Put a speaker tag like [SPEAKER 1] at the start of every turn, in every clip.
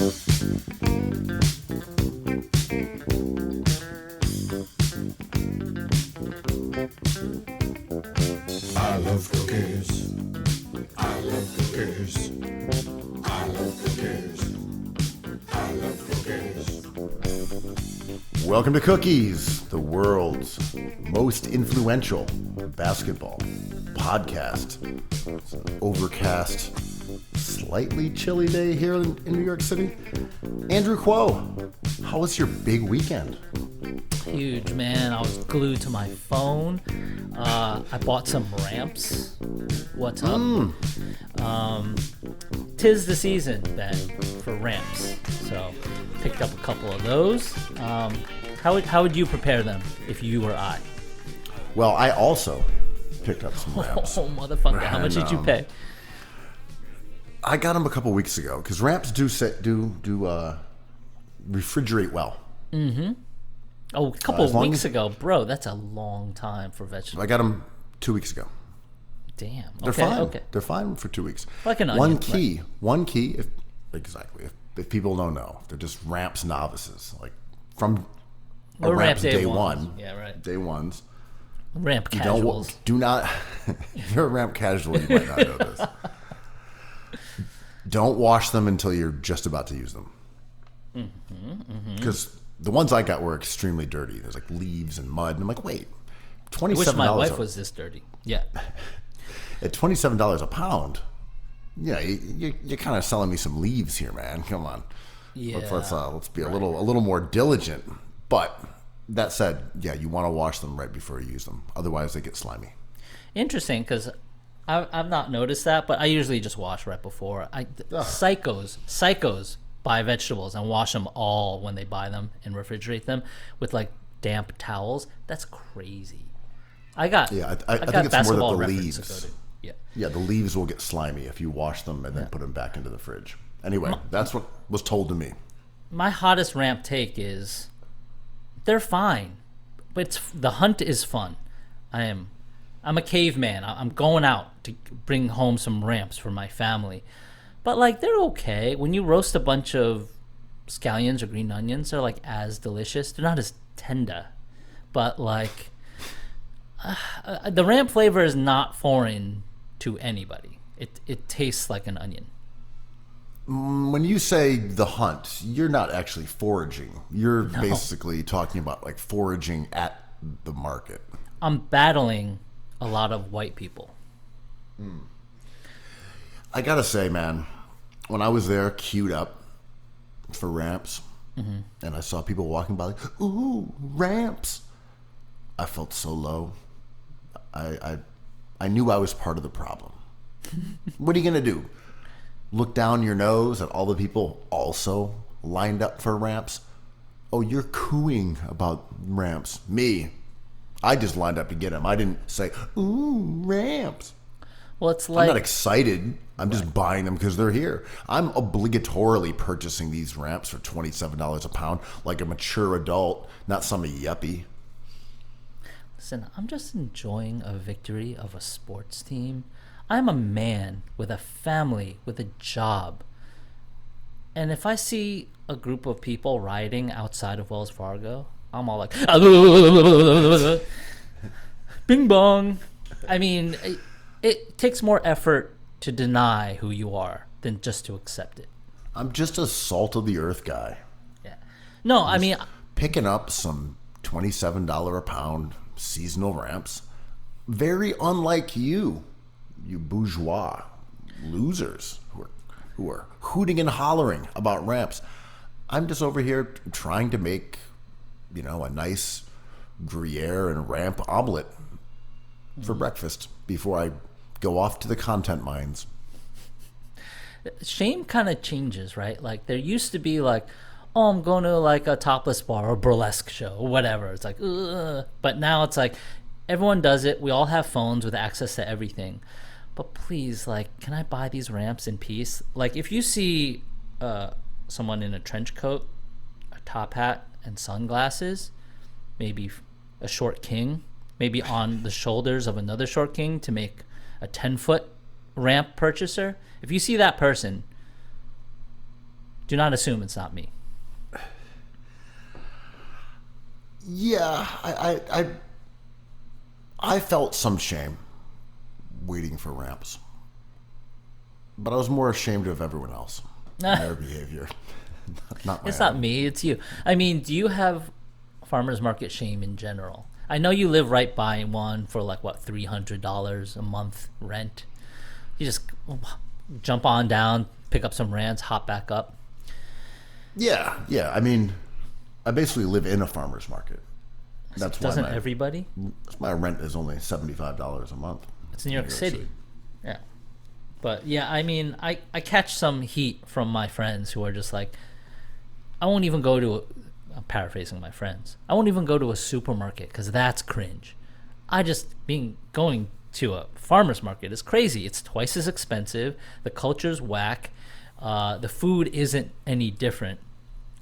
[SPEAKER 1] I love cookies. I love cookies. I love cookies. I love cookies.
[SPEAKER 2] Welcome to Cookies, the world's most influential basketball podcast. It's an overcast, slightly chilly day here in New York City. Andrew Kuo, how was your big weekend?
[SPEAKER 3] Huge, man. I was glued to my phone. I bought some ramps. What's up? Tis the season, Ben, for ramps. So, picked up a couple of those. How would you prepare them if you were I?
[SPEAKER 2] Well, I also picked up some ramps.
[SPEAKER 3] Oh, motherfucker. How much did you pay?
[SPEAKER 2] I got them a couple weeks ago because ramps do refrigerate well.
[SPEAKER 3] Mm-hmm. Oh, a couple of weeks ago. Bro, that's a long time for vegetables.
[SPEAKER 2] I got them 2 weeks ago.
[SPEAKER 3] Damn.
[SPEAKER 2] They're
[SPEAKER 3] Okay,
[SPEAKER 2] fine.
[SPEAKER 3] okay.
[SPEAKER 2] They're fine for 2 weeks.
[SPEAKER 3] Like an
[SPEAKER 2] One
[SPEAKER 3] onion,
[SPEAKER 2] key, if people don't know, they're just ramps novices. Like from a
[SPEAKER 3] Or
[SPEAKER 2] ramps
[SPEAKER 3] ramp
[SPEAKER 2] day
[SPEAKER 3] ones.
[SPEAKER 2] one.
[SPEAKER 3] Yeah, right.
[SPEAKER 2] Day ones.
[SPEAKER 3] Ramp
[SPEAKER 2] You
[SPEAKER 3] casuals.
[SPEAKER 2] do not, if you're a ramp casual, you might not know this. Don't wash them until you're just about to use them. Because the ones I got were extremely dirty. There's like leaves and mud. And I'm like, wait, $27.
[SPEAKER 3] I wish my wife was this dirty. Yeah.
[SPEAKER 2] At $27 a pound, yeah, you're kind of selling me some leaves here, man. Come on.
[SPEAKER 3] Yeah.
[SPEAKER 2] Let's be a little more diligent. But that said, yeah, you want to wash them right before you use them. Otherwise, they get slimy.
[SPEAKER 3] Interesting, because I've not noticed that, but I usually just wash right before. Psychos buy vegetables and wash them all when they buy them and refrigerate them with like damp towels. That's crazy. I think
[SPEAKER 2] it's more that the leaves.
[SPEAKER 3] Yeah,
[SPEAKER 2] the leaves will get slimy if you wash them and then put them back into the fridge. Anyway, that's what was told to me.
[SPEAKER 3] my hottest ramp take is they're fine, but the hunt is fun. I'm a caveman. I'm going out to bring home some ramps for my family. But, like, they're okay. When you roast a bunch of scallions or green onions, they're, like, as delicious. They're not as tender. But, like, the ramp flavor is not foreign to anybody. It tastes like an onion.
[SPEAKER 2] When you say the hunt, you're not actually foraging. You're basically talking about, like, foraging at the market.
[SPEAKER 3] I'm battling a lot of white people.
[SPEAKER 2] I gotta say, man, when I was there queued up for ramps, and I saw people walking by like, ooh, ramps, I felt so low. I knew I was part of the problem. What are you gonna do? Look down your nose at all the people also lined up for ramps? Oh, you're cooing about ramps. Me, I just lined up to get them. I didn't say, ooh, ramps.
[SPEAKER 3] Well, it's like...
[SPEAKER 2] I'm not excited. I'm just buying them because they're here. I'm obligatorily purchasing these ramps for $27 a pound like a mature adult, not some yuppie.
[SPEAKER 3] Listen, I'm just enjoying a victory of a sports team. I'm a man with a family, with a job. And if I see a group of people rioting outside of Wells Fargo, I'm all like, bing bong. I mean, it takes more effort to deny who you are than just to accept it.
[SPEAKER 2] I'm just a salt of the earth guy.
[SPEAKER 3] Yeah. No, I mean,
[SPEAKER 2] picking up some $27 a pound seasonal ramps, very unlike you bourgeois losers who are hooting and hollering about ramps. I'm just over here trying to make, a nice Gruyere and ramp omelet for breakfast before I go off to the content mines.
[SPEAKER 3] Shame kind of changes, right? Like, there used to be like, oh, I'm going to like a topless bar or burlesque show or whatever. It's like, ugh. But now it's like everyone does it. We all have phones with access to everything. But please, like, can I buy these ramps in peace? Like, if you see someone in a trench coat, a top hat, and sunglasses, maybe a short king, maybe on the shoulders of another short king to make a 10-foot ramp purchaser, if you see that person, Do not assume it's not me.
[SPEAKER 2] Yeah, I felt some shame waiting for ramps, but I was more ashamed of everyone else and their behavior. Not my
[SPEAKER 3] It's
[SPEAKER 2] own.
[SPEAKER 3] not me, it's you. I mean, do you have farmers market shame in general? I know you live right by one for like, what, $300 a month rent. You just jump on down, pick up some rants, hop back up.
[SPEAKER 2] Yeah. I mean, I basically live in a farmer's market. That's why
[SPEAKER 3] Doesn't everybody?
[SPEAKER 2] my rent is only $75 a month.
[SPEAKER 3] It's New York City. Yeah. But yeah, I mean, I catch some heat from my friends who are just like, I won't even go to I'm paraphrasing my friends. I won't even go to a supermarket because that's cringe. Going to a farmer's market is crazy. It's twice as expensive. The culture's whack. The food isn't any different.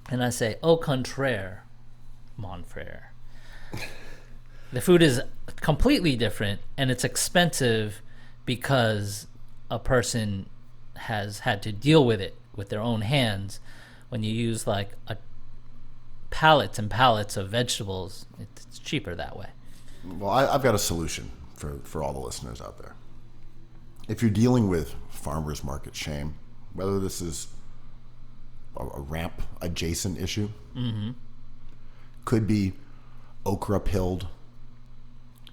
[SPEAKER 3] And I say, au contraire, mon frere. The food is completely different, and it's expensive because a person has had to deal with it with their own hands. When you use like pallets and pallets of vegetables, it's cheaper that way.
[SPEAKER 2] Well, I've got a solution for all the listeners out there. If you're dealing with farmers market shame, whether this is a ramp adjacent issue, could be okra pilled,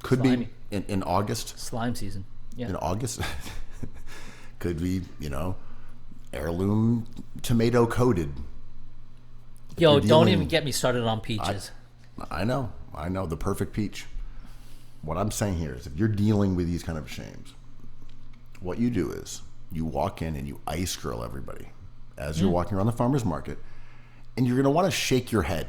[SPEAKER 2] could
[SPEAKER 3] Slimy.
[SPEAKER 2] be in August.
[SPEAKER 3] Slime season. Yeah.
[SPEAKER 2] In August, could be, heirloom tomato coated.
[SPEAKER 3] Yo,
[SPEAKER 2] you're
[SPEAKER 3] don't
[SPEAKER 2] dealing-
[SPEAKER 3] even get me started on peaches.
[SPEAKER 2] I know, the perfect peach. What I'm saying here is if you're dealing with these kind of shames, what you do is you walk in and you ice grill everybody as you're walking around the farmer's market, and you're going to want to shake your head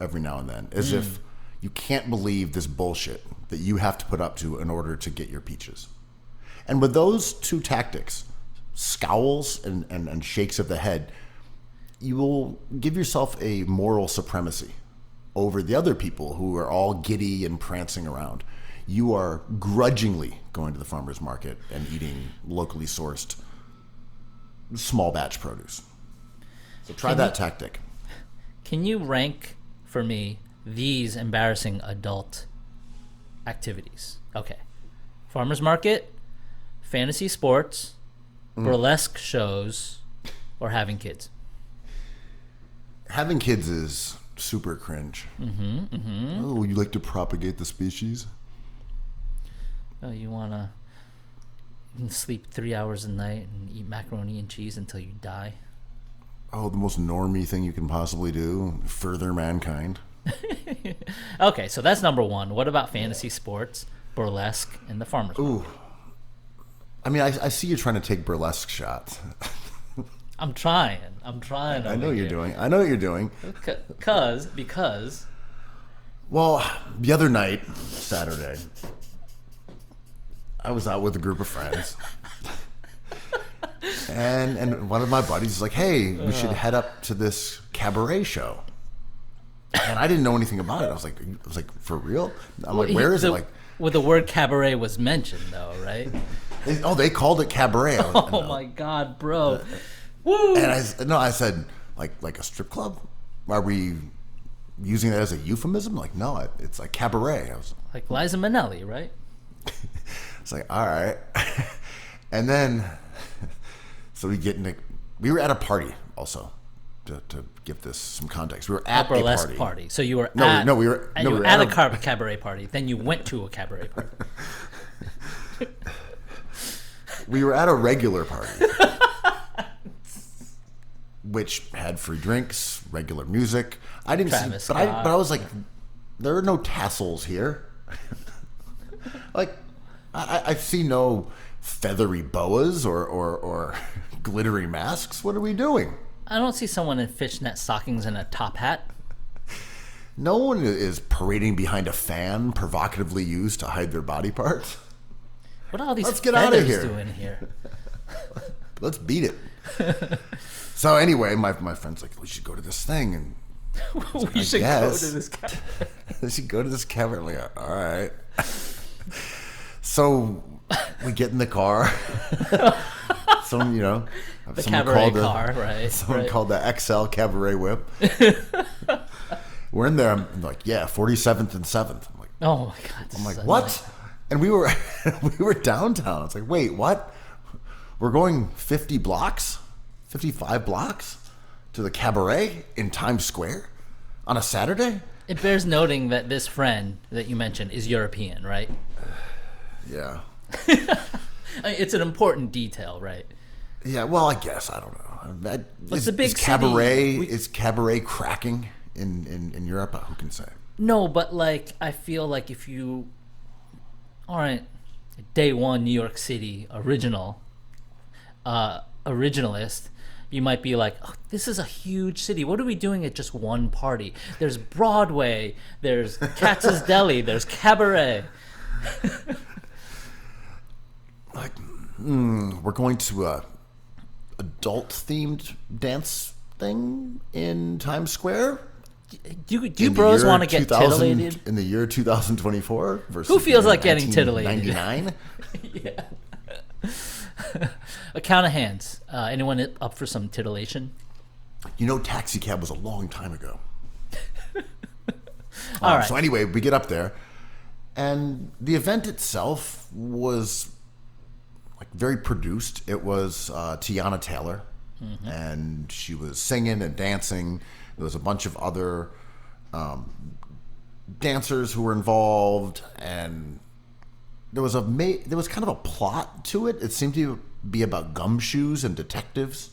[SPEAKER 2] every now and then as if you can't believe this bullshit that you have to put up to in order to get your peaches. And with those two tactics, scowls and shakes of the head, you will give yourself a moral supremacy over the other people who are all giddy and prancing around. You are grudgingly going to the farmer's market and eating locally sourced small batch produce. So try that tactic.
[SPEAKER 3] Can you rank for me these embarrassing adult activities? Okay. Farmers market, fantasy sports, burlesque shows, or having kids.
[SPEAKER 2] Having kids is super cringe. Oh, you like to propagate the species?
[SPEAKER 3] Oh, you want to sleep 3 hours a night and eat macaroni and cheese until you die?
[SPEAKER 2] Oh, the most normie thing you can possibly do. Further mankind.
[SPEAKER 3] Okay, so that's number one. What about fantasy sports, burlesque, and the farmers market?
[SPEAKER 2] Ooh. I mean, I see you trying to take burlesque shots.
[SPEAKER 3] I'm trying.
[SPEAKER 2] I know you're doing. I know what you're doing.
[SPEAKER 3] Because
[SPEAKER 2] Well, the other night, Saturday, I was out with a group of friends. And one of my buddies was like, hey, we should head up to this cabaret show. And I didn't know anything about it. I was like, for real? I'm like, where is it? Like,
[SPEAKER 3] well, the word cabaret was mentioned, though, right?
[SPEAKER 2] they called it cabaret.
[SPEAKER 3] Oh my God, bro! Woo!
[SPEAKER 2] And I said, like a strip club? Are we using that as a euphemism? Like, no, it's like cabaret. I was
[SPEAKER 3] Like Liza Minnelli, right?
[SPEAKER 2] It's like, all right. And then, so we were at a party also, to give this some context. We were at
[SPEAKER 3] A burlesque
[SPEAKER 2] a party.
[SPEAKER 3] party. So you were
[SPEAKER 2] No,
[SPEAKER 3] at
[SPEAKER 2] we were
[SPEAKER 3] at a cabaret party. Then you went to a cabaret party.
[SPEAKER 2] We were at a regular party, which had free drinks, regular music. I didn't
[SPEAKER 3] Travis
[SPEAKER 2] see, but
[SPEAKER 3] Scott.
[SPEAKER 2] I was like, there are no tassels here. Like, I see no feathery boas or glittery masks. What are we doing?
[SPEAKER 3] I don't see someone in fishnet stockings and a top hat.
[SPEAKER 2] No one is parading behind a fan provocatively used to hide their body parts.
[SPEAKER 3] What are all these
[SPEAKER 2] Let's get outta
[SPEAKER 3] feathers
[SPEAKER 2] here.
[SPEAKER 3] doing here?
[SPEAKER 2] Let's beat it. So anyway, my friend's like, we should go to this thing, and
[SPEAKER 3] We should go
[SPEAKER 2] guess.
[SPEAKER 3] to this cabaret.
[SPEAKER 2] we should go to this cabaret. I'm like, all right. So we get in the car. Someone,
[SPEAKER 3] The
[SPEAKER 2] someone
[SPEAKER 3] cabaret
[SPEAKER 2] called
[SPEAKER 3] car, right?
[SPEAKER 2] Someone
[SPEAKER 3] right.
[SPEAKER 2] called the XL Cabaret Whip. We're in there. I'm like, yeah, 47th and 7th. I'm like,
[SPEAKER 3] Oh my god!
[SPEAKER 2] I'm like, what? And we were we were downtown. It's like, wait, what? We're going 50 blocks, 55 blocks to the cabaret in Times Square on a Saturday?
[SPEAKER 3] It bears noting that this friend that you mentioned is European, right?
[SPEAKER 2] Yeah.
[SPEAKER 3] I mean, it's an important detail, right?
[SPEAKER 2] Yeah, well, I guess. I don't know.
[SPEAKER 3] It's a big
[SPEAKER 2] cabaret.
[SPEAKER 3] city.
[SPEAKER 2] Is cabaret cracking in Europe? Who can say?
[SPEAKER 3] No, but like I feel like if you aren't day one New York City originalist, you might be like, oh, this is a huge city. What are we doing at just one party? There's Broadway, there's Katz's Deli, there's Cabaret.
[SPEAKER 2] Like, we're going to a adult-themed dance thing in Times Square?
[SPEAKER 3] Do you
[SPEAKER 2] In the
[SPEAKER 3] bros
[SPEAKER 2] year
[SPEAKER 3] want to get
[SPEAKER 2] 2000
[SPEAKER 3] titillated?
[SPEAKER 2] in the year 2024 versus
[SPEAKER 3] Who feels
[SPEAKER 2] the year
[SPEAKER 3] like getting titillated?
[SPEAKER 2] 1999?
[SPEAKER 3] A count of hands. Anyone up for some titillation?
[SPEAKER 2] Taxi Cab was a long time ago.
[SPEAKER 3] All right.
[SPEAKER 2] So anyway, we get up there, and the event itself was like very produced. It was Tiana Taylor, and she was singing and dancing. There was a bunch of other dancers who were involved, and there was kind of a plot to it. It seemed to be about gumshoes and detectives.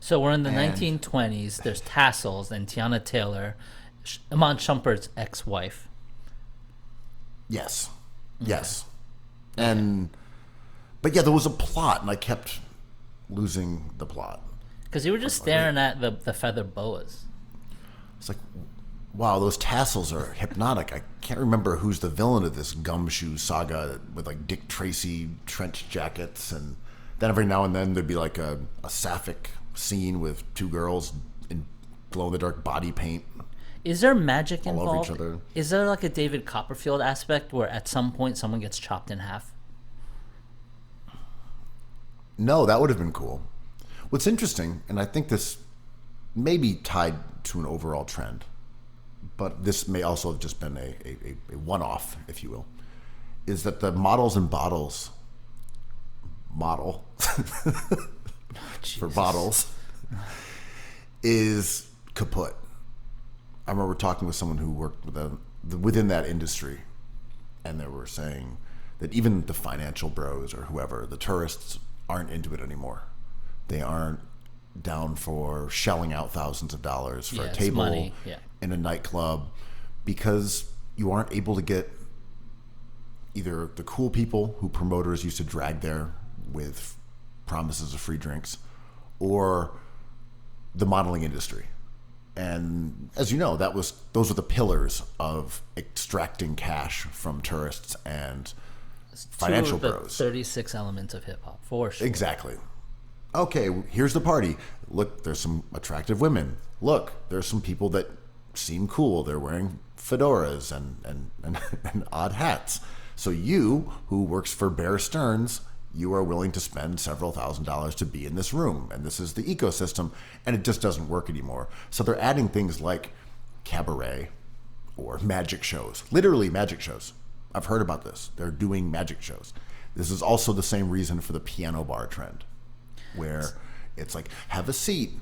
[SPEAKER 3] So we're in the
[SPEAKER 2] And-
[SPEAKER 3] 1920s. There's tassels and Tiana Taylor, Iman Shumpert's ex-wife.
[SPEAKER 2] Yes. Yes. But yeah, there was a plot, and I kept losing the plot.
[SPEAKER 3] Because you were just staring at the feather boas.
[SPEAKER 2] It's like, wow, those tassels are hypnotic. I can't remember who's the villain of this gumshoe saga with like Dick Tracy trench jackets, and then every now and then there'd be like a sapphic scene with two girls in glow-in-the-dark body paint.
[SPEAKER 3] Is there magic
[SPEAKER 2] All over
[SPEAKER 3] involved?
[SPEAKER 2] each other.
[SPEAKER 3] Is there like a David Copperfield aspect where at some point someone gets chopped in half?
[SPEAKER 2] No, that would have been cool. What's interesting, and I think this may be tied to an overall trend, but this may also have just been a one-off, if you will, is that the models and bottles model for bottles is kaput. I remember talking with someone who worked within that industry, and they were saying that even the financial bros or whoever, the tourists, aren't into it anymore. They aren't down for shelling out thousands of dollars for
[SPEAKER 3] Yeah,
[SPEAKER 2] a
[SPEAKER 3] it's
[SPEAKER 2] table
[SPEAKER 3] money, yeah.
[SPEAKER 2] in a nightclub because you aren't able to get either the cool people who promoters used to drag there with promises of free drinks or the modeling industry. And as you know, those were the pillars of extracting cash from tourists and financial
[SPEAKER 3] Two of the
[SPEAKER 2] bros.
[SPEAKER 3] 36 elements of hip hop, for sure.
[SPEAKER 2] Exactly. Okay, here's the party. Look, there's some attractive women. Look, there's some people that seem cool. They're wearing fedoras and odd hats. So you, who works for Bear Stearns, you are willing to spend several $1,000s to be in this room. And this is the ecosystem. And it just doesn't work anymore. So they're adding things like cabaret or magic shows. Literally magic shows. I've heard about this. They're doing magic shows. This is also the same reason for the piano bar trend, where it's like, have a seat,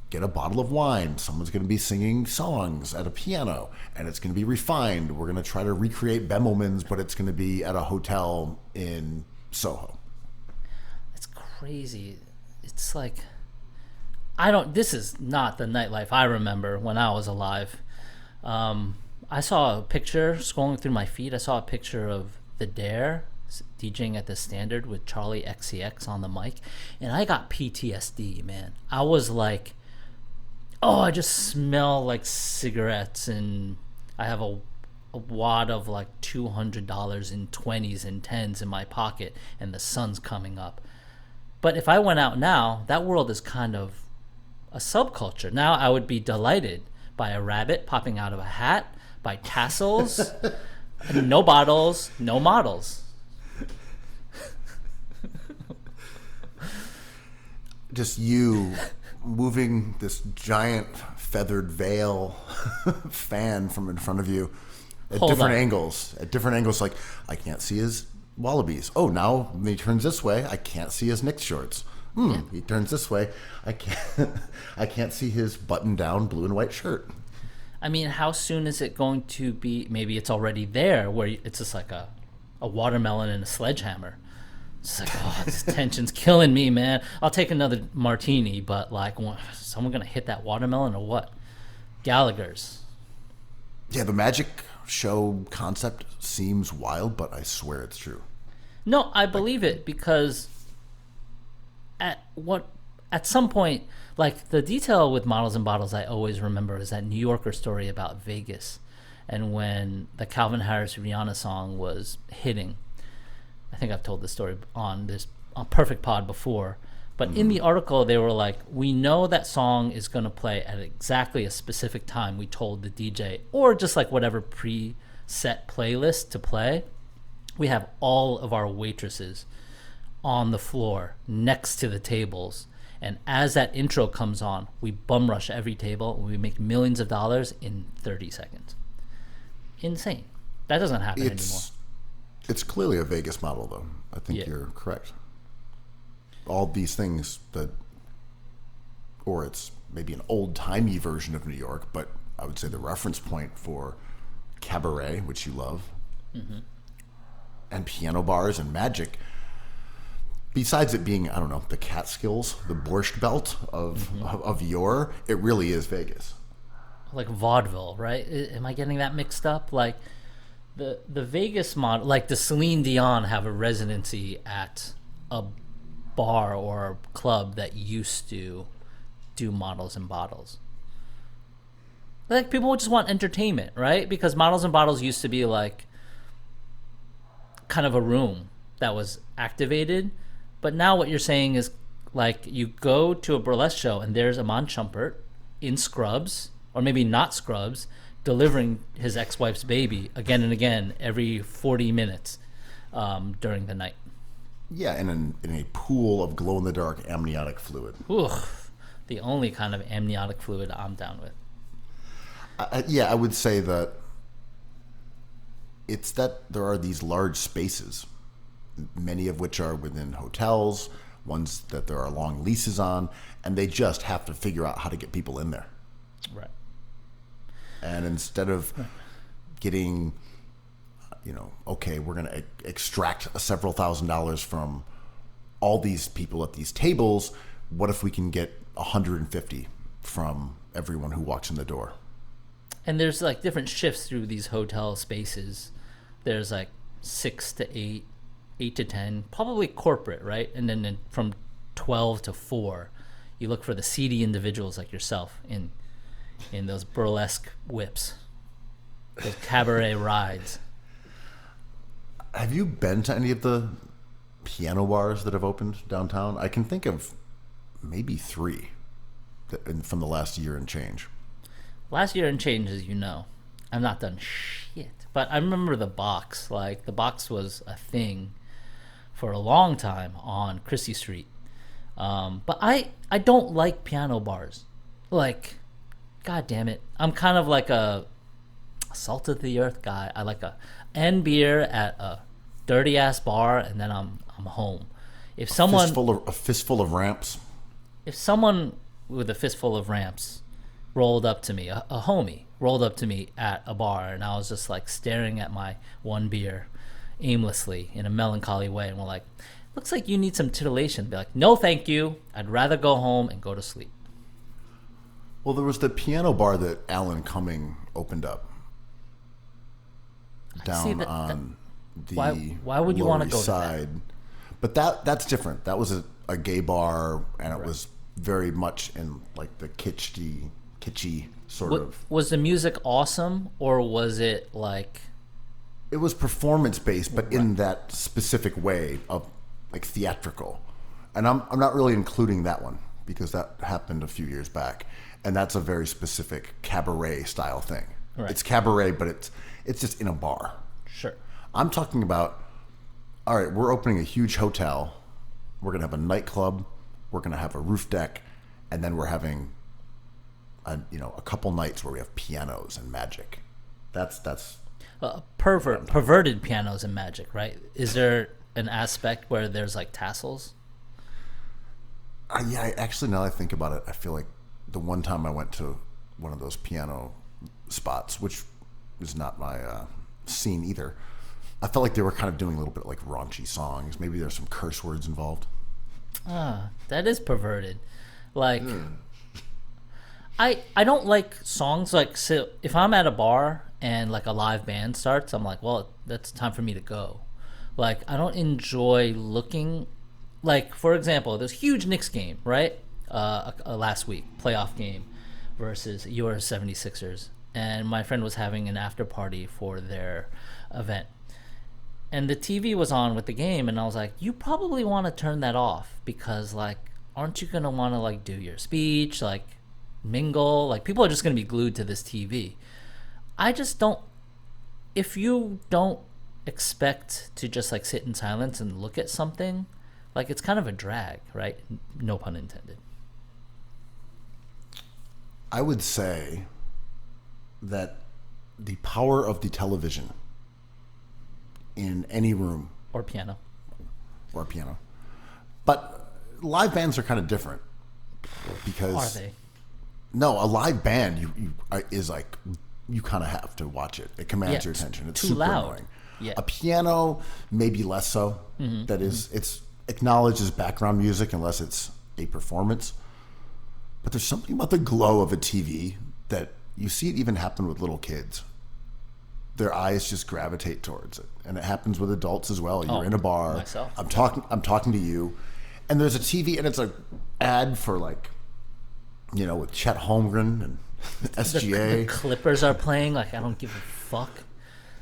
[SPEAKER 2] get a bottle of wine, someone's going to be singing songs at a piano, and it's going to be refined. We're going to try to recreate Bemelmans, but it's going to be at a hotel in Soho.
[SPEAKER 3] It's crazy. It's like, this is not the nightlife I remember when I was alive. I saw a picture scrolling through my feed. I saw a picture of The Dare DJing at the Standard with Charlie XCX on the mic, and I got PTSD, man. I was like, oh, I just smell like cigarettes, and I have a wad of like $200 in 20s and 10s in my pocket, and the sun's coming up. But if I went out now, that world is kind of a subculture. Now I would be delighted by a rabbit popping out of a hat, by tassels, no bottles, no models.
[SPEAKER 2] just you moving this giant feathered veil fan from in front of you at
[SPEAKER 3] Hold
[SPEAKER 2] different
[SPEAKER 3] on.
[SPEAKER 2] angles. At different angles, like I can't see his wallabies. Oh, now when he turns this way, I can't see his Knicks shorts. He turns this way, I can't see his button-down blue and white shirt.
[SPEAKER 3] I mean, how soon is it going to be? Maybe it's already there, where it's just like a watermelon and a sledgehammer. It's like, oh, this tension's killing me, man. I'll take another martini, but like, is someone gonna hit that watermelon or what? Gallagher's.
[SPEAKER 2] Yeah, the magic show concept seems wild, but I swear it's true.
[SPEAKER 3] No, I believe it because at some point, like the detail with Models and Bottles, I always remember is that New Yorker story about Vegas, and when the Calvin Harris Rihanna song was hitting. I think I've told this story on Perfect Pod before, but in the article they were like, we know that song is going to play at exactly a specific time we told the DJ, or just like whatever preset playlist to play. We have all of our waitresses on the floor next to the tables, and as that intro comes on, we bum rush every table and we make millions of dollars in 30 seconds. Insane. That doesn't happen anymore.
[SPEAKER 2] It's clearly a Vegas model, though. I think
[SPEAKER 3] Yeah.
[SPEAKER 2] you're correct. All these things or it's maybe an old-timey version of New York, but I would say the reference point for cabaret, which you love, and piano bars and magic, besides it being, I don't know, the Catskills, the Borscht Belt of yore, it really is Vegas.
[SPEAKER 3] Like vaudeville, right? Am I getting that mixed up? Like the Vegas model, like the Celine Dion have a residency at a bar or a club that used to do Models and Bottles. Like people would just want entertainment, right? Because Models and Bottles used to be like kind of a room that was activated, but now what you're saying is like you go to a burlesque show and there's Amon Chumpert in scrubs, or maybe not scrubs, delivering his ex-wife's baby again and again every 40 minutes during the night.
[SPEAKER 2] Yeah, and in a pool of glow-in-the-dark amniotic fluid.
[SPEAKER 3] Ooh, the only kind of amniotic fluid I'm down with.
[SPEAKER 2] I would say that it's that there are these large spaces, many of which are within hotels, ones that there are long leases on, and they just have to figure out how to get people in there.
[SPEAKER 3] Right.
[SPEAKER 2] And instead of getting, okay, we're going to extract several $1,000s from all these people at these tables, what if we can get 150 from everyone who walks in the door?
[SPEAKER 3] And there's like different shifts through these hotel spaces. There's like 6 to 8, 8 to 10, probably corporate, right? And then from 12 to 4, you look for the seedy individuals like yourself in those burlesque whips, those cabaret rides.
[SPEAKER 2] Have you been to any of the piano bars that have opened downtown? I can think of maybe 3 from the last year and change.
[SPEAKER 3] Last year and change, as you know, I've not done shit. But I remember the Box. Like, the Box was a thing for a long time on Christie Street. But I don't like piano bars. Like, God damn it. I'm kind of like a salt of the earth guy. I like a end beer at a dirty ass bar, and then I'm home. If someone
[SPEAKER 2] A fistful of ramps.
[SPEAKER 3] if someone with a fistful of ramps rolled up to me, a homie rolled up to me at a bar, and I was just like staring at my one beer aimlessly in a melancholy way, and we're like, looks like you need some titillation. Be like, no thank you, I'd rather go home and go to sleep.
[SPEAKER 2] Well, there was the piano bar that Alan Cumming opened up down on the
[SPEAKER 3] why would you wanna
[SPEAKER 2] Lower
[SPEAKER 3] go
[SPEAKER 2] East
[SPEAKER 3] to that?
[SPEAKER 2] Side. But that's different. That was a gay bar, and it was very much in like the kitschy sort of.
[SPEAKER 3] Was the music awesome, or was it like...
[SPEAKER 2] It was performance based, but in that specific way of like theatrical. And I'm not really including that one because that happened a few years back, and that's a very specific cabaret style thing.
[SPEAKER 3] Right.
[SPEAKER 2] It's cabaret, but it's just in a bar.
[SPEAKER 3] Sure.
[SPEAKER 2] I'm talking about, all right, we're opening a huge hotel. We're going to have a nightclub, we're going to have a roof deck, and then we're having a couple nights where we have pianos and magic. That's
[SPEAKER 3] Perverted pianos and magic, right? Is there an aspect where there's like tassels?
[SPEAKER 2] yeah. Actually, now that I think about it, I feel like the one time I went to one of those piano spots, which is not my scene either, I felt like they were kind of doing a little bit like raunchy songs. Maybe there's some curse words involved.
[SPEAKER 3] That is perverted. Like, I don't like songs like, so if I'm at a bar and like a live band starts, I'm like, well, that's time for me to go. Like, I don't enjoy looking, like, for example, there's a huge Knicks game, right? Last week, playoff game versus your 76ers. And my friend was having an after party for their event. And the TV was on with the game, and I was like, you probably want to turn that off because, like, aren't you going to want to, like, do your speech, like, mingle? Like, people are just going to be glued to this TV. I just don't, if you don't expect to just, like, sit in silence and look at something, like, it's kind of a drag, right? No pun intended.
[SPEAKER 2] I would say that the power of the television in any room
[SPEAKER 3] Or piano.
[SPEAKER 2] but live bands are kind of different because
[SPEAKER 3] Are they?
[SPEAKER 2] no, a live band is like you kind of have to watch it. It commands your attention. It's
[SPEAKER 3] too
[SPEAKER 2] super
[SPEAKER 3] loud.
[SPEAKER 2] annoying.
[SPEAKER 3] Yeah.
[SPEAKER 2] A piano, maybe less so. That is, it's acknowledged as background music unless it's a performance. But there's something about the glow of a TV that you see it even happen with little kids. Their eyes just gravitate towards it, and it happens with adults as well. You're in a bar.
[SPEAKER 3] Myself.
[SPEAKER 2] I'm talking to you, and there's a TV, and it's an ad for like, with Chet Holmgren and SGA.
[SPEAKER 3] The Clippers are playing. Like, I don't give a fuck.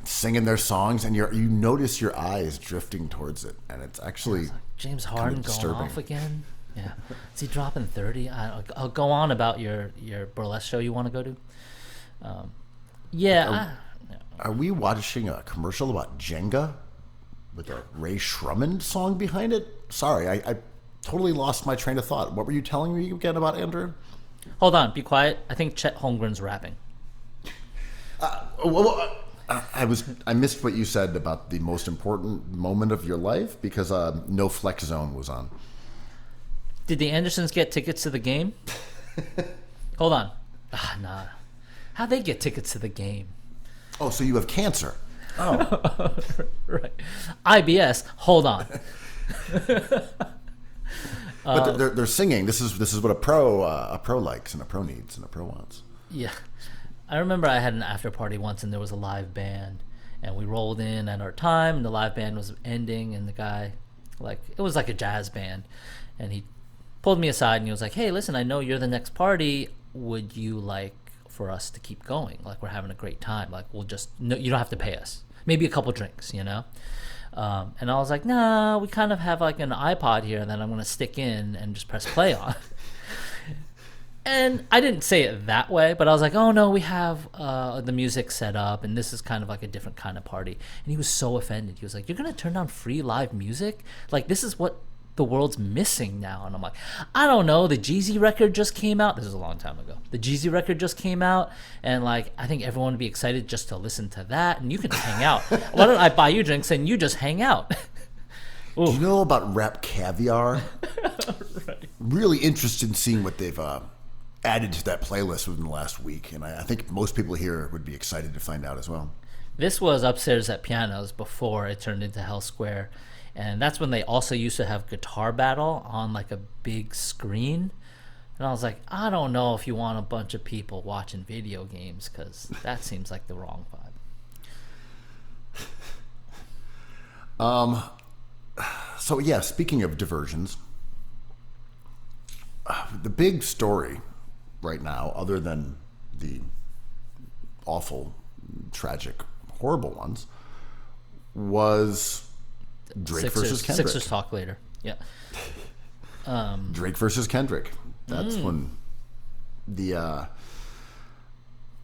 [SPEAKER 2] Singing their songs, and you notice your eyes drifting towards it, and it's actually
[SPEAKER 3] James Harden going
[SPEAKER 2] disturbing.
[SPEAKER 3] off again. Yeah, is he dropping 30? I'll go on about your burlesque show you want to go to.
[SPEAKER 2] Are we watching a commercial about Jenga with a Ray Shrumman song behind it? Sorry, I totally lost my train of thought. What were you telling me again about Andrew?
[SPEAKER 3] Hold on, be quiet. I think Chet Holmgren's rapping.
[SPEAKER 2] I missed what you said about the most important moment of your life because No Flex Zone was on.
[SPEAKER 3] Did the Andersons get tickets to the game? Hold on. Nah. How'd they get tickets to the game?
[SPEAKER 2] Oh, so you have cancer. Oh.
[SPEAKER 3] Right. IBS. Hold on.
[SPEAKER 2] But they're singing. This is what a pro likes and a pro needs and a pro wants.
[SPEAKER 3] Yeah. I remember I had an after party once and there was a live band and we rolled in at our time and the live band was ending and the guy, like, it was like a jazz band, and he pulled me aside and he was like, hey, listen, I know you're the next party. Would you like for us to keep going? Like, we're having a great time. Like, we'll just, no, you don't have to pay us. Maybe a couple drinks, And I was like, nah, we kind of have like an iPod here that I'm going to stick in and just press play on. And I didn't say it that way, but I was like, oh no, we have the music set up and this is kind of like a different kind of party. And he was so offended. He was like, you're going to turn down free live music? Like, this is what the world's missing now. And I'm like, I don't know, the Jeezy record just came out. This is a long time ago. The Jeezy record just came out, and like, I think everyone would be excited just to listen to that, and you can just hang out. Why don't I buy you drinks and you just hang out?
[SPEAKER 2] Do you know about Rap Caviar?
[SPEAKER 3] Right.
[SPEAKER 2] Really interested in seeing what they've added to that playlist within the last week, and I think most people here would be excited to find out as well.
[SPEAKER 3] This was upstairs at Pianos before it turned into Hell Square. And that's when they also used to have Guitar Battle on like a big screen. And I was like, I don't know if you want a bunch of people watching video games, because that seems like the wrong vibe.
[SPEAKER 2] So yeah, speaking of diversions, the big story right now, other than the awful, tragic, horrible ones, was Drake versus Kendrick.
[SPEAKER 3] Sixers talk later. Yeah.
[SPEAKER 2] Drake versus Kendrick. That's when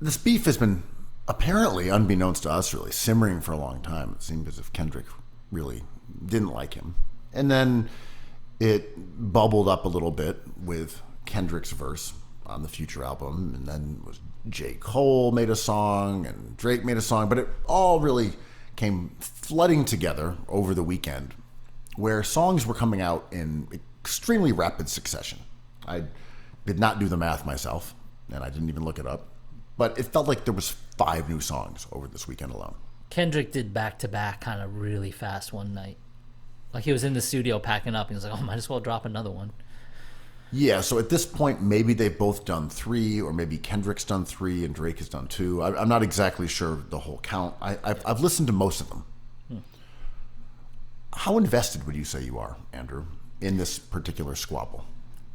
[SPEAKER 2] this beef has been apparently, unbeknownst to us, really simmering for a long time. It seemed as if Kendrick really didn't like him. And then It bubbled up a little bit with Kendrick's verse on the Future album, and then was J. Cole made a song and Drake made a song, but it all really came flooding together over the weekend, where songs were coming out in extremely rapid succession. I did not do the math myself, and I didn't even look it up, but it felt like there was 5 new songs over this weekend alone.
[SPEAKER 3] Kendrick did back-to-back kind of really fast one night. Like he was in the studio packing up, and he was like, oh, might as well drop another one.
[SPEAKER 2] Yeah, so at this point, maybe they've both done 3, or maybe Kendrick's done 3 and Drake has done 2. I'm not exactly sure the whole count. I've listened to most of them. How invested would you say you are, Andrew, in this particular squabble?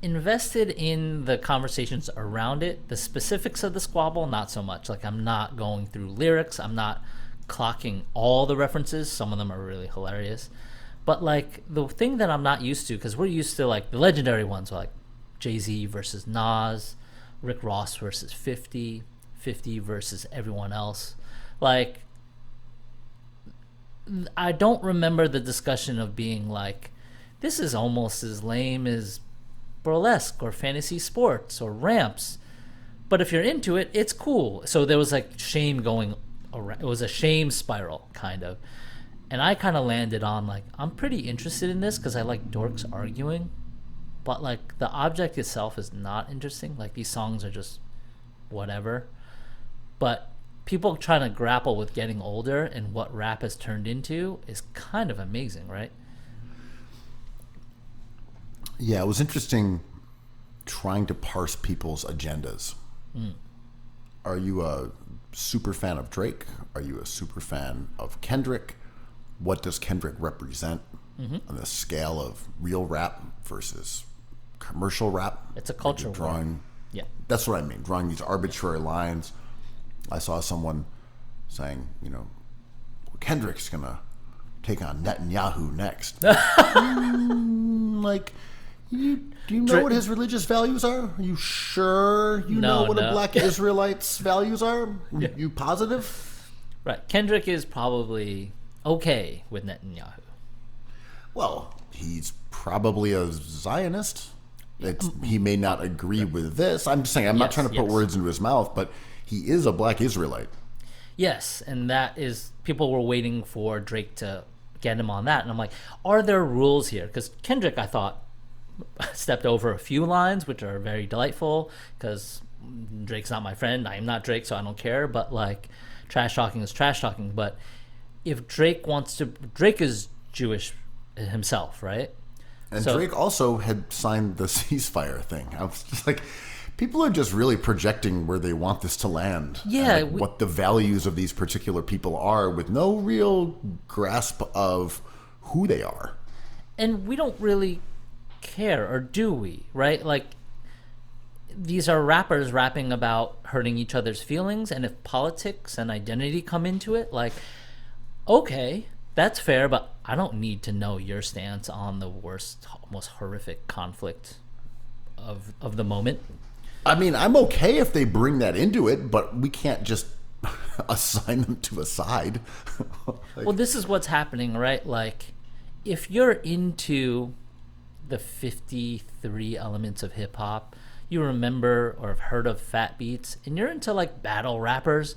[SPEAKER 3] Invested in the conversations around it. The specifics of the squabble, not so much. Like I'm not going through lyrics. I'm not clocking all the references. Some of them are really hilarious. But like the thing that I'm not used to, because we're used to like the legendary ones, like Jay-Z versus Nas, Rick Ross versus 50, 50 versus everyone else. Like, I don't remember the discussion of being like, this is almost as lame as burlesque or fantasy sports or ramps. But if you're into it, it's cool. So there was like shame going around. It was a shame spiral, kind of. And I kind of landed on like, I'm pretty interested in this because I like dorks arguing. But like the object itself is not interesting. Like these songs are just whatever. But people trying to grapple with getting older and what rap has turned into is kind of amazing, right?
[SPEAKER 2] Yeah, it was interesting trying to parse people's agendas. Are you a super fan of Drake? Are you a super fan of Kendrick? What does Kendrick represent on the scale of real rap versus commercial rap?
[SPEAKER 3] It's a culture war.
[SPEAKER 2] Drawing,
[SPEAKER 3] Yeah.
[SPEAKER 2] that's what I mean, drawing these arbitrary lines. I saw someone saying, Kendrick's going to take on Netanyahu next. Like, do you know what his religious values are? Are you sure you know what a black Israelite's values are?
[SPEAKER 3] Yeah.
[SPEAKER 2] You positive?
[SPEAKER 3] Right. Kendrick is probably okay with Netanyahu.
[SPEAKER 2] Well, he's probably a Zionist. He may not agree with this. I'm just saying, I'm not trying to put words into his mouth, but he is a black Israelite.
[SPEAKER 3] Yes, and that is, people were waiting for Drake to get him on that. And I'm like, are there rules here? Because Kendrick, I thought, stepped over a few lines, which are very delightful, because Drake's not my friend. I am not Drake, so I don't care. But like, trash talking is trash talking. But if Drake wants to, Drake is Jewish himself, right?
[SPEAKER 2] And so, Drake also had signed the ceasefire thing. I was just like, people are just really projecting where they want this to land.
[SPEAKER 3] Yeah.
[SPEAKER 2] And what the values of these particular people are with no real grasp of who they are.
[SPEAKER 3] And we don't really care, or do we? Right? Like, these are rappers rapping about hurting each other's feelings, and if politics and identity come into it, like, okay, that's fair, but I don't need to know your stance on the worst, most horrific conflict of the moment.
[SPEAKER 2] I mean, I'm okay if they bring that into it, but we can't just assign them to a side.
[SPEAKER 3] Well, this is what's happening, right? Like, if you're into the 53 elements of hip-hop, you remember or have heard of Fat Beats, and you're into, like, battle rappers,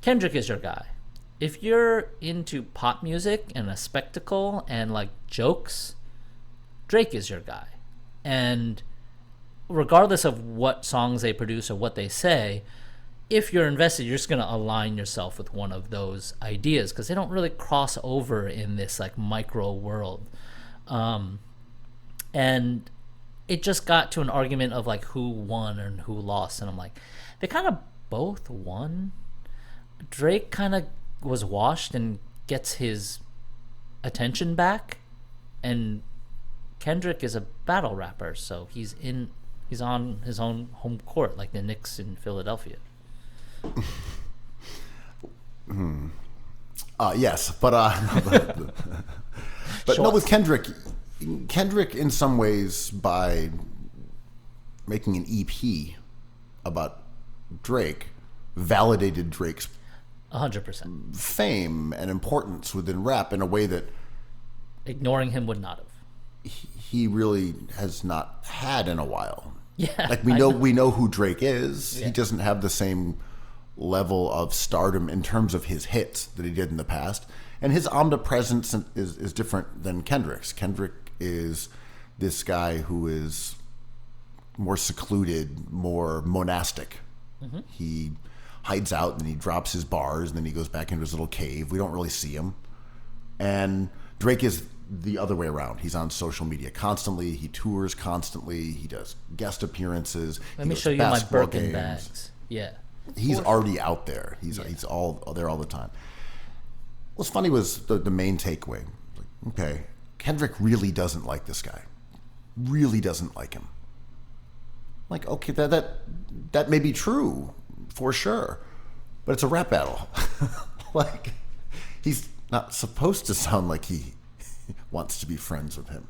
[SPEAKER 3] Kendrick is your guy. If you're into pop music and a spectacle and, like, jokes, Drake is your guy. And regardless of what songs they produce or what they say, if you're invested, you're just going to align yourself with one of those ideas, because they don't really cross over in this like micro world. And it just got to an argument of like who won and who lost, and I'm like, they kind of both won. Drake kind of was washed and gets his attention back, and Kendrick is a battle rapper, so he's on his own home court, like the Knicks in Philadelphia.
[SPEAKER 2] Yes, but no, with Kendrick in some ways, by making an EP about Drake, validated Drake's
[SPEAKER 3] 100%.
[SPEAKER 2] fame and importance within rap in a way that
[SPEAKER 3] ignoring him would not have.
[SPEAKER 2] he really has not had in a while.
[SPEAKER 3] Yeah,
[SPEAKER 2] Like we know who Drake is. He doesn't have the same level of stardom in terms of his hits that he did in the past. And his omnipresence is different than Kendrick's. Kendrick is this guy who is more secluded, more monastic. He hides out and he drops his bars and then he goes back into his little cave. We don't really see him. And Drake is the other way around. He's on social media constantly. He tours constantly. He does guest appearances.
[SPEAKER 3] Let me show you my Birkin bags. Yeah.
[SPEAKER 2] He's already out there. He's all there all the time. What's funny was the main takeaway. Like, okay, Kendrick really doesn't like this guy. Really doesn't like him. Like, okay, that may be true for sure, but it's a rap battle. Like, he's not supposed to sound like he wants to be friends with him.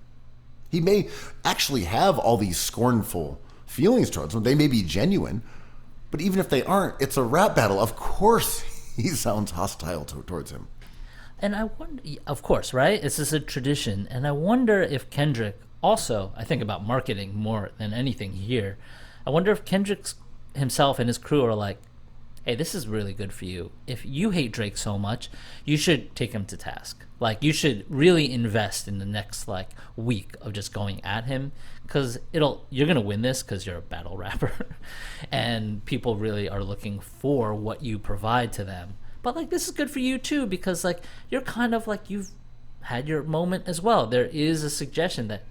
[SPEAKER 2] He may actually have all these scornful feelings towards him. They may be genuine, but even if they aren't, it's a rap battle. Of course, he sounds hostile towards him.
[SPEAKER 3] And I wonder, of course, right? This is a tradition. And I wonder if Kendrick also, I think about marketing more than anything here. I wonder if Kendrick himself and his crew are like, hey, this is really good for you. If you hate Drake so much, you should take him to task. Like, you should really invest in the next, like, week of just going at him. Because you're going to win this because you're a battle rapper. And people really are looking for what you provide to them. But, like, this is good for you, too, because, like, you're kind of, like, you've had your moment as well. There is a suggestion that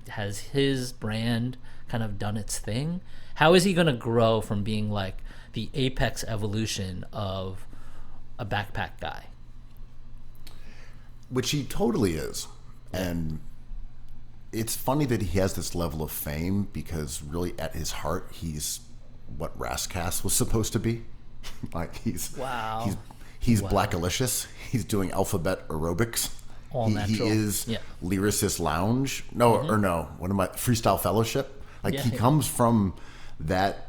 [SPEAKER 3] has his brand kind of done its thing. How is he going to grow from being, like, the apex evolution of a backpack guy?
[SPEAKER 2] Which he totally is. And it's funny that he has this level of fame because really at his heart, he's what Rascass was supposed to be. Like he's Blackalicious. He's doing alphabet aerobics.
[SPEAKER 3] All natural.
[SPEAKER 2] He is Lyricist Lounge. What am I? Freestyle Fellowship. Like he comes from that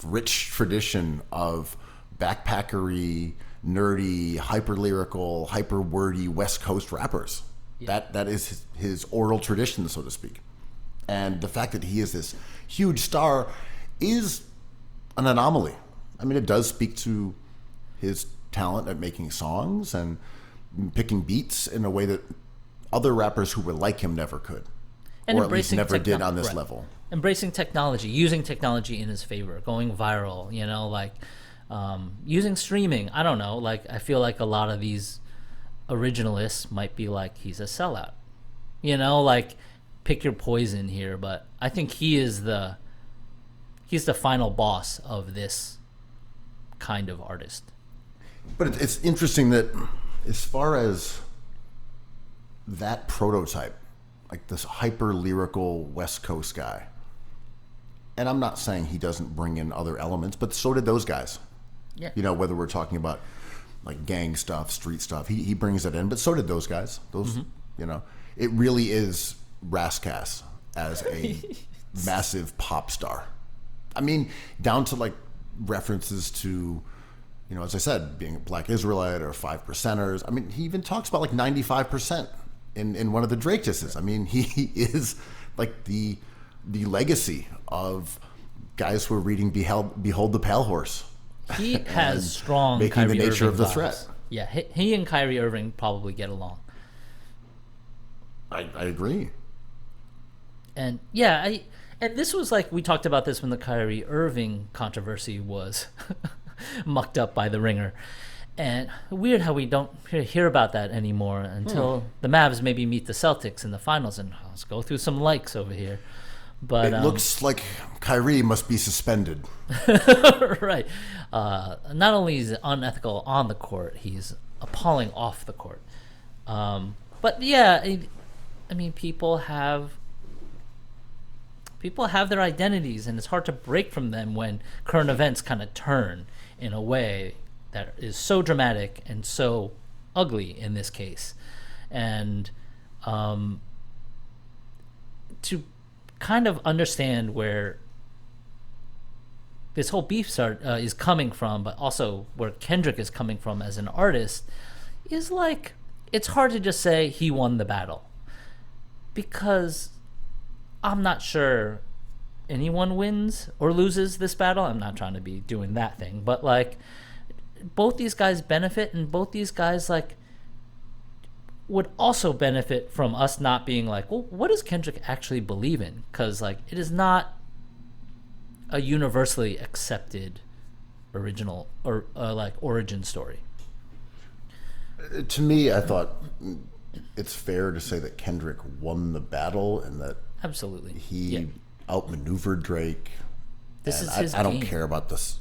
[SPEAKER 2] rich tradition of backpackery, nerdy, hyper lyrical, hyper wordy West Coast rappers. That is his oral tradition, so to speak. And the fact that he is this huge star is an anomaly. I mean, it does speak to his talent at making songs and picking beats in a way that other rappers who were like him never could,
[SPEAKER 3] and
[SPEAKER 2] or at least never did on this level.
[SPEAKER 3] Embracing technology, using technology in his favor, going viral, like using streaming. I don't know. Like, I feel like a lot of these originalists might be like, he's a sellout. Like, pick your poison here. But I think he's the final boss of this kind of artist.
[SPEAKER 2] But it's interesting that as far as that prototype, like this hyper lyrical West Coast guy, and I'm not saying he doesn't bring in other elements, but so did those guys.
[SPEAKER 3] Yeah.
[SPEAKER 2] Whether we're talking about like gang stuff, street stuff, he brings it in, but so did those guys. Those, it really is Rascass as a massive pop star. I mean, down to like references to, as I said, being a Black Israelite or 5%ers. I mean, he even talks about like 95% in one of the Drake disses. I mean, he is like the legacy of guys who are reading Behold the Pale Horse.
[SPEAKER 3] He has strong
[SPEAKER 2] making
[SPEAKER 3] Kyrie
[SPEAKER 2] the nature
[SPEAKER 3] Irving
[SPEAKER 2] of the
[SPEAKER 3] vibes.
[SPEAKER 2] threat.
[SPEAKER 3] Yeah, he and Kyrie Irving probably get along.
[SPEAKER 2] I agree.
[SPEAKER 3] And and this was like, we talked about this when the Kyrie Irving controversy was mucked up by The Ringer. And weird how we don't hear about that anymore until the Mavs maybe meet the Celtics in the finals. And let's go through some likes over here. But
[SPEAKER 2] it looks like Kyrie must be suspended.
[SPEAKER 3] Right. Not only is it unethical on the court, he's appalling off the court. But yeah, I mean, people have their identities, and it's hard to break from them when current events kind of turn in a way that is so dramatic and so ugly in this case. And to kind of understand where this whole beef is coming from, but also where Kendrick is coming from as an artist, is like, it's hard to just say he won the battle, because I'm not sure anyone wins or loses this battle. I'm not trying to be doing that thing, but like both these guys benefit, and both these guys like would also benefit from us not being like, well, what does Kendrick actually believe in? Because like it is not a universally accepted original or like origin story.
[SPEAKER 2] To me, I thought it's fair to say that Kendrick won the battle and that
[SPEAKER 3] Absolutely.
[SPEAKER 2] he outmaneuvered Drake.
[SPEAKER 3] This
[SPEAKER 2] And
[SPEAKER 3] is his
[SPEAKER 2] I don't
[SPEAKER 3] game.
[SPEAKER 2] care about this.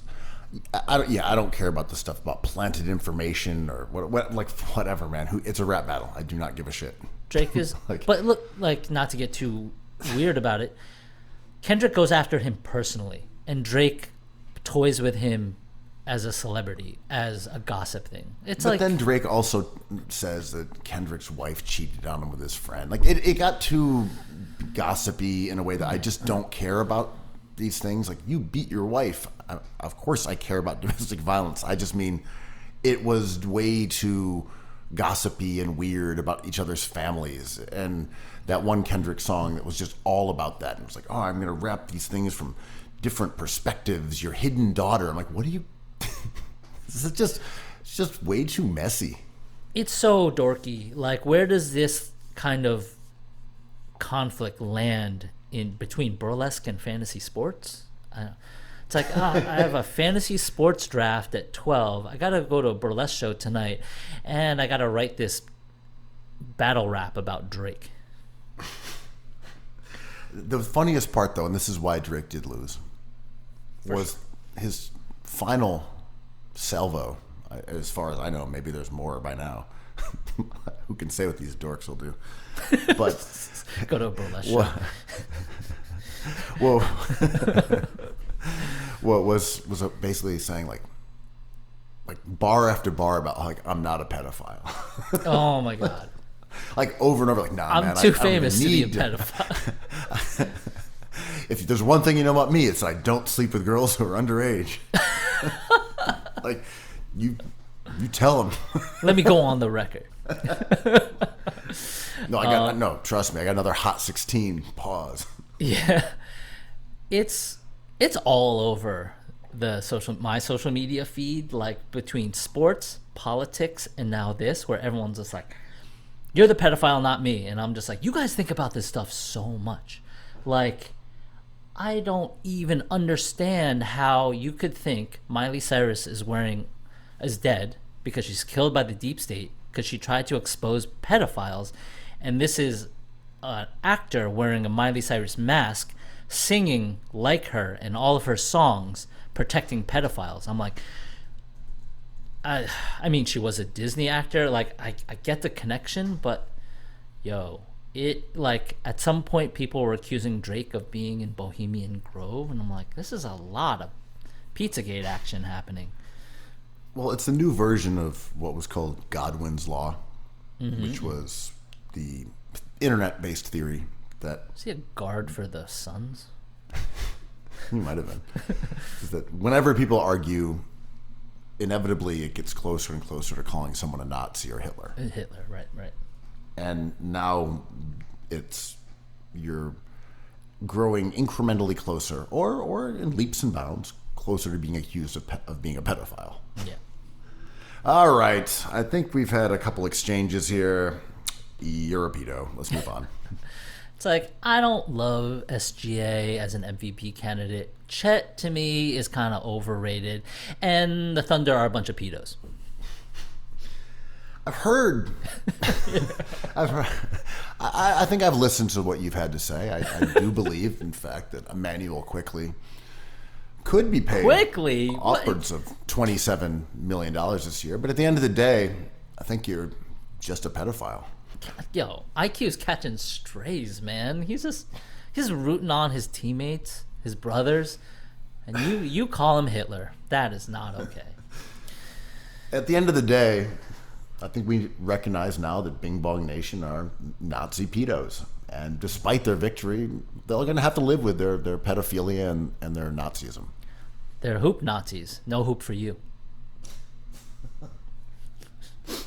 [SPEAKER 2] I don't care about the stuff about planted information or what like whatever, man. It's a rap battle. I do not give a shit.
[SPEAKER 3] Drake is,
[SPEAKER 2] Like-
[SPEAKER 3] but look, like not to get too weird about it, Kendrick goes after him personally, and Drake toys with him as a celebrity, as a gossip thing. It's
[SPEAKER 2] But
[SPEAKER 3] like
[SPEAKER 2] then Drake also says that Kendrick's wife cheated on him with his friend. Like it got too gossipy in a way that I just don't care about these things. Like you beat your wife. Of course I care about domestic violence. I just mean it was way too gossipy and weird about each other's families. And that one Kendrick song that was just all about that. And it was like, oh, I'm going to rap these things from different perspectives. Your hidden daughter. I'm like, what are you... it's just way too messy.
[SPEAKER 3] it's so dorky. Like, where does this kind of conflict land in between burlesque and fantasy sports? It's like, I have a fantasy sports draft at 12. I gotta go to a burlesque show tonight, and I gotta write this battle rap about Drake.
[SPEAKER 2] The funniest part, though, and this is why Drake did lose, was his final salvo. As far as I know, maybe there's more by now. Who can say what these dorks will do? But
[SPEAKER 3] Go to a burlesque show.
[SPEAKER 2] well, what was basically saying like bar after bar about like I'm not a pedophile,
[SPEAKER 3] Oh my god.
[SPEAKER 2] like over and over, like nah,
[SPEAKER 3] I'm
[SPEAKER 2] man,
[SPEAKER 3] too
[SPEAKER 2] I don't
[SPEAKER 3] famous to
[SPEAKER 2] even
[SPEAKER 3] be a
[SPEAKER 2] need
[SPEAKER 3] pedophile.
[SPEAKER 2] If there's one thing you know about me, it's that I don't sleep with girls who are underage. Like you tell them.
[SPEAKER 3] Let me go on the record.
[SPEAKER 2] No, I got no. Trust me, I got another hot 16. Pause.
[SPEAKER 3] Yeah. It's all over my social media feed, like between sports, politics, and now this, where everyone's just like, you're the pedophile, not me. And I'm just like, you guys think about this stuff so much. Like, I don't even understand how you could think Miley Cyrus is dead because she's killed by the deep state because she tried to expose pedophiles, and this is an actor wearing a Miley Cyrus mask singing like her in all of her songs protecting pedophiles. I'm like, I mean, she was a Disney actor. Like, I get the connection, but yo, it like at some point people were accusing Drake of being in Bohemian Grove, and I'm like, this is a lot of Pizzagate action happening.
[SPEAKER 2] Well, it's a new version of what was called Godwin's Law, which was the internet-based theory that
[SPEAKER 3] Is he a guard for the Suns?
[SPEAKER 2] he might have been. Is that whenever people argue, inevitably it gets closer and closer to calling someone a Nazi or Hitler.
[SPEAKER 3] Hitler, right.
[SPEAKER 2] And now you're growing incrementally closer, or in leaps and bounds, closer to being accused of being a pedophile.
[SPEAKER 3] Yeah.
[SPEAKER 2] All right, I think we've had a couple exchanges here. You're a pedo. Let's move on.
[SPEAKER 3] It's like, I don't love SGA as an MVP candidate. Chet, to me, is kind of overrated. And the Thunder are a bunch of pedos.
[SPEAKER 2] I've heard. I think I've listened to what you've had to say. I do believe, in fact, that Emmanuel Quickly could be paid upwards of $27 million this year. But at the end of the day, I think you're just a pedophile.
[SPEAKER 3] Yo, IQ's catching strays, man. He's rooting on his teammates, his brothers, and you call him Hitler. That is not okay.
[SPEAKER 2] At the end of the day, I think we recognize now that Bing Bong Nation are Nazi pedos. And despite their victory, they're going to have to live with their pedophilia and their Nazism.
[SPEAKER 3] They're hoop Nazis. No hoop for you. Oh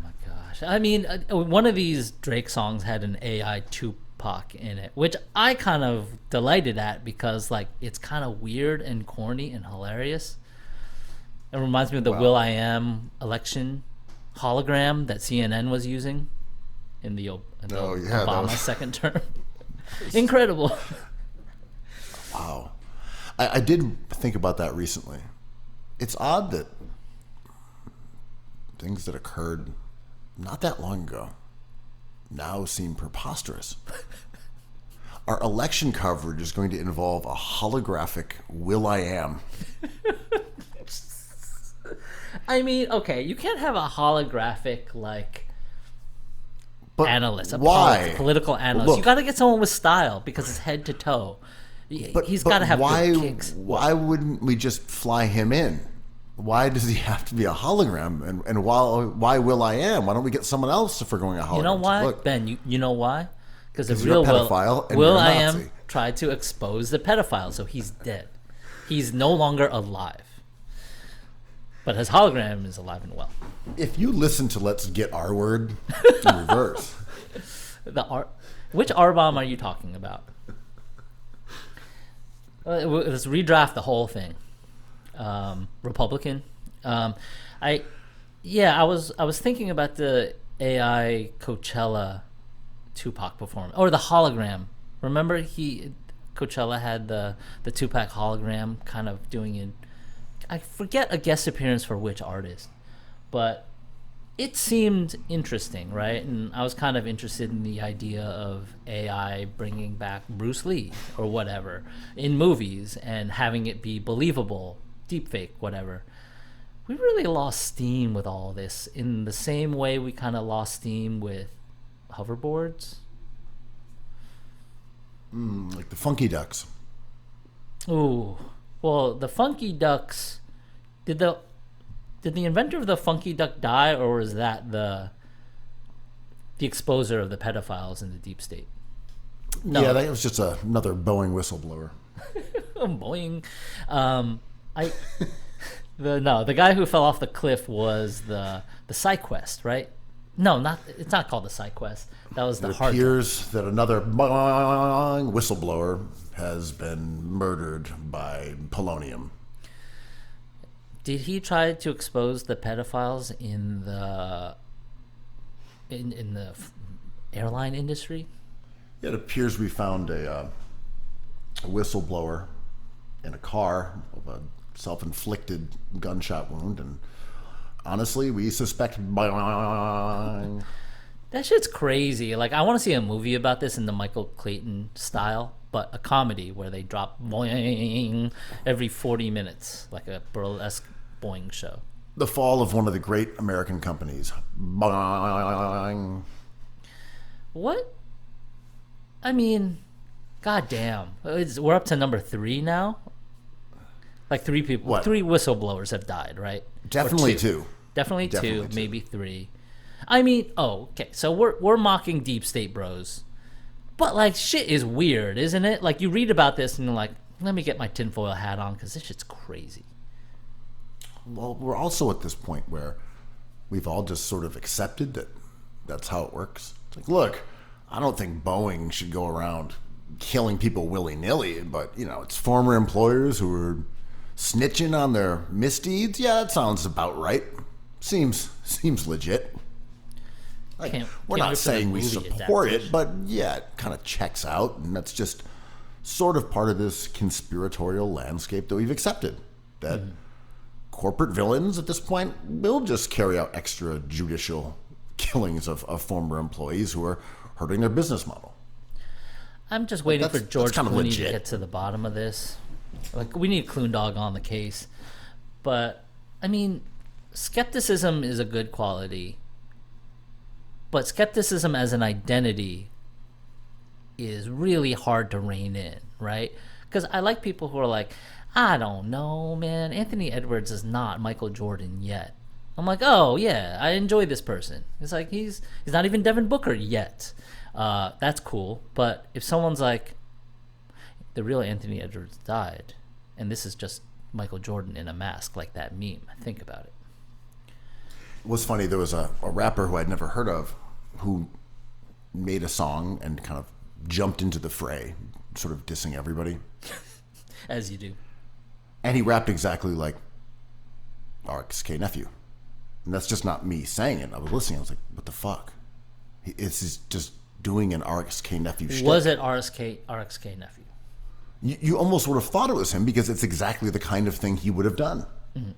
[SPEAKER 3] my gosh. I mean, one of these Drake songs had an AI Tupac Tupac in it, which I kind of delighted at because like it's kind of weird and corny and hilarious. It reminds me of the
[SPEAKER 2] Wow.
[SPEAKER 3] Will.i.am election hologram that CNN was using in the
[SPEAKER 2] Oh, yeah, that
[SPEAKER 3] Obama
[SPEAKER 2] was-
[SPEAKER 3] second term. Incredible.
[SPEAKER 2] Wow. I did think about that recently. It's odd that things that occurred not that long ago now seem preposterous. Our election coverage is going to involve a holographic Will.i.am.
[SPEAKER 3] I mean, okay, you can't have a holographic like
[SPEAKER 2] But
[SPEAKER 3] analyst, a
[SPEAKER 2] why?
[SPEAKER 3] political analyst.
[SPEAKER 2] Look.
[SPEAKER 3] You got to get someone with style because it's head to toe. He's got to have
[SPEAKER 2] why,
[SPEAKER 3] good kicks.
[SPEAKER 2] Why wouldn't we just fly him in? Why does he have to be a hologram? And why Will.i.am? Why don't we get someone else if we're going a hologram?
[SPEAKER 3] You know why,
[SPEAKER 2] Look,
[SPEAKER 3] Ben? You know why? Because the
[SPEAKER 2] 'Cause you're a
[SPEAKER 3] real
[SPEAKER 2] pedophile and you're a
[SPEAKER 3] Will.i.am
[SPEAKER 2] Nazi.
[SPEAKER 3] tried to expose the pedophile, so he's dead. He's no longer alive. But his hologram is alive and well.
[SPEAKER 2] if you listen to Let's Get Our Word in reverse,
[SPEAKER 3] Which R bomb are you talking about? Let's redraft the whole thing. Republican. I was thinking about the AI Coachella Tupac performance or the hologram. Remember Coachella had the Tupac hologram kind of doing it. I forget a guest appearance for which artist, but it seemed interesting, right? And I was kind of interested in the idea of AI bringing back Bruce Lee or whatever in movies and having it be believable, deepfake, whatever. We really lost steam with all this in the same way we kind of lost steam with hoverboards.
[SPEAKER 2] like the Funky Ducks.
[SPEAKER 3] Ooh, well, the Funky Ducks. Did the inventor of the Funky Duck die, or was that the exposer of the pedophiles in the deep state? No,
[SPEAKER 2] Yeah, that was just another Boeing whistleblower.
[SPEAKER 3] Boing. The guy who fell off the cliff was the SideQuest, right? No, it's not called the SideQuest. That was the
[SPEAKER 2] It
[SPEAKER 3] hard.
[SPEAKER 2] appears that another boing whistleblower has been murdered by polonium.
[SPEAKER 3] Did he try to expose the pedophiles in the airline industry?
[SPEAKER 2] It appears we found a whistleblower in a car with a self-inflicted gunshot wound, and honestly, we suspect boing.
[SPEAKER 3] That shit's crazy. Like, I want to see a movie about this in the Michael Clayton style, but a comedy where they drop boing every 40 minutes, like a burlesque boing show.
[SPEAKER 2] The fall of one of the great American companies. Boing.
[SPEAKER 3] What? I mean, goddamn. We're up to number 3 now? Like 3 people,
[SPEAKER 2] What?
[SPEAKER 3] 3 whistleblowers have died, right? Or
[SPEAKER 2] Definitely
[SPEAKER 3] 2.
[SPEAKER 2] two.
[SPEAKER 3] Definitely
[SPEAKER 2] Definitely
[SPEAKER 3] 2,
[SPEAKER 2] two.
[SPEAKER 3] maybe 3. I mean, okay. So we're mocking deep state bros. But like shit is weird, isn't it? Like you read about this and you're like, let me get my tinfoil hat on cuz this shit's crazy.
[SPEAKER 2] Well, we're also at this point where we've all just sort of accepted that that's how it works. It's like, look, I don't think Boeing should go around killing people willy-nilly, but, it's former employers who are snitching on their misdeeds. Yeah, that sounds about right. Seems legit. Like,
[SPEAKER 3] Can't
[SPEAKER 2] we're
[SPEAKER 3] wait
[SPEAKER 2] not
[SPEAKER 3] for the
[SPEAKER 2] saying we
[SPEAKER 3] movie
[SPEAKER 2] support it,
[SPEAKER 3] adaptation.
[SPEAKER 2] but yeah, it kind of checks out, and that's just sort of part of this conspiratorial landscape that we've accepted. That corporate villains at this point will just carry out extrajudicial killings of former employees who are hurting their business model.
[SPEAKER 3] I'm just waiting for
[SPEAKER 2] that's
[SPEAKER 3] George
[SPEAKER 2] kind of
[SPEAKER 3] Clooney to
[SPEAKER 2] legit.
[SPEAKER 3] get to the bottom of this. Like we need Kloondog on the case. But I mean, skepticism is a good quality. But skepticism as an identity is really hard to rein in, right? Because I like people who are like, I don't know, man. Anthony Edwards is not Michael Jordan yet. I'm like, oh yeah, I enjoy this person. It's like he's not even Devin Booker yet. That's cool. But if someone's like, the real Anthony Edwards died, and this is just Michael Jordan in a mask, like that meme, think about it.
[SPEAKER 2] It was funny, there was a rapper who I'd never heard of who made a song and kind of jumped into the fray, sort of dissing everybody.
[SPEAKER 3] As you do.
[SPEAKER 2] And he rapped exactly like RXK Nephew. And that's just not me saying it. I was listening. I was like, what the fuck? It's just doing an RXK Nephew shtick.
[SPEAKER 3] Was it RXK Nephew?
[SPEAKER 2] You almost would have thought it was him because it's exactly the kind of thing he would have done. Mm-hmm.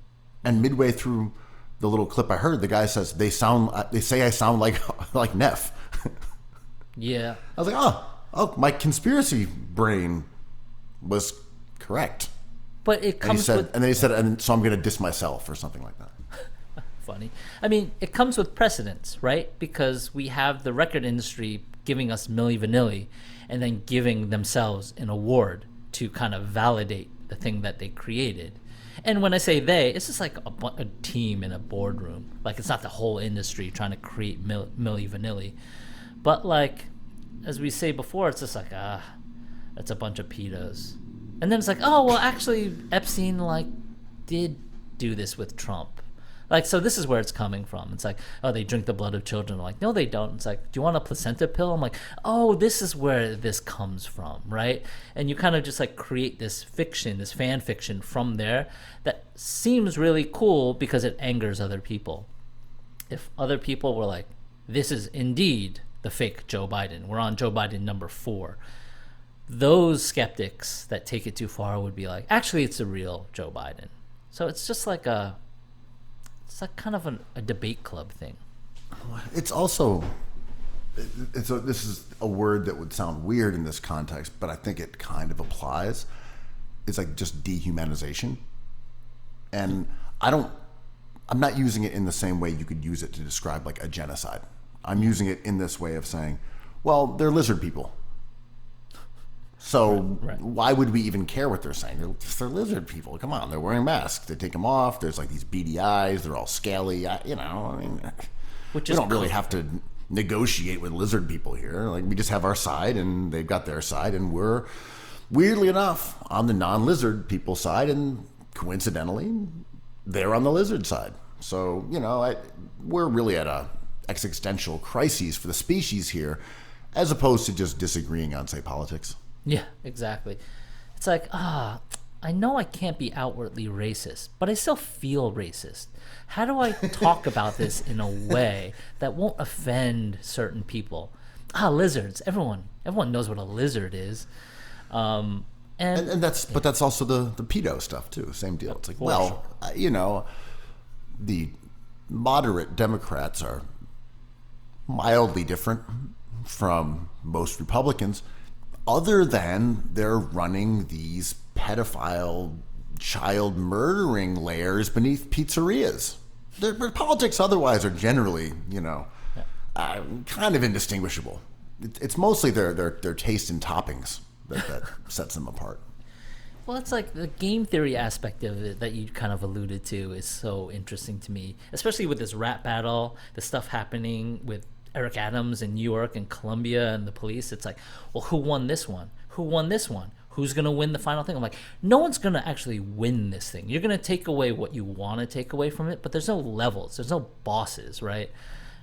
[SPEAKER 2] And midway through the little clip I heard, the guy says, they say I sound like Neff.
[SPEAKER 3] Yeah.
[SPEAKER 2] I was like, oh, my conspiracy brain was correct.
[SPEAKER 3] But it comes with...
[SPEAKER 2] And then he said, and so I'm going to diss myself or something like that.
[SPEAKER 3] Funny. I mean, it comes with precedence, right? Because we have the record industry giving us Milli Vanilli and then giving themselves an award to kind of validate the thing that they created. And when I say they, it's just like a team in a boardroom. Like, it's not the whole industry trying to create Milli Vanilli. But, like, as we say before, it's just like, that's a bunch of pedos. And then it's like, oh, well, actually, Epstein, like, did do this with Trump. Like, so this is where it's coming from. It's like, oh, they drink the blood of children. I'm like, no, they don't. It's like, do you want a placenta pill? I'm like, oh, this is where this comes from, right? And you kind of just like create this fiction, this fan fiction from there that seems really cool because it angers other people. If other people were like, this is indeed the fake Joe Biden. We're on Joe Biden number 4. Those skeptics that take it too far would be like, actually, it's the real Joe Biden. So it's just like it's like kind of a debate club thing.
[SPEAKER 2] It's also, this is a word that would sound weird in this context, but I think it kind of applies. It's like just dehumanization. And I'm not using it in the same way you could use it to describe like a genocide. I'm using it in this way of saying, well, they're lizard people. So
[SPEAKER 3] right.
[SPEAKER 2] Why would we even care what they're saying? They're lizard people. Come on, they're wearing masks. They take them off. There's like these beady eyes. They're all scaly. We don't really have to negotiate with lizard people here. Like, we just have our side, and they've got their side, and we're weirdly enough on the non-lizard people side, and coincidentally, they're on the lizard side. So we're really at a existential crisis for the species here, as opposed to just disagreeing on, say, politics.
[SPEAKER 3] Yeah, exactly. It's like, I know I can't be outwardly racist, but I still feel racist. How do I talk about this in a way that won't offend certain people? Lizards. Everyone knows what a lizard is. And
[SPEAKER 2] that's also the pedo stuff too. Same deal. It's like, well, the moderate Democrats are mildly different from most Republicans, other than they're running these pedophile, child murdering layers beneath pizzerias. Their politics otherwise are generally, kind of indistinguishable. It's mostly their taste in toppings that sets them apart.
[SPEAKER 3] Well, it's like the game theory aspect of it that you kind of alluded to is so interesting to me, especially with this rap battle, the stuff happening with Eric Adams in New York and Columbia and the police. It's like, well, who won this one? Who won this one? Who's going to win the final thing? I'm like, no one's going to actually win this thing. You're going to take away what you want to take away from it, but there's no levels. There's no bosses, right?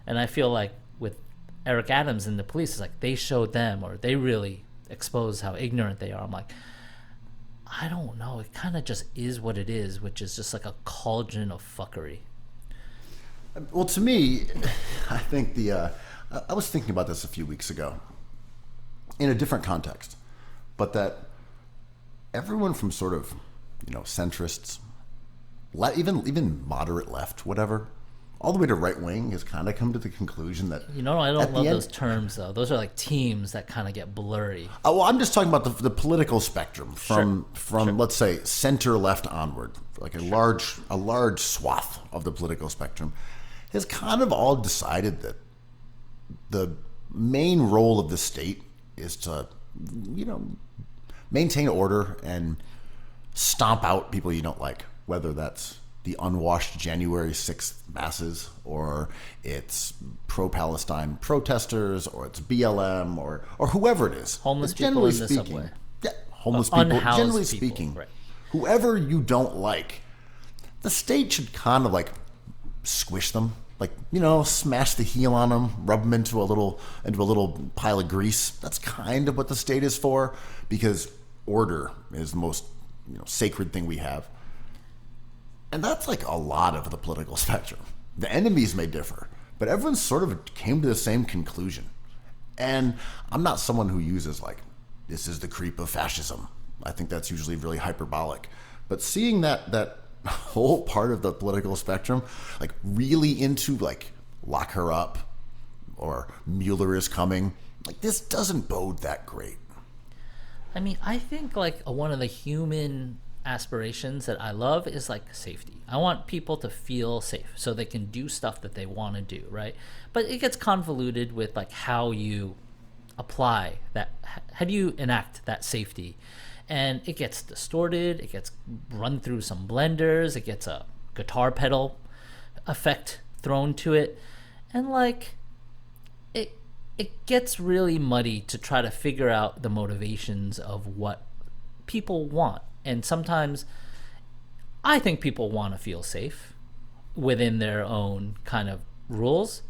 [SPEAKER 3] And I feel like with Eric Adams and the police, it's like they showed them, or they really exposed how ignorant they are. I'm like, I don't know. It kind of just is what it is, which is just like a cauldron of fuckery.
[SPEAKER 2] Well, to me, I think I was thinking about this a few weeks ago in a different context, but that everyone from sort of, centrists, even moderate left, whatever, all the way to right wing has kind of come to the conclusion that...
[SPEAKER 3] I don't love those terms, though. Those are like teams that kind of get blurry.
[SPEAKER 2] Oh, well, I'm just talking about the political spectrum from
[SPEAKER 3] Sure.
[SPEAKER 2] Let's say, center left onward, like a large swath of the political spectrum, has kind of all decided that the main role of the state is to, maintain order and stomp out people you don't like, whether that's the unwashed January 6th masses, or it's pro-Palestine protesters, or it's BLM, or whoever it is.
[SPEAKER 3] Homeless people in the subway.
[SPEAKER 2] Yeah, homeless people,
[SPEAKER 3] unhoused
[SPEAKER 2] generally
[SPEAKER 3] people,
[SPEAKER 2] speaking.
[SPEAKER 3] right.
[SPEAKER 2] Whoever you don't like, the state should kind of like squish them like, smash the heel on them, rub them into a little pile of grease. That's kind of what the state is for, because order is the most sacred thing we have. And that's like a lot of the political spectrum. The enemies may differ, but everyone sort of came to the same conclusion. And I'm not someone who uses like, this is the creep of fascism. I think that's usually really hyperbolic. But seeing that whole part of the political spectrum, like really into like lock her up or Mueller is coming, like this doesn't bode that great.
[SPEAKER 3] I mean, I think like one of the human aspirations that I love is like safety. I want people to feel safe so they can do stuff that they want to do, right? But it gets convoluted with like how you apply that, how do you enact that safety? And it gets distorted, it gets run through some blenders, it gets a guitar pedal effect thrown to it, and like it gets really muddy to try to figure out the motivations of what people want. And sometimes I think people want to feel safe within their own kind of rules,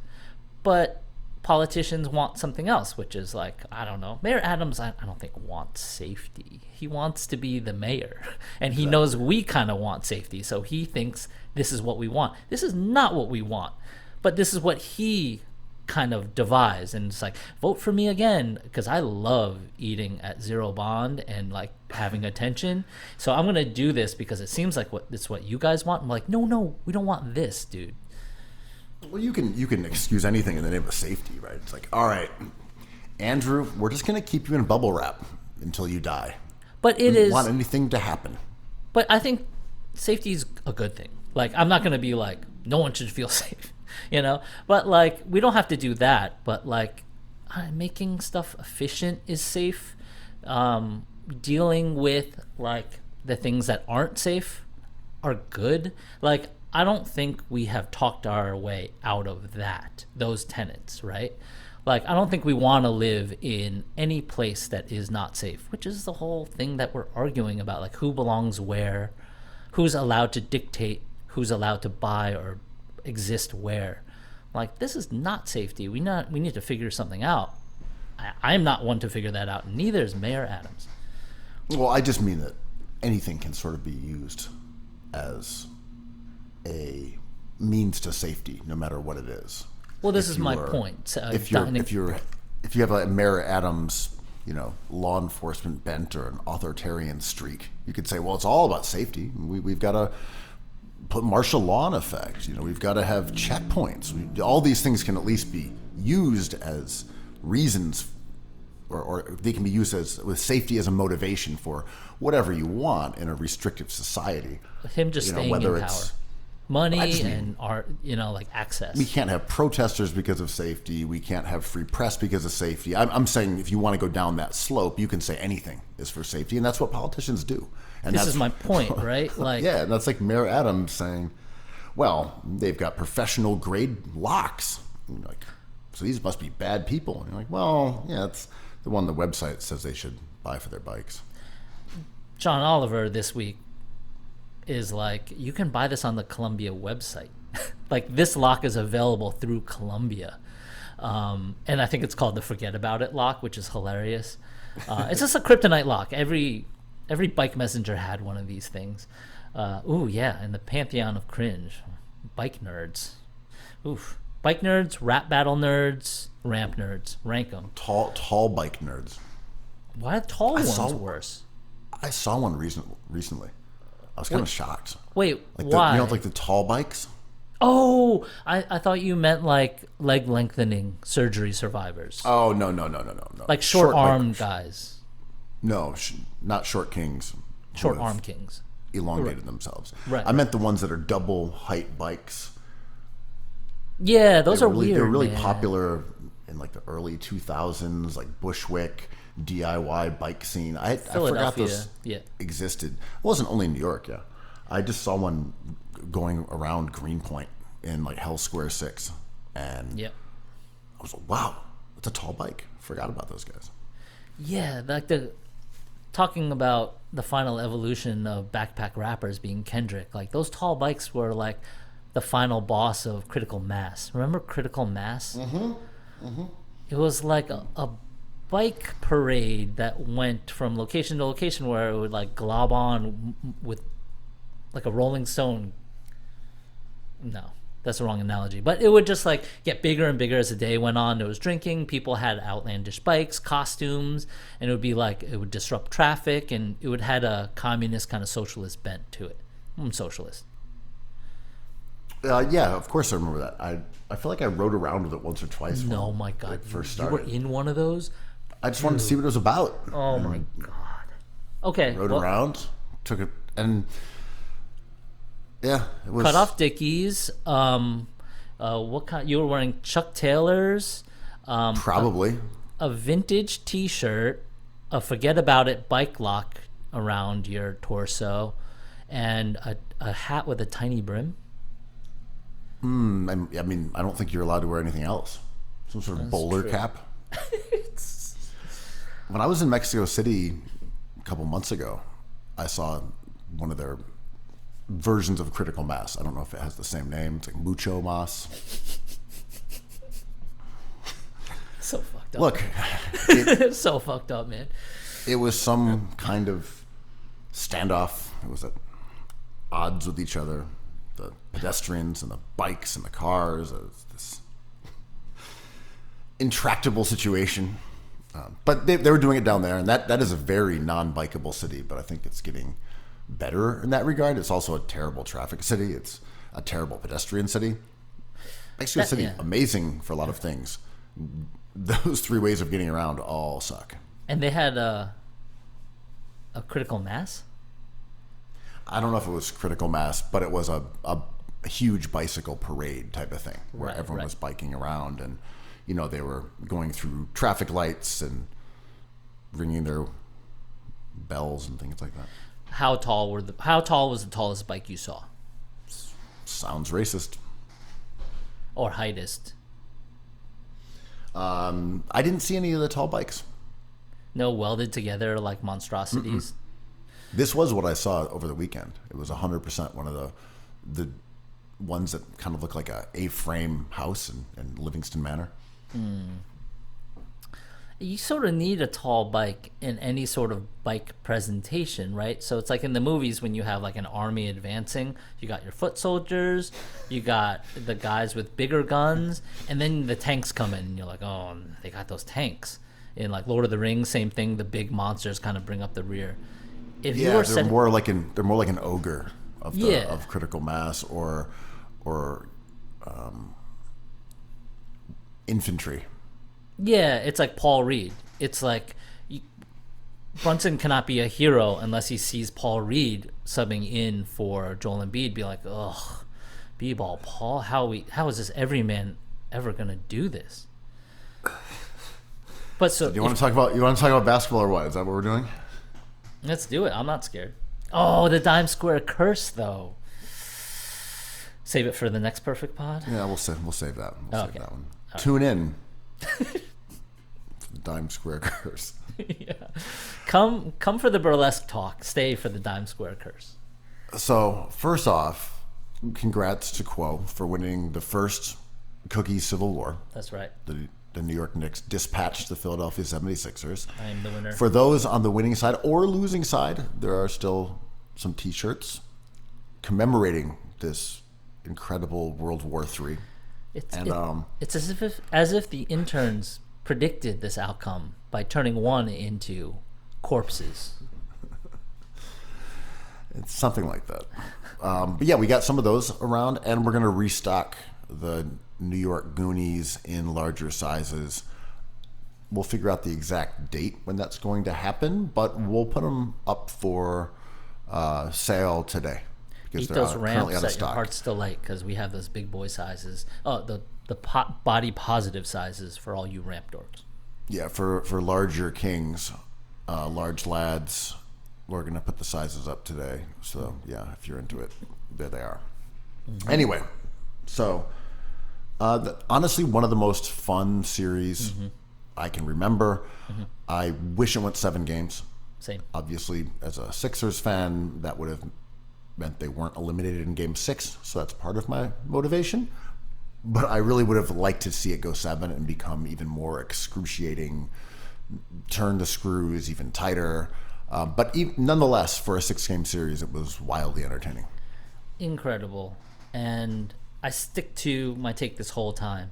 [SPEAKER 3] but politicians want something else, which is like, I don't know, Mayor Adams, I don't think wants safety. He wants to be the mayor, and he knows we kind of want safety, so he thinks this is what we want. This is not what we want, but this is what he kind of devised, and it's like, vote for me again, because I love eating at Zero Bond and like having attention, so I'm gonna do this because it seems like it's what you guys want. I'm like, no, we don't want this, dude.
[SPEAKER 2] Well, you can excuse anything in the name of safety, right? It's like, all right, Andrew, we're just going to keep you in bubble wrap until you die.
[SPEAKER 3] But
[SPEAKER 2] we don't want anything to happen.
[SPEAKER 3] But I think safety is a good thing. Like, I'm not going to be like, no one should feel safe, But like, we don't have to do that. But like, making stuff efficient is safe. Dealing with like the things that aren't safe are good. Like, I don't think we have talked our way out of those tenets, right? Like, I don't think we want to live in any place that is not safe, which is the whole thing that we're arguing about, like who belongs where, who's allowed to dictate, who's allowed to buy or exist where. Like, this is not safety. We need to figure something out. I'm not one to figure that out, and neither is Mayor Adams.
[SPEAKER 2] Well, I just mean that anything can sort of be used as a means to safety, no matter what it is.
[SPEAKER 3] Well, this is my point.
[SPEAKER 2] If you have a Mayor Adams, law enforcement bent or an authoritarian streak, you could say, well, it's all about safety. We've got to put martial law in effect. We've got to have checkpoints. All these things can at least be used as reasons, or they can be used with safety as a motivation for whatever you want in a restrictive society.
[SPEAKER 3] Him just staying in power. Money and art, like access.
[SPEAKER 2] We can't have protesters because of safety. We can't have free press because of safety. I'm saying if you want to go down that slope, you can say anything is for safety, and that's what politicians do. And
[SPEAKER 3] this is my point, right? Like,
[SPEAKER 2] yeah, and that's like Mayor Adams saying, well, they've got professional grade locks. Like, so these must be bad people. And you're like, well, yeah, it's the one the website says they should buy for their bikes.
[SPEAKER 3] John Oliver this week is like, you can buy this on the Columbia website. Like, this lock is available through Columbia. And I think it's called the Forget About It lock, which is hilarious. It's just a kryptonite lock. Every bike messenger had one of these things. And the pantheon of cringe. Bike nerds. Oof. Bike nerds, rap battle nerds, ramp nerds. Rank them.
[SPEAKER 2] Tall bike nerds.
[SPEAKER 3] Why are tall ones worse?
[SPEAKER 2] I saw one recently. I was kind of shocked.
[SPEAKER 3] Wait,
[SPEAKER 2] like
[SPEAKER 3] why?
[SPEAKER 2] Like the tall bikes?
[SPEAKER 3] Oh, I thought you meant like leg lengthening surgery survivors.
[SPEAKER 2] Oh, no.
[SPEAKER 3] Like short arm guys.
[SPEAKER 2] No, not short kings.
[SPEAKER 3] Short arm kings.
[SPEAKER 2] Elongated themselves.
[SPEAKER 3] Right.
[SPEAKER 2] I meant the ones that are double height bikes.
[SPEAKER 3] Yeah, those are weird.
[SPEAKER 2] They're really popular in like the early 2000s, like Bushwick, DIY bike scene. I forgot those existed. It wasn't only in New York, yeah. I just saw one going around Greenpoint in like Hell Square 6. And I was like, wow, it's a tall bike. Forgot about those guys.
[SPEAKER 3] Yeah, like talking about the final evolution of backpack rappers being Kendrick. Like, those tall bikes were like the final boss of Critical Mass. Remember Critical Mass? It was like a bike parade that went from location to location where it would like glob on with like a Rolling Stone. No, that's the wrong analogy. But it would just like get bigger and bigger as the day went on. There was drinking. People had outlandish bikes, costumes, and it would be like it would disrupt traffic, and it would had a communist kind of socialist bent to it. I'm socialist.
[SPEAKER 2] Yeah, of course I remember that. I feel like I rode around with it once or twice.
[SPEAKER 3] No,
[SPEAKER 2] when
[SPEAKER 3] my God,
[SPEAKER 2] it first
[SPEAKER 3] you were
[SPEAKER 2] started.
[SPEAKER 3] in one of those.
[SPEAKER 2] I just wanted to see what it was about.
[SPEAKER 3] Oh my God. Okay,
[SPEAKER 2] Rode
[SPEAKER 3] well,
[SPEAKER 2] around, took it, and yeah, it was
[SPEAKER 3] cut off Dickies. What kind? You were wearing Chuck Taylors.
[SPEAKER 2] probably.
[SPEAKER 3] A vintage T-shirt, a forget about it bike lock around your torso, and a hat with a tiny brim.
[SPEAKER 2] I mean, I don't think you're allowed to wear anything else. Some sort of bowler
[SPEAKER 3] true.
[SPEAKER 2] cap. When I was in Mexico City a couple months ago, I saw one of their versions of Critical Mass. I don't know if it has the same name. It's like Mucho Mas.
[SPEAKER 3] So fucked up.
[SPEAKER 2] Look,
[SPEAKER 3] It's so fucked up, man.
[SPEAKER 2] it was some kind of standoff. It was at odds with each other. The pedestrians and the bikes and the cars. It was this intractable situation. But they were doing it down there, and that is a very non-bikeable city, but I think it's getting better in that regard. It's also a terrible traffic city. It's a terrible pedestrian city. Mexico City,
[SPEAKER 3] yeah.
[SPEAKER 2] amazing for a lot of things. Those three ways of getting around all suck.
[SPEAKER 3] And they had a Critical Mass.
[SPEAKER 2] I don't know if it was Critical Mass, but it was a huge bicycle parade type of thing where
[SPEAKER 3] Right,
[SPEAKER 2] everyone
[SPEAKER 3] right.
[SPEAKER 2] was biking around, and they were going through traffic lights and ringing their bells and things like that.
[SPEAKER 3] How tall was the tallest bike you saw,
[SPEAKER 2] Sounds racist.
[SPEAKER 3] or heightest?
[SPEAKER 2] I didn't see any of the tall bikes.
[SPEAKER 3] No, welded together like monstrosities.
[SPEAKER 2] This was what I saw over the weekend. It was 100% one of the ones that kind of look like a A-frame house in Livingston Manor.
[SPEAKER 3] You sort of need a tall bike in any sort of bike presentation, right? So it's like in the movies when you have like an army advancing, you got your foot soldiers, you got the guys with bigger guns, and then the tanks come in and you're like, oh, they got those tanks. In like Lord of the Rings, same thing, the big monsters kind of bring up the rear. If you
[SPEAKER 2] Yeah,
[SPEAKER 3] were
[SPEAKER 2] they're more like an ogre
[SPEAKER 3] Yeah.
[SPEAKER 2] of Critical Mass or infantry.
[SPEAKER 3] Yeah, it's like Paul Reed. It's like Brunson cannot be a hero unless he sees Paul Reed subbing in for Joel Embiid. Be like, ugh, B-ball, Paul. How is this everyman ever gonna do this? But so
[SPEAKER 2] You want to talk about basketball or what? Is that what we're doing?
[SPEAKER 3] let's do it. I'm not scared. Oh, the Dime Square curse though. Save it for the next perfect pod.
[SPEAKER 2] Yeah, we'll save that. We'll
[SPEAKER 3] Okay.
[SPEAKER 2] save that one. Tune in. For the Dime Square Curse.
[SPEAKER 3] Yeah. Come for the burlesque talk. Stay for the Dime Square curse.
[SPEAKER 2] So, first off, congrats to Quo for winning the first Cookie Civil War.
[SPEAKER 3] That's right.
[SPEAKER 2] The New York Knicks dispatched the Philadelphia 76ers.
[SPEAKER 3] I am the winner.
[SPEAKER 2] For those on the winning side or losing side, there are still some T-shirts commemorating this incredible World War III.
[SPEAKER 3] It's as if the interns predicted this outcome by turning one into corpses.
[SPEAKER 2] It's something like that. But yeah, we got some of those around, and we're going to restock the New York Goonies in larger sizes. We'll figure out the exact date when that's going to happen, but we'll put them up for sale today because
[SPEAKER 3] Eat
[SPEAKER 2] they're
[SPEAKER 3] those
[SPEAKER 2] currently
[SPEAKER 3] ramps
[SPEAKER 2] out of
[SPEAKER 3] that your
[SPEAKER 2] stock.
[SPEAKER 3] heart's still light because we have those big boy sizes. Oh, the body positive sizes for all you ramp dorks.
[SPEAKER 2] Yeah, for larger kings, large lads, we're going to put the sizes up today. So, yeah, if you're into it, there they are. Mm-hmm. Anyway, so honestly, one of the most fun series I can remember. I wish it went 7 games.
[SPEAKER 3] Same.
[SPEAKER 2] Obviously, as a Sixers fan, that would have meant they weren't eliminated in Game 6, so that's part of my motivation. But I really would have liked to see it go 7 and become even more excruciating, turn the screws even tighter. But nonetheless, for a 6-game series, it was wildly entertaining.
[SPEAKER 3] Incredible. And I stick to my take this whole time.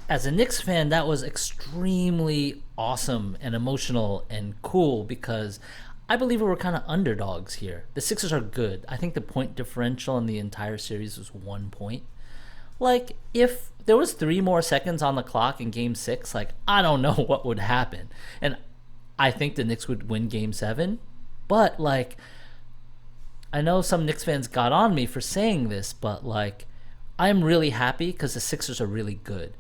[SPEAKER 3] As a Knicks fan, that was extremely awesome and emotional and cool because I believe we were kind of underdogs here. The Sixers are good. I think the point differential in the entire series was 1 point. Like, if there was 3 more seconds on the clock in Game 6, like, I don't know what would happen. And I think the Knicks would win Game 7. But, like, I know some Knicks fans got on me for saying this, but, like, I'm really happy because the Sixers are really good.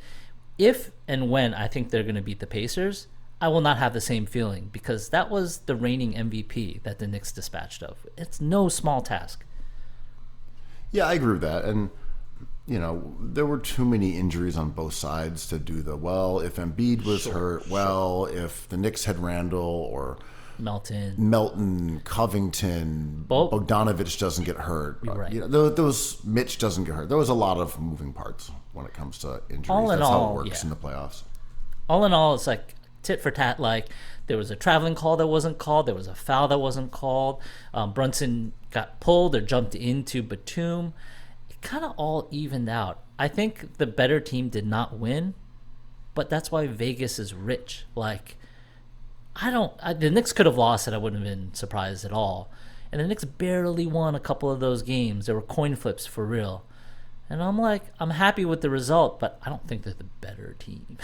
[SPEAKER 3] If and when I think they're going to beat the Pacers, I will not have the same feeling because that was the reigning MVP that the Knicks dispatched of. It's no small task.
[SPEAKER 2] Yeah, I agree with that. And you know, there were too many injuries on both sides to do the, well, if Embiid was hurt, well, if the Knicks had Randall or Melton, Covington, Bogdanovich doesn't get hurt.
[SPEAKER 3] Right.
[SPEAKER 2] You know, those Mitch doesn't get hurt. There was a lot of moving parts when it comes to injuries. That's how it works in the playoffs.
[SPEAKER 3] All in all, it's like tit for tat. Like, there was a traveling call that wasn't called. There was a foul that wasn't called. Brunson got pulled or jumped into Batum. Kind of all evened out. I think the better team did not win, but that's why Vegas is rich. Like, the Knicks could have lost it. I wouldn't have been surprised at all. And the Knicks barely won a couple of those games. There were coin flips for real. And I'm like, I'm happy with the result, but I don't think they're the better team.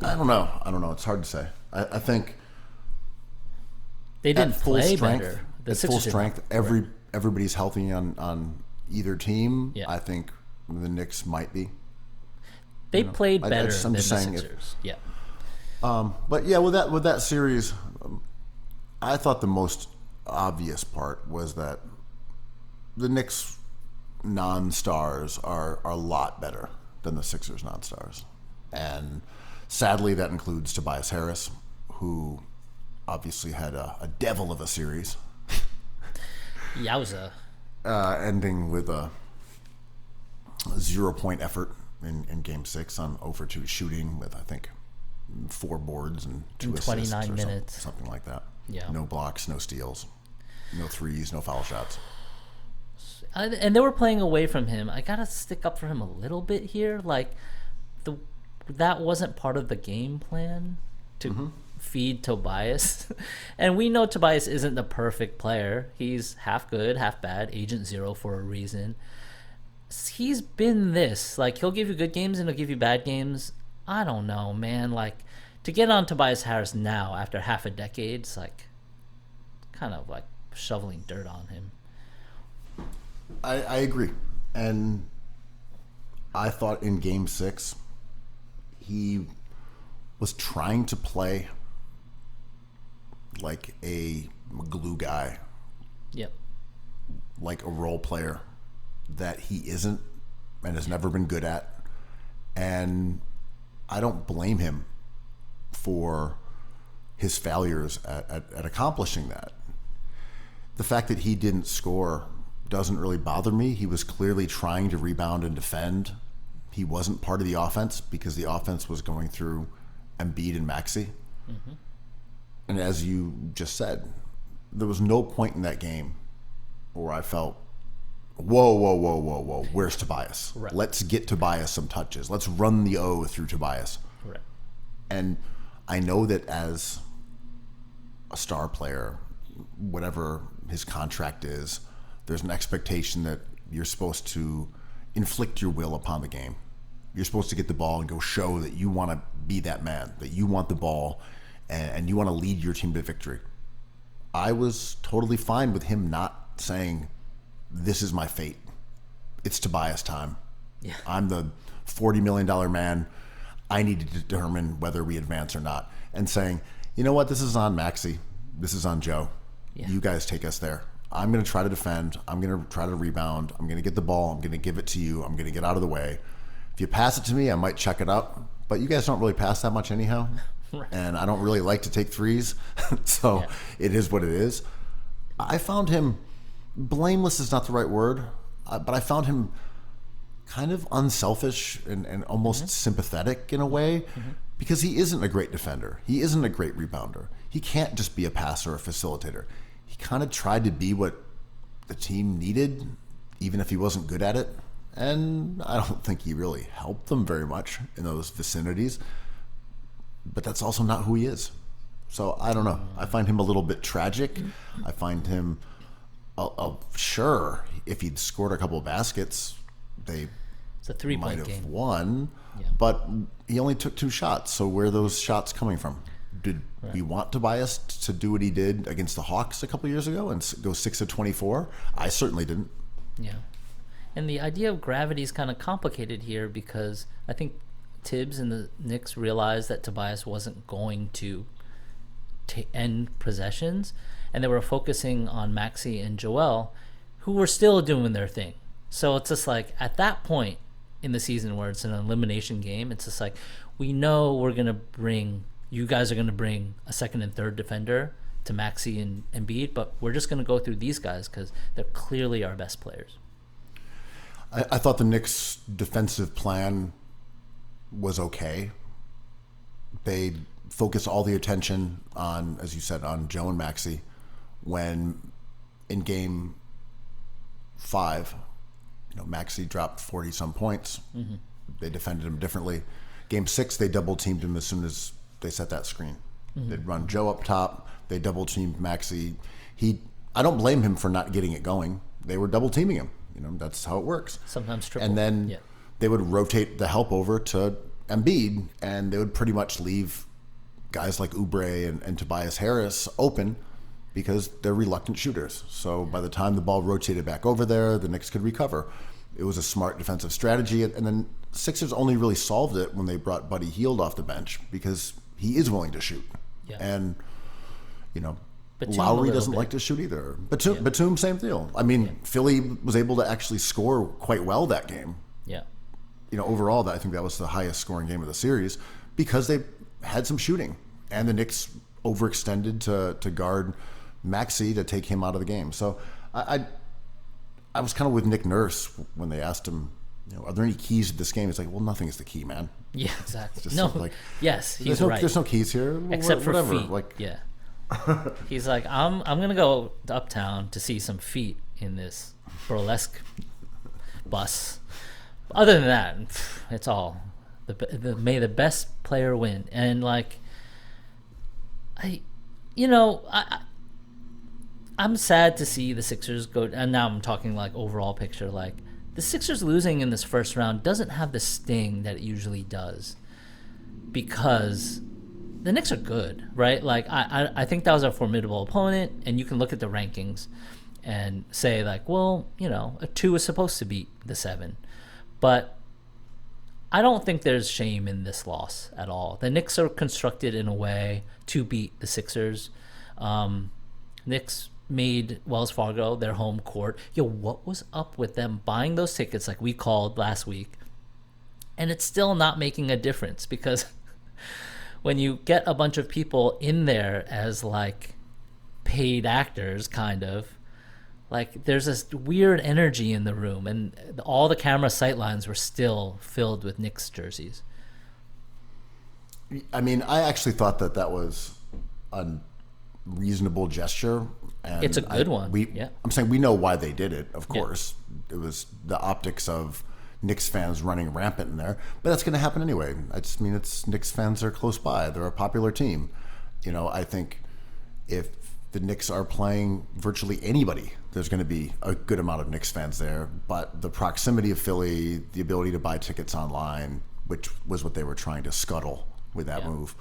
[SPEAKER 2] I don't know. It's hard to say. I think
[SPEAKER 3] they didn't play better.
[SPEAKER 2] At full strength, everybody's healthy on either team.
[SPEAKER 3] Yeah.
[SPEAKER 2] I think the Knicks might be.
[SPEAKER 3] They played better than the Sixers.
[SPEAKER 2] But yeah, with that series, I thought the most obvious part was that the Knicks non-stars are a lot better than the Sixers non-stars. And sadly, that includes Tobias Harris, who obviously had a devil of a series.
[SPEAKER 3] Yowza.
[SPEAKER 2] Ending with a 0-point effort in Game 6 on 0-for-2 shooting with, I think, 4 boards and 2 assists
[SPEAKER 3] 29 minutes.
[SPEAKER 2] Something like that.
[SPEAKER 3] Yeah.
[SPEAKER 2] No blocks, no steals, no threes, no foul shots.
[SPEAKER 3] And they were playing away from him. I gotta stick up for him a little bit here. Like, that wasn't part of the game plan to feed Tobias. And we know Tobias isn't the perfect player. He's half good, half bad, Agent Zero for a reason. He's been this. Like, he'll give you good games and he'll give you bad games. I don't know, man. Like, to get on Tobias Harris now after half a decade, it's like kind of like shoveling dirt on him.
[SPEAKER 2] I agree. And I thought in Game 6, he was trying to play like a glue guy.
[SPEAKER 3] Yep.
[SPEAKER 2] Like a role player that he isn't and has never been good at. And I don't blame him for his failures at accomplishing that. The fact that he didn't score doesn't really bother me. He was clearly trying to rebound and defend. He wasn't part of the offense because the offense was going through Embiid and Maxey. Mm-hmm. And as you just said, there was no point in that game where I felt, whoa, where's Tobias?
[SPEAKER 3] Right.
[SPEAKER 2] Let's get Tobias some touches. Let's run the O through Tobias.
[SPEAKER 3] Right.
[SPEAKER 2] And I know that as a star player, whatever his contract is, there's an expectation that you're supposed to inflict your will upon the game. You're supposed to get the ball and go show that you want to be that man, that you want the ball and you want to lead your team to victory. I was totally fine with him not saying, this is my fate. It's Tobias time.
[SPEAKER 3] Yeah.
[SPEAKER 2] I'm the $40 million man. I need to determine whether we advance or not. And saying, you know what, this is on Maxey. This is on Joe.
[SPEAKER 3] Yeah.
[SPEAKER 2] You guys take us there. I'm going to try to defend. I'm going to try to rebound. I'm going to get the ball. I'm going to give it to you. I'm going to get out of the way. If you pass it to me, I might check it up. But you guys don't really pass that much anyhow.
[SPEAKER 3] Right.
[SPEAKER 2] And I don't really like to take threes. So It is what it is. I found him, blameless is not the right word, but I found him kind of unselfish and almost sympathetic in a way, because he isn't a great defender. He isn't a great rebounder. He can't just be a passer or a facilitator. He kind of tried to be what the team needed, even if he wasn't good at it. And I don't think he really helped them very much in those vicinities. But that's also not who he is. So I don't know. I find him a little bit tragic. I find him, sure, if he'd scored a couple of baskets, they
[SPEAKER 3] It's a
[SPEAKER 2] might
[SPEAKER 3] three-point
[SPEAKER 2] have
[SPEAKER 3] game.
[SPEAKER 2] won.
[SPEAKER 3] Yeah.
[SPEAKER 2] But he only took 2 shots. So where are those shots coming from? Did we want Tobias to do what he did against the Hawks a couple years ago and go 6 of 24? I certainly didn't.
[SPEAKER 3] Yeah. And the idea of gravity is kind of complicated here because I think Tibbs and the Knicks realized that Tobias wasn't going to end possessions, and they were focusing on Maxey and Joel, who were still doing their thing. So it's just like at that point in the season where it's an elimination game, it's just like we know you guys are going to bring a second and third defender to Maxey and Embiid, but we're just going to go through these guys because they're clearly our best players.
[SPEAKER 2] I thought the Knicks' defensive plan was okay. They focused all the attention on, as you said, on Joe and Maxey, when in game 5, Maxey dropped 40-some points. They defended him differently. Game 6, they double-teamed him as soon as they set that screen. They'd run Joe up top. They double-teamed Maxey. I don't blame him for not getting it going. They were double-teaming him. That's how it works.
[SPEAKER 3] Sometimes triple.
[SPEAKER 2] And then they would rotate the help over to Embiid, and they would pretty much leave guys like Oubre and Tobias Harris open because they're reluctant shooters. So by the time the ball rotated back over there, the Knicks could recover. It was a smart defensive strategy. And then Sixers only really solved it when they brought Buddy Hield off the bench because he is willing to shoot.
[SPEAKER 3] Yeah.
[SPEAKER 2] And,
[SPEAKER 3] Batum a
[SPEAKER 2] Lowry
[SPEAKER 3] little
[SPEAKER 2] doesn't
[SPEAKER 3] bit.
[SPEAKER 2] like to shoot either. Batum, same deal. I mean, Philly was able to actually score quite well that game.
[SPEAKER 3] Yeah.
[SPEAKER 2] Overall, I think that was the highest scoring game of the series because they had some shooting. And the Knicks overextended to guard Maxey to take him out of the game. So I was kind of with Nick Nurse when they asked him, are there any keys to this game? It's like, well, nothing is the key, man.
[SPEAKER 3] Yeah, exactly.
[SPEAKER 2] Just
[SPEAKER 3] No,
[SPEAKER 2] like,
[SPEAKER 3] yes, he's
[SPEAKER 2] There's no,
[SPEAKER 3] right.
[SPEAKER 2] there's no keys here.
[SPEAKER 3] Except for
[SPEAKER 2] whatever.
[SPEAKER 3] feet.
[SPEAKER 2] Like,
[SPEAKER 3] Yeah. He's like, I'm gonna go uptown to see some feet in this burlesque bus. Other than that, it's all may the best player win. And like, I'm sad to see the Sixers go. And now I'm talking like overall picture. Like the Sixers losing in this first round doesn't have the sting that it usually does because the Knicks are good, right? Like I think that was a formidable opponent, and you can look at the rankings and say like, well, a 2 is supposed to beat the 7, but I don't think there's shame in this loss at all. The Knicks are constructed in a way to beat the Sixers. Knicks made Wells Fargo their home court. What was up with them buying those tickets like we called last week? And it's still not making a difference because when you get a bunch of people in there as like paid actors, kind of, like there's this weird energy in the room, and all the camera sightlines were still filled with Knicks jerseys.
[SPEAKER 2] I mean, I actually thought that was a reasonable gesture. And
[SPEAKER 3] It's a good one. Yeah.
[SPEAKER 2] I'm saying we know why they did it, of course. It was the optics of Knicks fans running rampant in there, but that's going to happen anyway. It's Knicks fans are close by. They're a popular team. I think if the Knicks are playing virtually anybody, there's going to be a good amount of Knicks fans there. But the proximity of Philly, the ability to buy tickets online, which was what they were trying to scuttle with that move,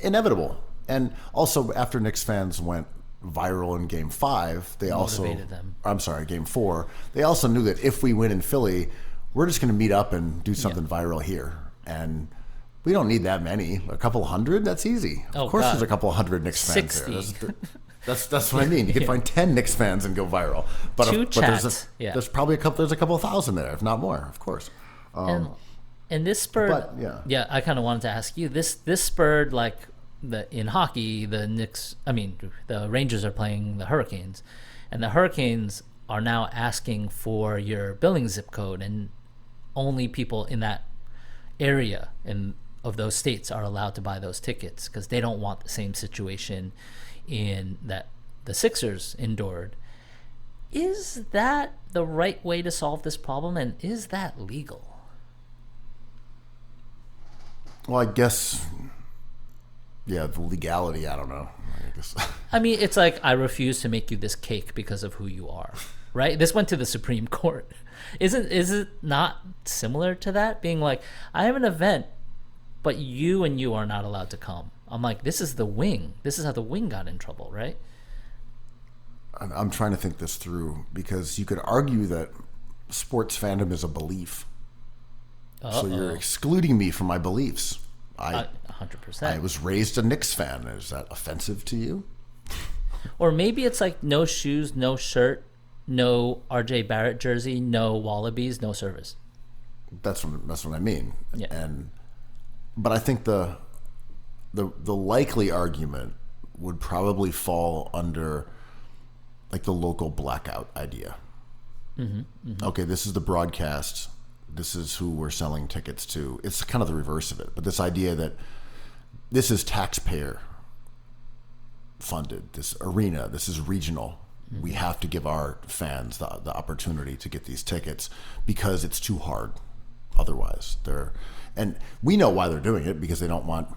[SPEAKER 2] inevitable. And also, after Knicks fans went viral in Game 5, they
[SPEAKER 3] Motivated them.
[SPEAKER 2] I'm sorry, Game 4, they also knew that if we win in Philly, we're just going to meet up and do something viral here. And we don't need that many. A couple hundred, that's easy.
[SPEAKER 3] Oh,
[SPEAKER 2] of course,
[SPEAKER 3] God.
[SPEAKER 2] there's a couple hundred Knicks fans
[SPEAKER 3] 60.
[SPEAKER 2] there. That's what I mean. You can find 10 Knicks fans and go viral. But,
[SPEAKER 3] Two
[SPEAKER 2] there's
[SPEAKER 3] chats.
[SPEAKER 2] there's probably a couple thousand there, if not more, of course.
[SPEAKER 3] And this spurred.
[SPEAKER 2] but, yeah.
[SPEAKER 3] I kind of wanted to ask you. This spurred like in hockey, the Knicks, I mean, the Rangers are playing the Hurricanes, and the Hurricanes are now asking for your billing zip code, and only people in that area of those states are allowed to buy those tickets because they don't want the same situation in that the Sixers endured. Is that the right way to solve this problem, and is that legal?
[SPEAKER 2] Well, I guess, yeah, the legality, I don't know. I guess.
[SPEAKER 3] I mean, it's like, I refuse to make you this cake because of who you are, right? This went to the Supreme Court. Is it not similar to that? Being like, I have an event, but you and you are not allowed to come. I'm like, this is the Wing. This is how the Wing got in trouble, right?
[SPEAKER 2] I'm trying to think this through, because you could argue that sports fandom is a belief. So you're excluding me from my beliefs.
[SPEAKER 3] 100%.
[SPEAKER 2] I was raised a Knicks fan. Is that offensive to you?
[SPEAKER 3] Or maybe it's like no shoes, no shirt, no RJ Barrett jersey, no Wallabies, no service.
[SPEAKER 2] That's what I mean.
[SPEAKER 3] Yeah.
[SPEAKER 2] But I think the likely argument would probably fall under like the local blackout idea. Okay, this is the broadcast. This is who we're selling tickets to. It's kind of the reverse of it. But this idea that this is taxpayer funded, this arena, this is regional. We have to give our fans the opportunity to get these tickets because it's too hard otherwise. And we know why they're doing it, because they don't want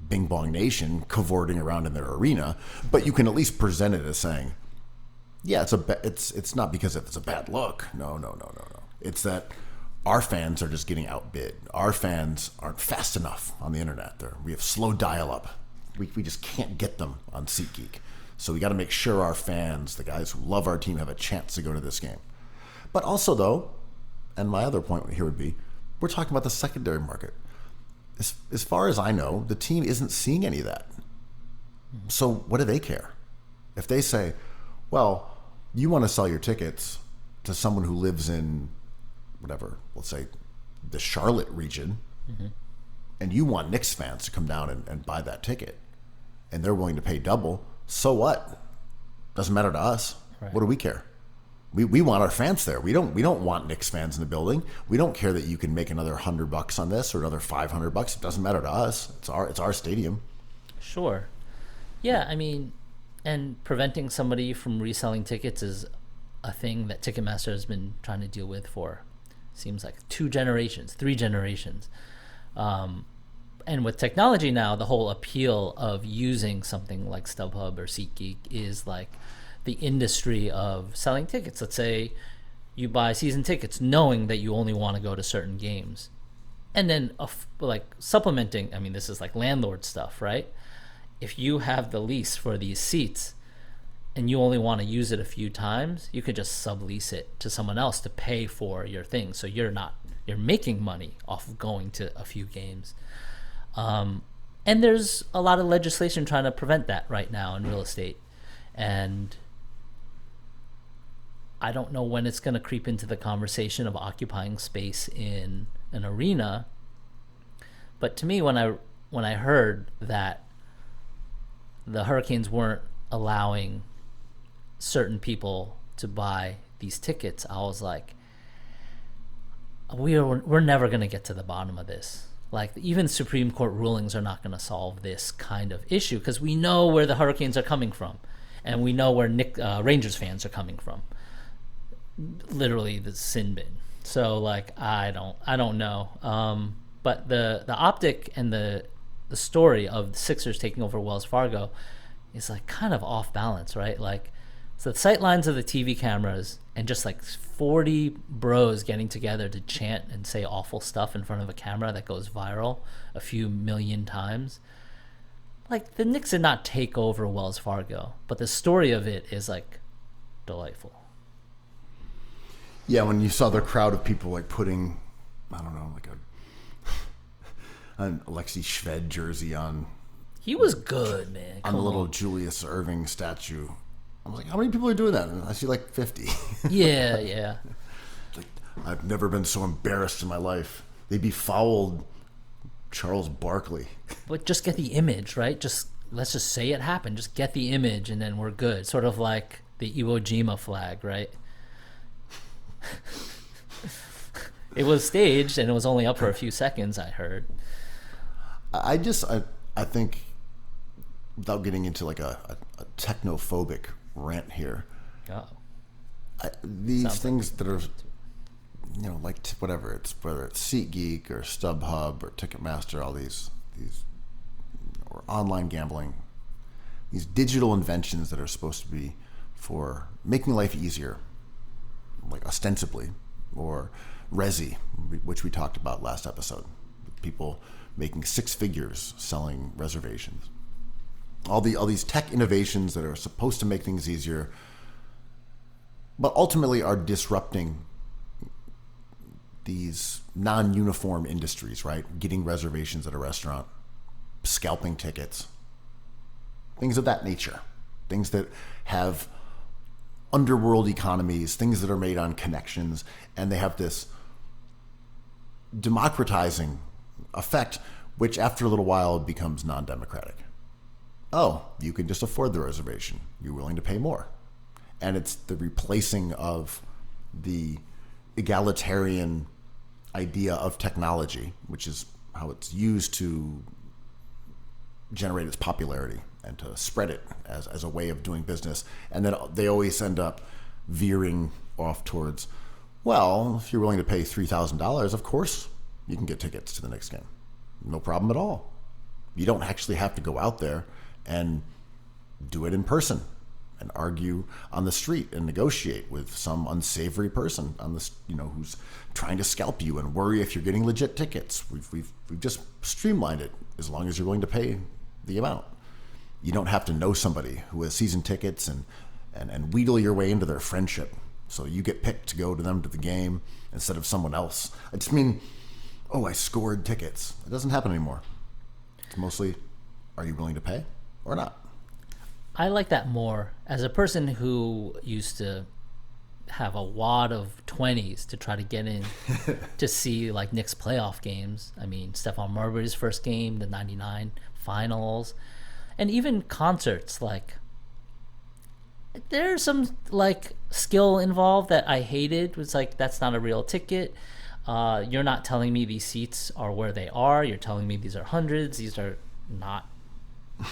[SPEAKER 2] Bing Bong Nation cavorting around in their arena. But you can at least present it as saying, yeah, it's not because it's a bad look. No. It's that our fans are just getting outbid. Our fans aren't fast enough on the internet. We have slow dial-up. We just can't get them on SeatGeek. So we got to make sure our fans, the guys who love our team, have a chance to go to this game. But also, though, and my other point here would be, we're talking about the secondary market. As far as I know, the team isn't seeing any of that. So what do they care? If they say, well, you want to sell your tickets to someone who lives in whatever, let's say the Charlotte region, and you want Knicks fans to come down and buy that ticket, and they're willing to pay double, so what? Doesn't matter to us. Right. What do we care? We want our fans there. We don't want Knicks fans in the building. We don't care that you can make another $100 on this or another $500. It doesn't matter to us. It's our stadium.
[SPEAKER 3] Sure. Yeah, I mean, and preventing somebody from reselling tickets is a thing that Ticketmaster has been trying to deal with for, seems like 3 generations. And with technology now, the whole appeal of using something like StubHub or SeatGeek is like the industry of selling tickets. Let's say you buy season tickets knowing that you only want to go to certain games. And then like supplementing, I mean, this is like landlord stuff, right? If you have the lease for these seats and you only want to use it a few times, you could just sublease it to someone else to pay for your thing. So you're making money off of going to a few games. And there's a lot of legislation trying to prevent that right now in real estate. And I don't know when it's going to creep into the conversation of occupying space in an arena. But to me, when I heard that the Hurricanes weren't allowing certain people to buy these tickets, I was like, we're never going to get to the bottom of this. Like, even Supreme Court rulings are not going to solve this kind of issue, because we know where the Hurricanes are coming from, and we know where Rangers fans are coming from. Literally the sin bin. So like, I don't know. But the optic and the story of the Sixers taking over Wells Fargo is like kind of off balance, right? Like, so the sight lines of the TV cameras and just like 40 bros getting together to chant and say awful stuff in front of a camera that goes viral a few million times. Like, the Knicks did not take over Wells Fargo, but the story of it is like delightful.
[SPEAKER 2] Yeah, when you saw the crowd of people like putting, I don't know, like an Alexei Shved jersey on.
[SPEAKER 3] He was good, man.
[SPEAKER 2] On the little Julius Erving statue. I was like, how many people are doing that? And I see like 50.
[SPEAKER 3] Yeah.
[SPEAKER 2] Like, I've never been so embarrassed in my life. They befouled Charles Barkley.
[SPEAKER 3] But just get the image, right? Just let's just say it happened. Just get the image and then we're good. Sort of like the Iwo Jima flag, right? It was staged and it was only up for a few seconds, I heard.
[SPEAKER 2] I think, without getting into like a technophobic rant here,
[SPEAKER 3] Oh.
[SPEAKER 2] these
[SPEAKER 3] Sounds
[SPEAKER 2] things that are, like whatever it's, whether it's SeatGeek or StubHub or Ticketmaster, all these or online gambling, these digital inventions that are supposed to be for making life easier, like ostensibly, or Resi, which we talked about last episode, people making six figures selling reservations. All these tech innovations that are supposed to make things easier, but ultimately are disrupting these non-uniform industries, right? Getting reservations at a restaurant, scalping tickets, things of that nature, things that have underworld economies, things that are made on connections, and they have this democratizing effect, which after a little while becomes non-democratic. Oh, you can just afford the reservation. You're willing to pay more. And it's the replacing of the egalitarian idea of technology, which is how it's used to generate its popularity and to spread it as a way of doing business. And then they always end up veering off towards, well, if you're willing to pay $3,000, of course you can get tickets to the next game. No problem at all. You don't actually have to go out there and do it in person and argue on the street and negotiate with some unsavory person on the, who's trying to scalp you and worry if you're getting legit tickets. We've just streamlined it as long as you're willing to pay the amount. You don't have to know somebody who has season tickets and wheedle your way into their friendship so you get picked to go to them to the game instead of someone else. I just mean, oh, I scored tickets. It doesn't happen anymore. It's mostly, are you willing to pay or not?
[SPEAKER 3] I like that more. As a person who used to have a wad of 20s to try to get in to see like Knicks playoff games. I mean, Stephon Marbury's first game, the 99 finals, and even concerts. Like, there's some like skill involved that I hated. It's like, that's not a real ticket. You're not telling me these seats are where they are. You're telling me these are hundreds. These are not,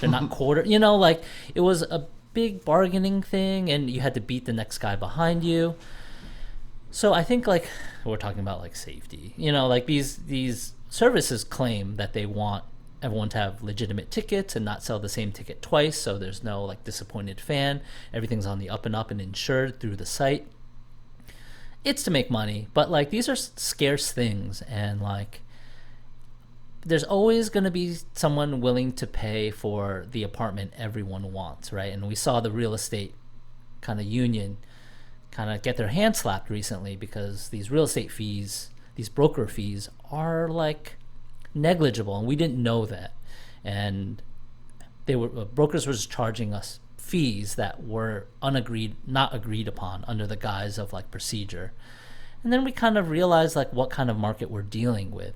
[SPEAKER 3] they're not quarter. Like, it was a big bargaining thing, and you had to beat the next guy behind you. So I think, like, we're talking about like safety. Like these services claim that they want everyone to have legitimate tickets and not sell the same ticket twice, so there's no like disappointed fan. Everything's on the up and up and insured through the site. It's to make money, but like, these are scarce things, and like, there's always going to be someone willing to pay for the apartment everyone wants, right? And we saw the real estate kind of union kind of get their hand slapped recently because these real estate fees, these broker fees, are like negligible, and we didn't know that. And brokers were just charging us fees that were not agreed upon under the guise of like procedure. And then we kind of realized like what kind of market we're dealing with.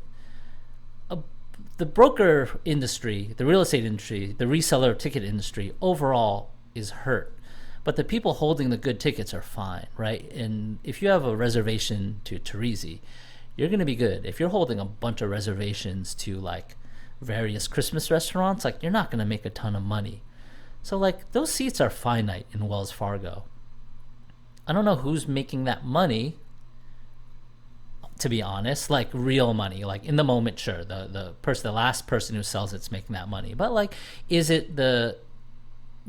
[SPEAKER 3] The broker industry, the real estate industry, the reseller ticket industry overall is hurt, but the people holding the good tickets are fine, right? And if you have a reservation to Teresi, you're going to be good. If you're holding a bunch of reservations to like various Christmas restaurants, like, you're not going to make a ton of money. So like, those seats are finite in Wells Fargo. I don't know who's making that money, to be honest, like real money, like in the moment, sure, the last person who sells it's making that money, but like, is it the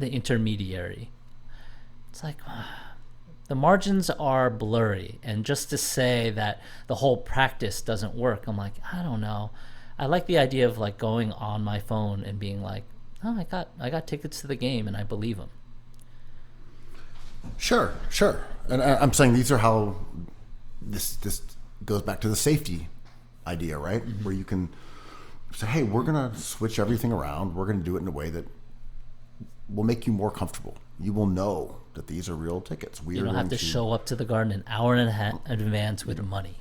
[SPEAKER 3] intermediary? It's like, the margins are blurry, and just to say that the whole practice doesn't work, I'm like, I don't know. I like the idea of like going on my phone and being like, oh, I got tickets to the game, and I believe them.
[SPEAKER 2] Sure. And I'm saying these are how this goes back to the safety idea, right? Mm-hmm. Where you can say, hey, we're going to switch everything around. We're going to do it in a way that will make you more comfortable. You will know that these are real tickets.
[SPEAKER 3] You don't have to show up to the Garden an hour and a half in advance with money.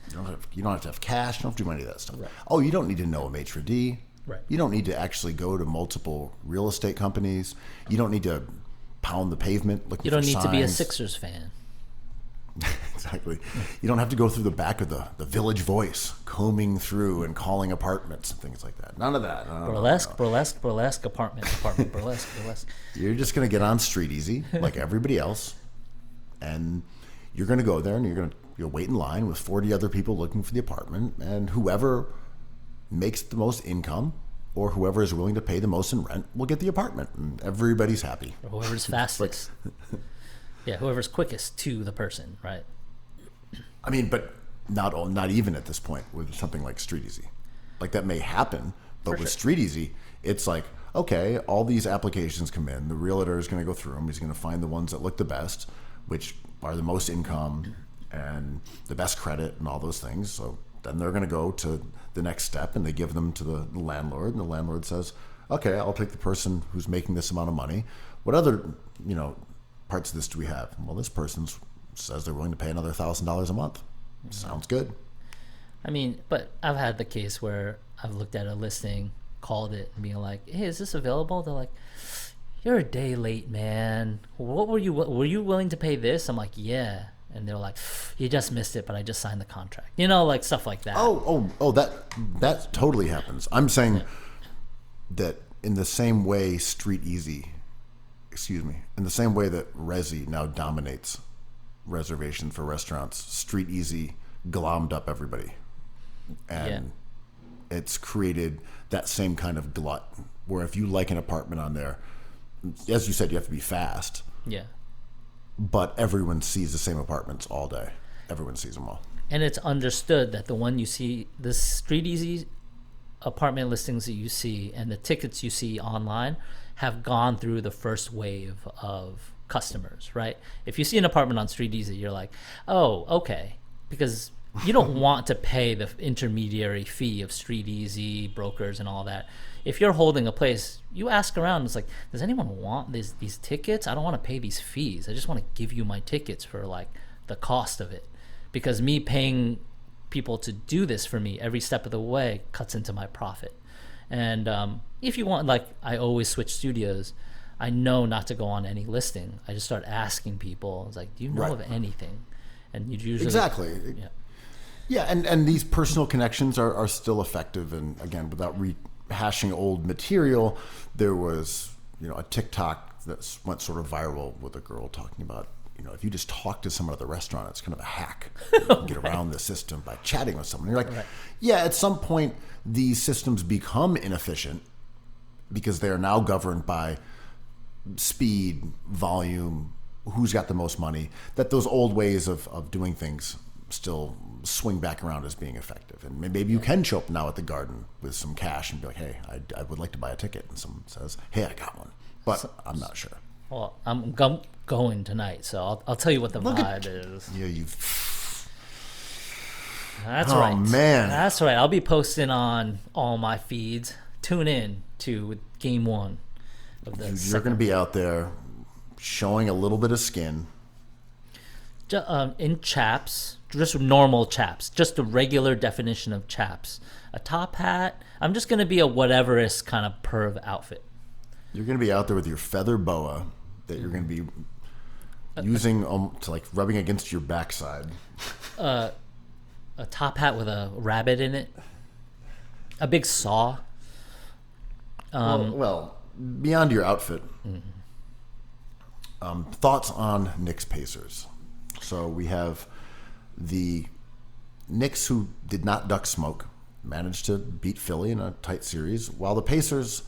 [SPEAKER 2] You don't have to have cash. You don't have to do any of that stuff.
[SPEAKER 3] Right.
[SPEAKER 2] Oh, you don't need to know a maitre d'.
[SPEAKER 3] Right.
[SPEAKER 2] You don't need to actually go to multiple real estate companies. You don't need to pound the pavement looking for
[SPEAKER 3] You don't need to be a
[SPEAKER 2] signs.
[SPEAKER 3] Sixers fan.
[SPEAKER 2] Exactly. You don't have to go through the back of the Village Voice, combing through and calling apartments and things like that. None of that. No.
[SPEAKER 3] Burlesque, apartment, burlesque.
[SPEAKER 2] You're just going to get on Street Easy like everybody else, and you're going to go there and you'll wait in line with 40 other people looking for the apartment, and whoever makes the most income or whoever is willing to pay the most in rent will get the apartment, and everybody's happy.
[SPEAKER 3] Or whoever's fastest. Yeah, whoever's quickest to the person, right?
[SPEAKER 2] I mean, but not even at this point with something like Street Easy. Like that may happen, but with Street Easy, it's like, okay, all these applications come in. The realtor is going to go through them. He's going to find the ones that look the best, which are the most income and the best credit and all those things. So then they're going to go to the next step and they give them to the landlord, and the landlord says, okay, I'll take the person who's making this amount of money. What other, parts of this do we have? Well, this person says they're willing to pay another $1,000 a month. Sounds good.
[SPEAKER 3] I mean, but I've had the case where I've looked at a listing, called it, and being like, hey, is this available? They're like, you're a day late, man. What were you willing to pay this? I'm like, yeah. And they're like, you just missed it, but I just signed the contract. Like stuff like that.
[SPEAKER 2] That totally happens. I'm saying that in the same way in the same way that Resy now dominates reservation for restaurants, Street Easy glommed up everybody. And it's created that same kind of glut where if you like an apartment on there, as you said, you have to be fast.
[SPEAKER 3] Yeah.
[SPEAKER 2] But everyone sees the same apartments all day. Everyone sees them all.
[SPEAKER 3] And it's understood that the one you see, the Street Easy apartment listings that you see and the tickets you see online have gone through the first wave of customers, right? If you see an apartment on Street Easy, you're like, oh, okay. Because you don't want to pay the intermediary fee of Street Easy, brokers, and all that. If you're holding a place, you ask around. It's like, does anyone want these tickets? I don't want to pay these fees. I just want to give you my tickets for like the cost of it. Because me paying people to do this for me every step of the way cuts into my profit. And if you want, like I always switch studios, I know not to go on any listing. I just start asking people. It's like, do you know of anything? And you usually
[SPEAKER 2] exactly. Yeah, and these personal connections are still effective. And again, without rehashing old material, there was a TikTok that went sort of viral with a girl talking about if you just talk to someone at the restaurant, it's kind of a hack. You can get around the system by chatting with someone. You're like, yeah, at some point these systems become inefficient because they are now governed by speed, volume, who's got the most money, that those old ways of doing things still swing back around as being effective. And maybe you can show up now at the Garden with some cash and be like, hey, I would like to buy a ticket. And someone says, hey, I got one. But I'm not sure.
[SPEAKER 3] Well, I'm going tonight, so I'll tell you what the vibe is.
[SPEAKER 2] Yeah,
[SPEAKER 3] That's
[SPEAKER 2] oh,
[SPEAKER 3] right.
[SPEAKER 2] Man.
[SPEAKER 3] That's right. I'll be posting on all my feeds. Tune in to game one of the
[SPEAKER 2] You're going to be out there showing a little bit of skin.
[SPEAKER 3] In chaps, just normal chaps, just the regular definition of chaps. A top hat. I'm just going to be a whateverist kind of perv outfit.
[SPEAKER 2] You're going to be out there with your feather boa that you're going to be using to like rubbing against your backside.
[SPEAKER 3] A top hat with a rabbit in it. A big saw.
[SPEAKER 2] Well, beyond your outfit, thoughts on Knicks Pacers. So we have the Knicks, who did not duck smoke, managed to beat Philly in a tight series, while the Pacers,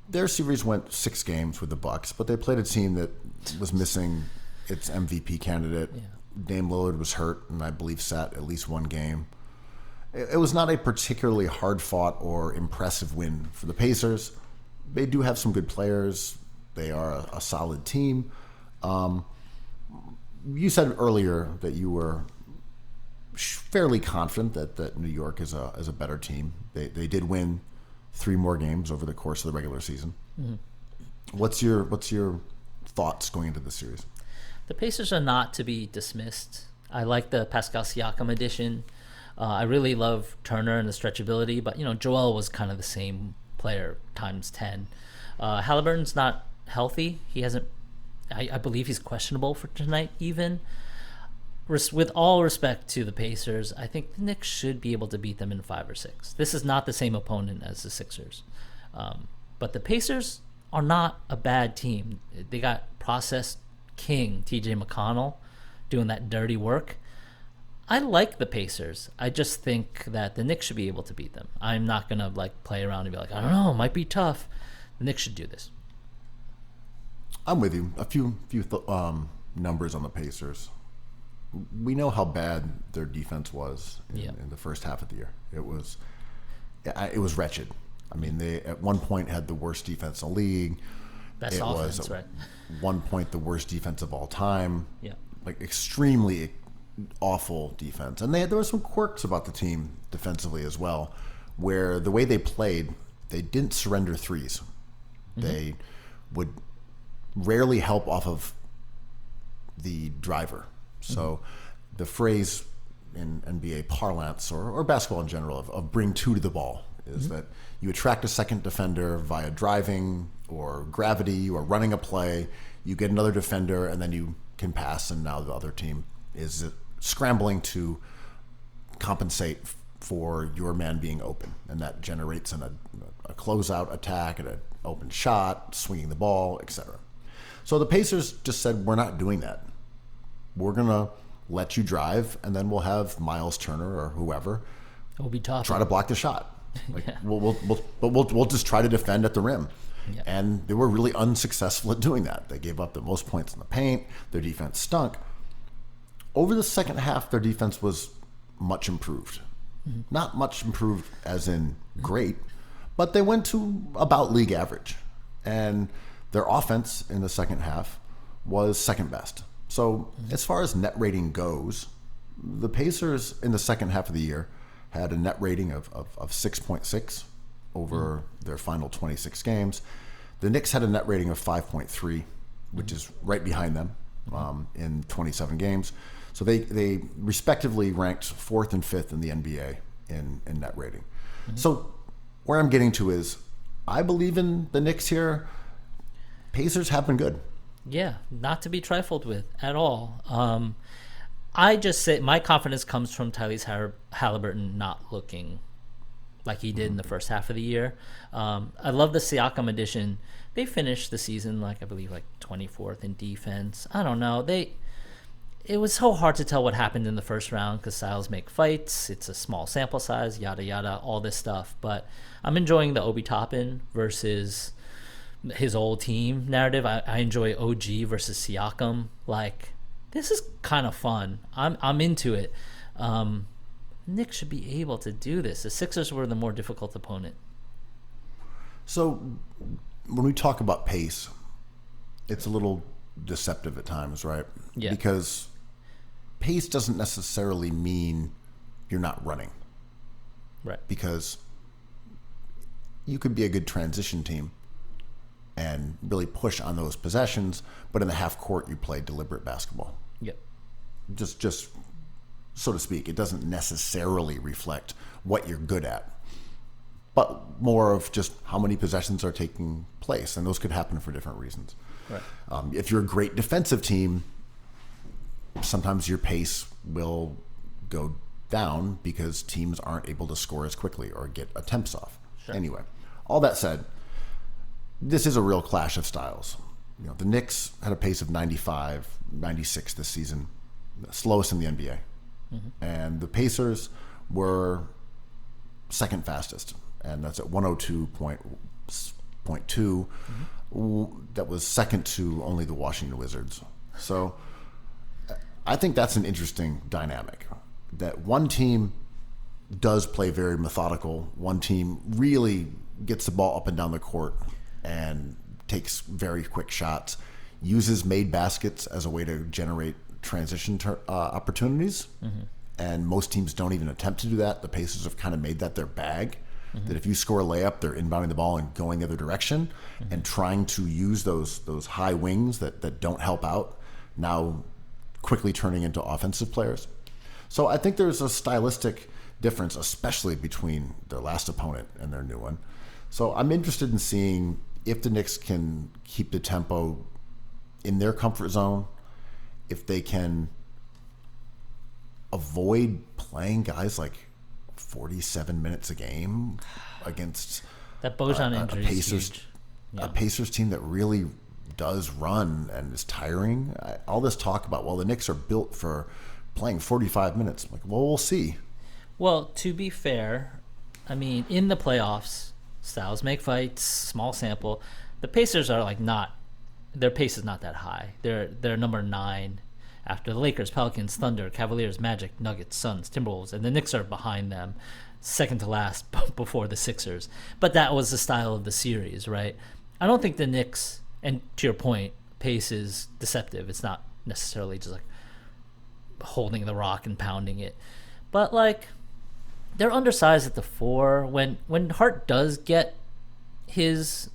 [SPEAKER 2] their series went 6 games with the Bucks, but they played a team that was missing its MVP candidate. Yeah. Dame Lillard was hurt and I believe sat at least 1 game. It was not a particularly hard-fought or impressive win for the Pacers. They do have some good players. They are a solid team. You said earlier that you were fairly confident that New York is a better team. They did win 3 more games over the course of the regular season. Mm-hmm. What's your thoughts going into the series?
[SPEAKER 3] The Pacers are not to be dismissed. I like the Pascal Siakam addition. I really love Turner and the stretchability, but Joel was kind of the same player times 10. Halliburton's not healthy. He hasn't. I believe he's questionable for tonight. Even with all respect to the Pacers, I think the Knicks should be able to beat them in 5 or 6. This is not the same opponent as the Sixers, but the Pacers are not a bad team. They got process king T.J. McConnell doing that dirty work. I like the Pacers. I just think that the Knicks should be able to beat them. I'm not gonna play around and be like, I don't know, it might be tough. The Knicks should do this.
[SPEAKER 2] I'm with you. A few numbers on the Pacers. We know how bad their defense was in the first half of the year. It was wretched. I mean, they at one point had the worst defense in the league.
[SPEAKER 3] Best offense, right?
[SPEAKER 2] One point the worst defense of all time.
[SPEAKER 3] Yeah.
[SPEAKER 2] Extremely awful defense. And there were some quirks about the team defensively as well, where the way they played, they didn't surrender threes. Mm-hmm. They would rarely help off of the driver. So the phrase in NBA parlance or basketball in general of bring two to the ball is that you attract a second defender via driving or gravity or running a play. You get another defender and then you can pass, and now the other team is scrambling to compensate for your man being open, and that generates a closeout attack and an open shot, swinging the ball, etc. So the Pacers just said, we're not doing that. We're going to let you drive, and then we'll have Miles Turner or whoever try to block the shot. We'll just try to defend at the rim.
[SPEAKER 3] Yeah.
[SPEAKER 2] And they were really unsuccessful at doing that. They gave up the most points in the paint. Their defense stunk. Over the second half, their defense was much improved. Mm-hmm. Not much improved as in great, but they went to about league average. And their offense in the second half was second best. So as far as net rating goes, the Pacers in the second half of the year had a net rating of 6.6 over their final 26 games. The Knicks had a net rating of 5.3, which is right behind them in 27 games. So they respectively ranked 4th and 5th in the NBA in net rating. Mm-hmm. So where I'm getting to is I believe in the Knicks here. Pacers have been good.
[SPEAKER 3] Yeah, not to be trifled with at all. I just say my confidence comes from Tyrese Halliburton not looking like he did in the first half of the year. I love the Siakam addition. They finished the season I believe 24th in defense. I don't know. It was so hard to tell what happened in the first round because styles make fights. It's a small sample size, yada yada, all this stuff. But I'm enjoying the Obi Toppin versus his old team narrative. I enjoy OG versus Siakam. This is kind of fun. I'm into it. Knicks should be able to do this. The Sixers were the more difficult opponent.
[SPEAKER 2] So when we talk about pace, it's a little deceptive at times, right?
[SPEAKER 3] Yeah.
[SPEAKER 2] Because pace doesn't necessarily mean you're not running.
[SPEAKER 3] Right.
[SPEAKER 2] Because you could be a good transition team and really push on those possessions, but in the half court you play deliberate basketball.
[SPEAKER 3] Yep.
[SPEAKER 2] Just so to speak, it doesn't necessarily reflect what you're good at, but more of just how many possessions are taking place, and those could happen for different reasons.
[SPEAKER 3] Right.
[SPEAKER 2] If you're a great defensive team, sometimes your pace will go down because teams aren't able to score as quickly or get attempts off.
[SPEAKER 3] Sure.
[SPEAKER 2] Anyway, all that said, this is a real clash of styles. The Knicks had a pace of 95, 96 this season, slowest in the NBA. Mm-hmm. And the Pacers were second fastest, and that's at 102.2. Mm-hmm. That was second to only the Washington Wizards. So I think that's an interesting dynamic, that one team does play very methodical. One team really gets the ball up and down the court and takes very quick shots, uses made baskets as a way to generate transition opportunities. Mm-hmm. And most teams don't even attempt to do that. The Pacers have kind of made that their bag, mm-hmm. that if you score a layup, they're inbounding the ball and going the other direction, mm-hmm. and trying to use those high wings that don't help out, now quickly turning into offensive players. So I think there's a stylistic difference, especially between their last opponent and their new one. So I'm interested in seeing if the Knicks can keep the tempo in their comfort zone, if they can avoid playing guys like 47 minutes a game against
[SPEAKER 3] That Bojan injury is huge.
[SPEAKER 2] a Pacers team that really does run and is tiring. All this talk about, well, the Knicks are built for playing 45 minutes. I'm like, well, we'll see.
[SPEAKER 3] Well, to be fair, I mean, in the playoffs, styles make fights, small sample. The Pacers are like not, their pace is not that high. They're number 9 after the Lakers, Pelicans, Thunder, Cavaliers, Magic, Nuggets, Suns, Timberwolves, and the Knicks are behind them, second to last before the Sixers. But that was the style of the series, right? I don't think the Knicks, and to your point, pace is deceptive. It's not necessarily just like holding the rock and pounding it. But like, they're undersized at the 4. When Hart does get his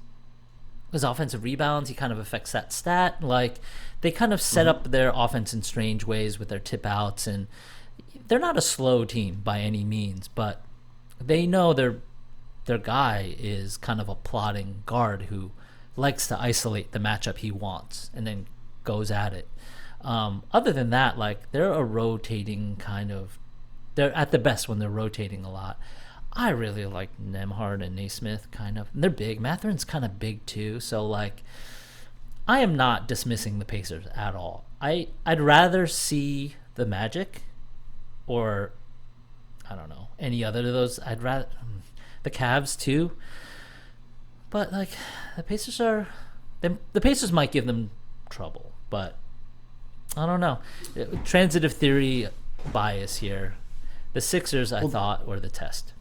[SPEAKER 3] offensive rebounds, he kind of affects that stat. Like, they kind of set up their offense in strange ways with their tip outs, and they're not a slow team by any means, but they know their guy is kind of a plodding guard who likes to isolate the matchup he wants and then goes at it. Other than that, like, they're a rotating kind of, they're at the best when they're rotating a lot. I really like Nembhard and Naismith, kind of. And they're big. Matherin's kind of big too. So like, I am not dismissing the Pacers at all. I'd rather see the Magic, or I don't know, any other of those. I'd rather the Cavs too. But like, the Pacers might give them trouble, but I don't know. Transitive theory bias here. The Sixers, I thought, were the test.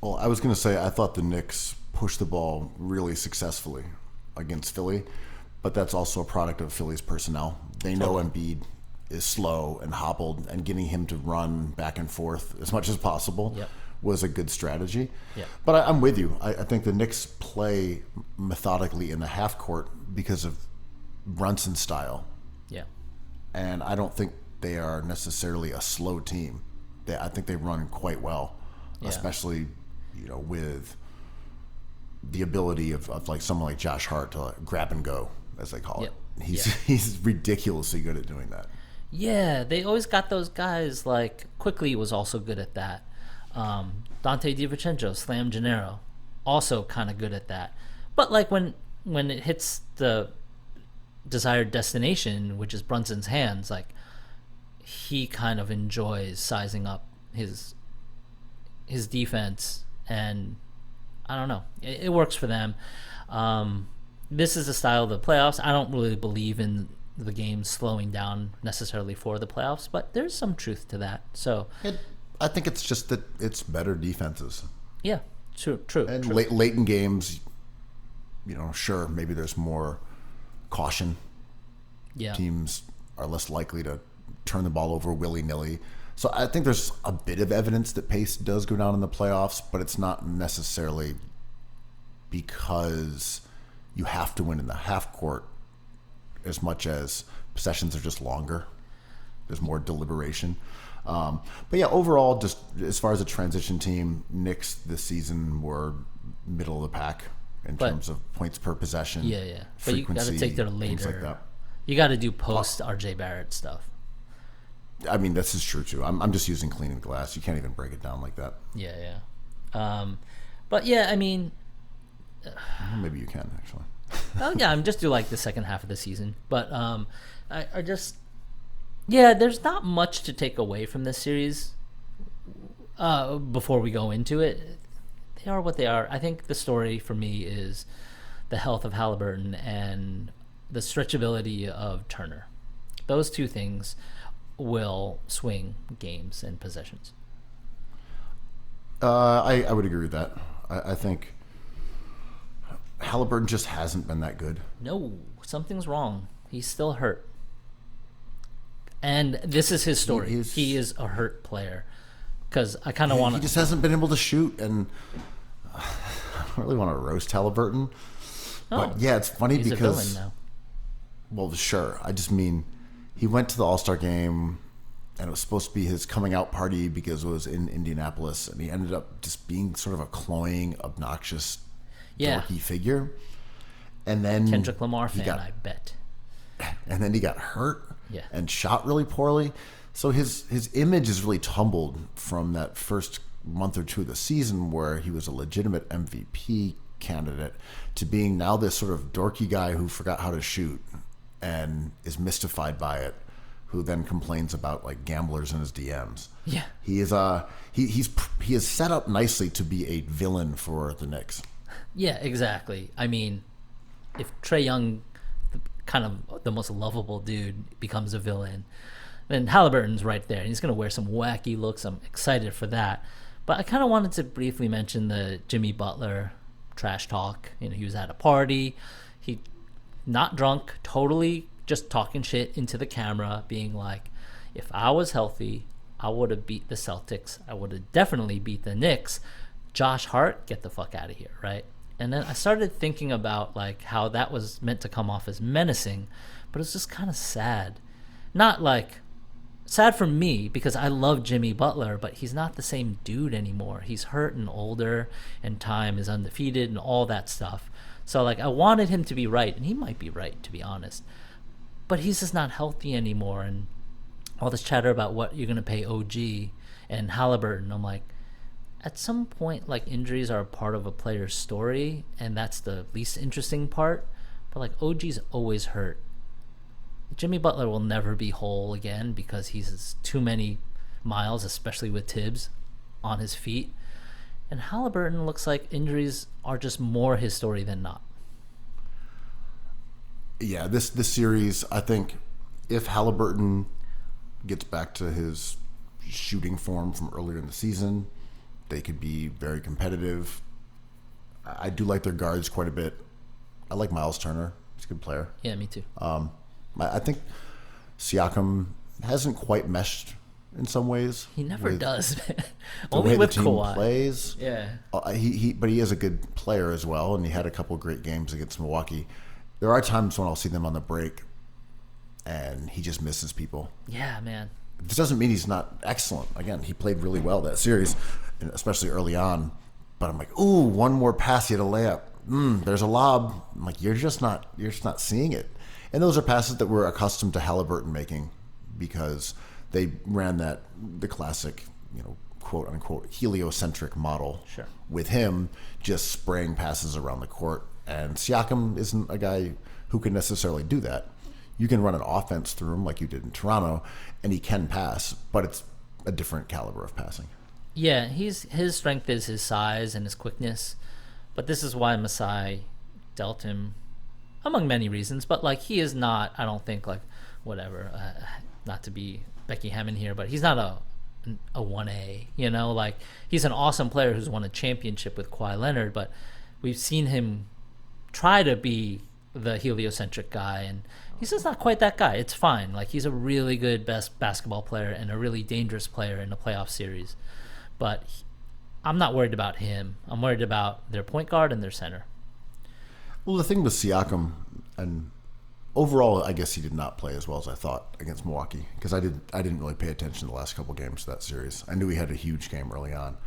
[SPEAKER 2] Well, I was going to say, I thought the Knicks pushed the ball really successfully against Philly, but that's also a product of Philly's personnel. They know Embiid is slow and hobbled, and getting him to run back and forth as much as possible was a good strategy.
[SPEAKER 3] Yep.
[SPEAKER 2] But I'm with you. I think the Knicks play methodically in the half court because of Brunson's style.
[SPEAKER 3] Yeah.
[SPEAKER 2] And I don't think they are necessarily a slow team. I think they run quite well, especially, with the ability of like someone like Josh Hart to like grab and go, as they call it. He's ridiculously good at doing that.
[SPEAKER 3] Yeah, they always got those guys. Like, Quickly was also good at that. Dante DiVincenzo, Slam Gennaro, also kind of good at that. But like when it hits the desired destination, which is Brunson's hands, like, he kind of enjoys sizing up his defense, and I don't know, it works for them. This is the style of the playoffs. I don't really believe in the game slowing down necessarily for the playoffs, but there's some truth to that. So
[SPEAKER 2] I think it's just that it's better defenses.
[SPEAKER 3] Yeah, true.
[SPEAKER 2] And
[SPEAKER 3] true.
[SPEAKER 2] Late in games, sure, maybe there's more caution.
[SPEAKER 3] Yeah.
[SPEAKER 2] Teams are less likely to turn the ball over willy-nilly. So I think there's a bit of evidence that pace does go down in the playoffs, but it's not necessarily because you have to win in the half court as much as possessions are just longer. There's more deliberation. But yeah, overall, just as far as a transition team, Knicks this season were middle of the pack in terms of points per possession.
[SPEAKER 3] Yeah. But you got to take their later.
[SPEAKER 2] Things like that.
[SPEAKER 3] You got to do post RJ Barrett stuff.
[SPEAKER 2] I mean, this is true too. I'm just using cleaning glass. You can't even break it down like that.
[SPEAKER 3] Yeah. But yeah, I mean,
[SPEAKER 2] maybe you can actually.
[SPEAKER 3] Oh yeah, I'm just do like the second half of the season, but I just, there's not much to take away from this series. Before we go into it, they are what they are. I think the story for me is the health of Halliburton and the stretchability of Turner. Those two things will swing games and possessions.
[SPEAKER 2] I would agree with that. I think Halliburton just hasn't been that good.
[SPEAKER 3] No, something's wrong. He's still hurt. And this is his story. He is a hurt player. Because I kind of want to...
[SPEAKER 2] He just hasn't been able to shoot, and I don't really want to roast Halliburton. But yeah, it's funny
[SPEAKER 3] he's
[SPEAKER 2] because...
[SPEAKER 3] a villain now.
[SPEAKER 2] Well, sure. I just mean, he went to the All-Star game and it was supposed to be his coming out party because it was in Indianapolis, and he ended up just being sort of a cloying, obnoxious, dorky figure. And then
[SPEAKER 3] Kendrick Lamar fan,
[SPEAKER 2] got,
[SPEAKER 3] I bet.
[SPEAKER 2] And then he got hurt
[SPEAKER 3] Yeah.
[SPEAKER 2] and shot really poorly. So his image is really tumbled from that first month or two of the season where he was a legitimate MVP candidate to being now this sort of dorky guy who forgot how to shoot and is mystified by it, who then complains about like gamblers in his DMs.
[SPEAKER 3] Yeah.
[SPEAKER 2] He is he is set up nicely to be a villain for the Knicks.
[SPEAKER 3] Yeah, exactly. I mean, if Trae Young, kind of the most lovable dude, becomes a villain, then Halliburton's right there, and he's going to wear some wacky looks. I'm excited for that. But I kind of wanted to briefly mention the Jimmy Butler trash talk. You know, he was at a party. He, not drunk, totally just talking shit into the camera, being like, if I was healthy, I would have beat the Celtics. I would have definitely beat the Knicks. Josh Hart, get the fuck out of here, right? And then I started thinking about like how that was meant to come off as menacing, but it's just kind of sad. Not like sad for me because I love Jimmy Butler, but he's not the same dude anymore. He's hurt and older, and time is undefeated and all that stuff. So like I wanted him to be right, and he might be right, to be honest. But he's just not healthy anymore, and all this chatter about what you're going to pay OG and Halliburton, I'm like, at some point, like, injuries are a part of a player's story, and that's the least interesting part. But like OG's always hurt. Jimmy Butler will never be whole again because he's too many miles, especially with Tibbs, on his feet. And Halliburton looks like injuries are just more his story than not.
[SPEAKER 2] Yeah, this series, I think if Halliburton gets back to his shooting form from earlier in the season, they could be very competitive. I do like their guards quite a bit. I like Miles Turner. He's a good player.
[SPEAKER 3] Yeah, me too.
[SPEAKER 2] I think Siakam hasn't quite meshed in some ways.
[SPEAKER 3] He never does, man.
[SPEAKER 2] The
[SPEAKER 3] Only
[SPEAKER 2] way
[SPEAKER 3] with
[SPEAKER 2] the team
[SPEAKER 3] Kawhi.
[SPEAKER 2] plays.
[SPEAKER 3] Yeah.
[SPEAKER 2] But he is a good player as well, and he had a couple of great games against Milwaukee. There are times when I'll see them on the break, and he just misses people.
[SPEAKER 3] Yeah, man.
[SPEAKER 2] This doesn't mean he's not excellent. Again, he played really well that series, and especially early on. But I'm like, ooh, one more pass, he had a layup. There's a lob. I'm like, you're just not seeing it. And those are passes that we're accustomed to Halliburton making because they ran the classic, quote unquote heliocentric model.
[SPEAKER 3] Sure.
[SPEAKER 2] With him just spraying passes around the court. And Siakam isn't a guy who can necessarily do that. You can run an offense through him like you did in Toronto, and he can pass, but it's a different caliber of passing.
[SPEAKER 3] Yeah, his strength is his size and his quickness, but this is why Masai dealt him, among many reasons. But like he is not, I don't think like whatever. Not to be Becky Hammond here, but he's not a 1A. Like he's an awesome player who's won a championship with Kawhi Leonard, but we've seen him try to be the heliocentric guy, and he's just not quite that guy. It's fine. Like he's a really good best basketball player and a really dangerous player in a playoff series. But I'm not worried about him. I'm worried about their point guard and their center.
[SPEAKER 2] Well, the thing with Siakam, and overall, I guess he did not play as well as I thought against Milwaukee because I didn't really pay attention the last couple games of that series. I knew he had a huge game early on.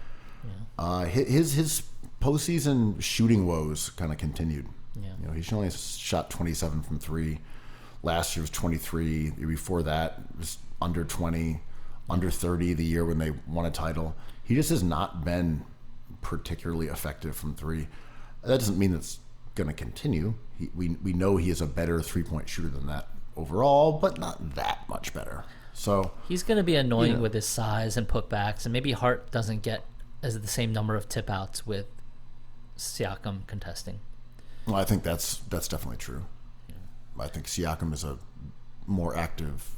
[SPEAKER 2] Yeah. His postseason shooting woes kind of continued.
[SPEAKER 3] Yeah.
[SPEAKER 2] He only shot 27 from three. Last year was 23. The year before that was under 20, under 30 the year when they won a title. He just has not been particularly effective from three. That doesn't mean it's going to continue. We know he is a better three-point shooter than that overall, but not that much better. So
[SPEAKER 3] he's going to be annoying with his size and putbacks, and maybe Hart doesn't get as the same number of tip-outs with Siakam contesting.
[SPEAKER 2] Well, I think that's definitely true. Yeah. I think Siakam is a more active,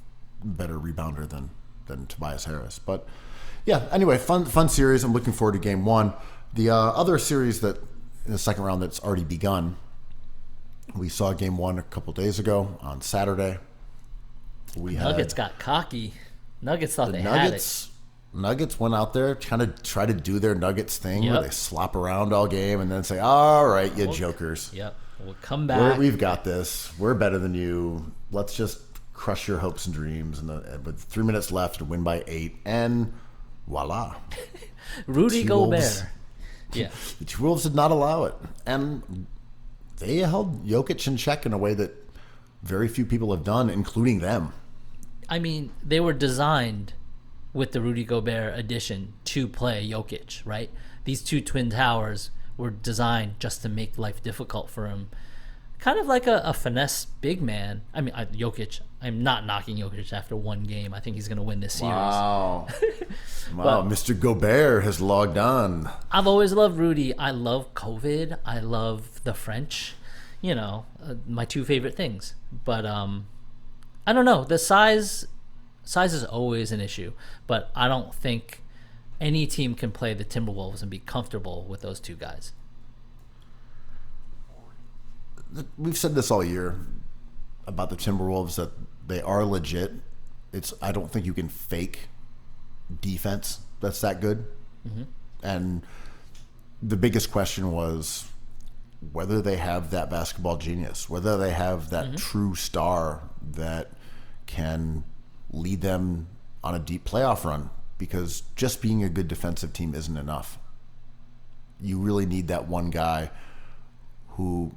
[SPEAKER 2] better rebounder than Tobias Harris. But yeah, anyway, fun series. I'm looking forward to game one. The other series that in the second round that's already begun, we saw game one a couple days ago on Saturday.
[SPEAKER 3] Nuggets got cocky. Nuggets thought they had it.
[SPEAKER 2] Nuggets went out there trying to try to do their Nuggets thing where they slop around all game and then say, all right, you jokers.
[SPEAKER 3] Yep. We'll come back.
[SPEAKER 2] We've got this. We're better than you. Let's just crush your hopes and dreams, and with 3 minutes left to win by 8, and voila.
[SPEAKER 3] Rudy Gobert.
[SPEAKER 2] Wolves.
[SPEAKER 3] Yeah.
[SPEAKER 2] The T-Wolves did not allow it. And they held Jokic in check in a way that very few people have done, including them.
[SPEAKER 3] I mean, they were designed with the Rudy Gobert addition to play Jokic, right? These two twin towers were designed just to make life difficult for him. Kind of like a finesse big man. I mean, Jokic, I'm not knocking Jokic after one game. I think he's going to win this series.
[SPEAKER 2] Wow. Wow, Mr. Gobert has logged on.
[SPEAKER 3] I've always loved Rudy. I love COVID. I love the French. You know, my two favorite things. But I don't know. The size is always an issue. But I don't think any team can play the Timberwolves and be comfortable with those two guys.
[SPEAKER 2] We've said this all year about the Timberwolves, that they are legit. I don't think you can fake defense that's that good. Mm-hmm. And the biggest question was whether they have that basketball genius, whether they have that true star that can lead them on a deep playoff run, because just being a good defensive team isn't enough. You really need that one guy who,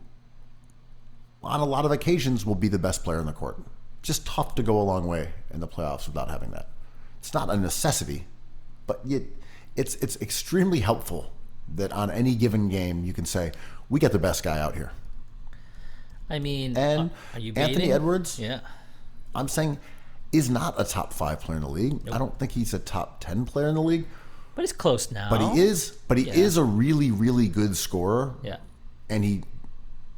[SPEAKER 2] on a lot of occasions, will be the best player in the court. Just tough to go a long way in the playoffs without having that. It's not a necessity, but it's extremely helpful that on any given game you can say, we got the best guy out here.
[SPEAKER 3] I mean,
[SPEAKER 2] and
[SPEAKER 3] are you baiting?
[SPEAKER 2] Anthony Edwards,
[SPEAKER 3] yeah,
[SPEAKER 2] I'm saying, is not a top 5 player in the league. Nope. I don't think he's a top 10 player in the league.
[SPEAKER 3] But he's close now.
[SPEAKER 2] But he is a really, really good scorer.
[SPEAKER 3] Yeah.
[SPEAKER 2] And he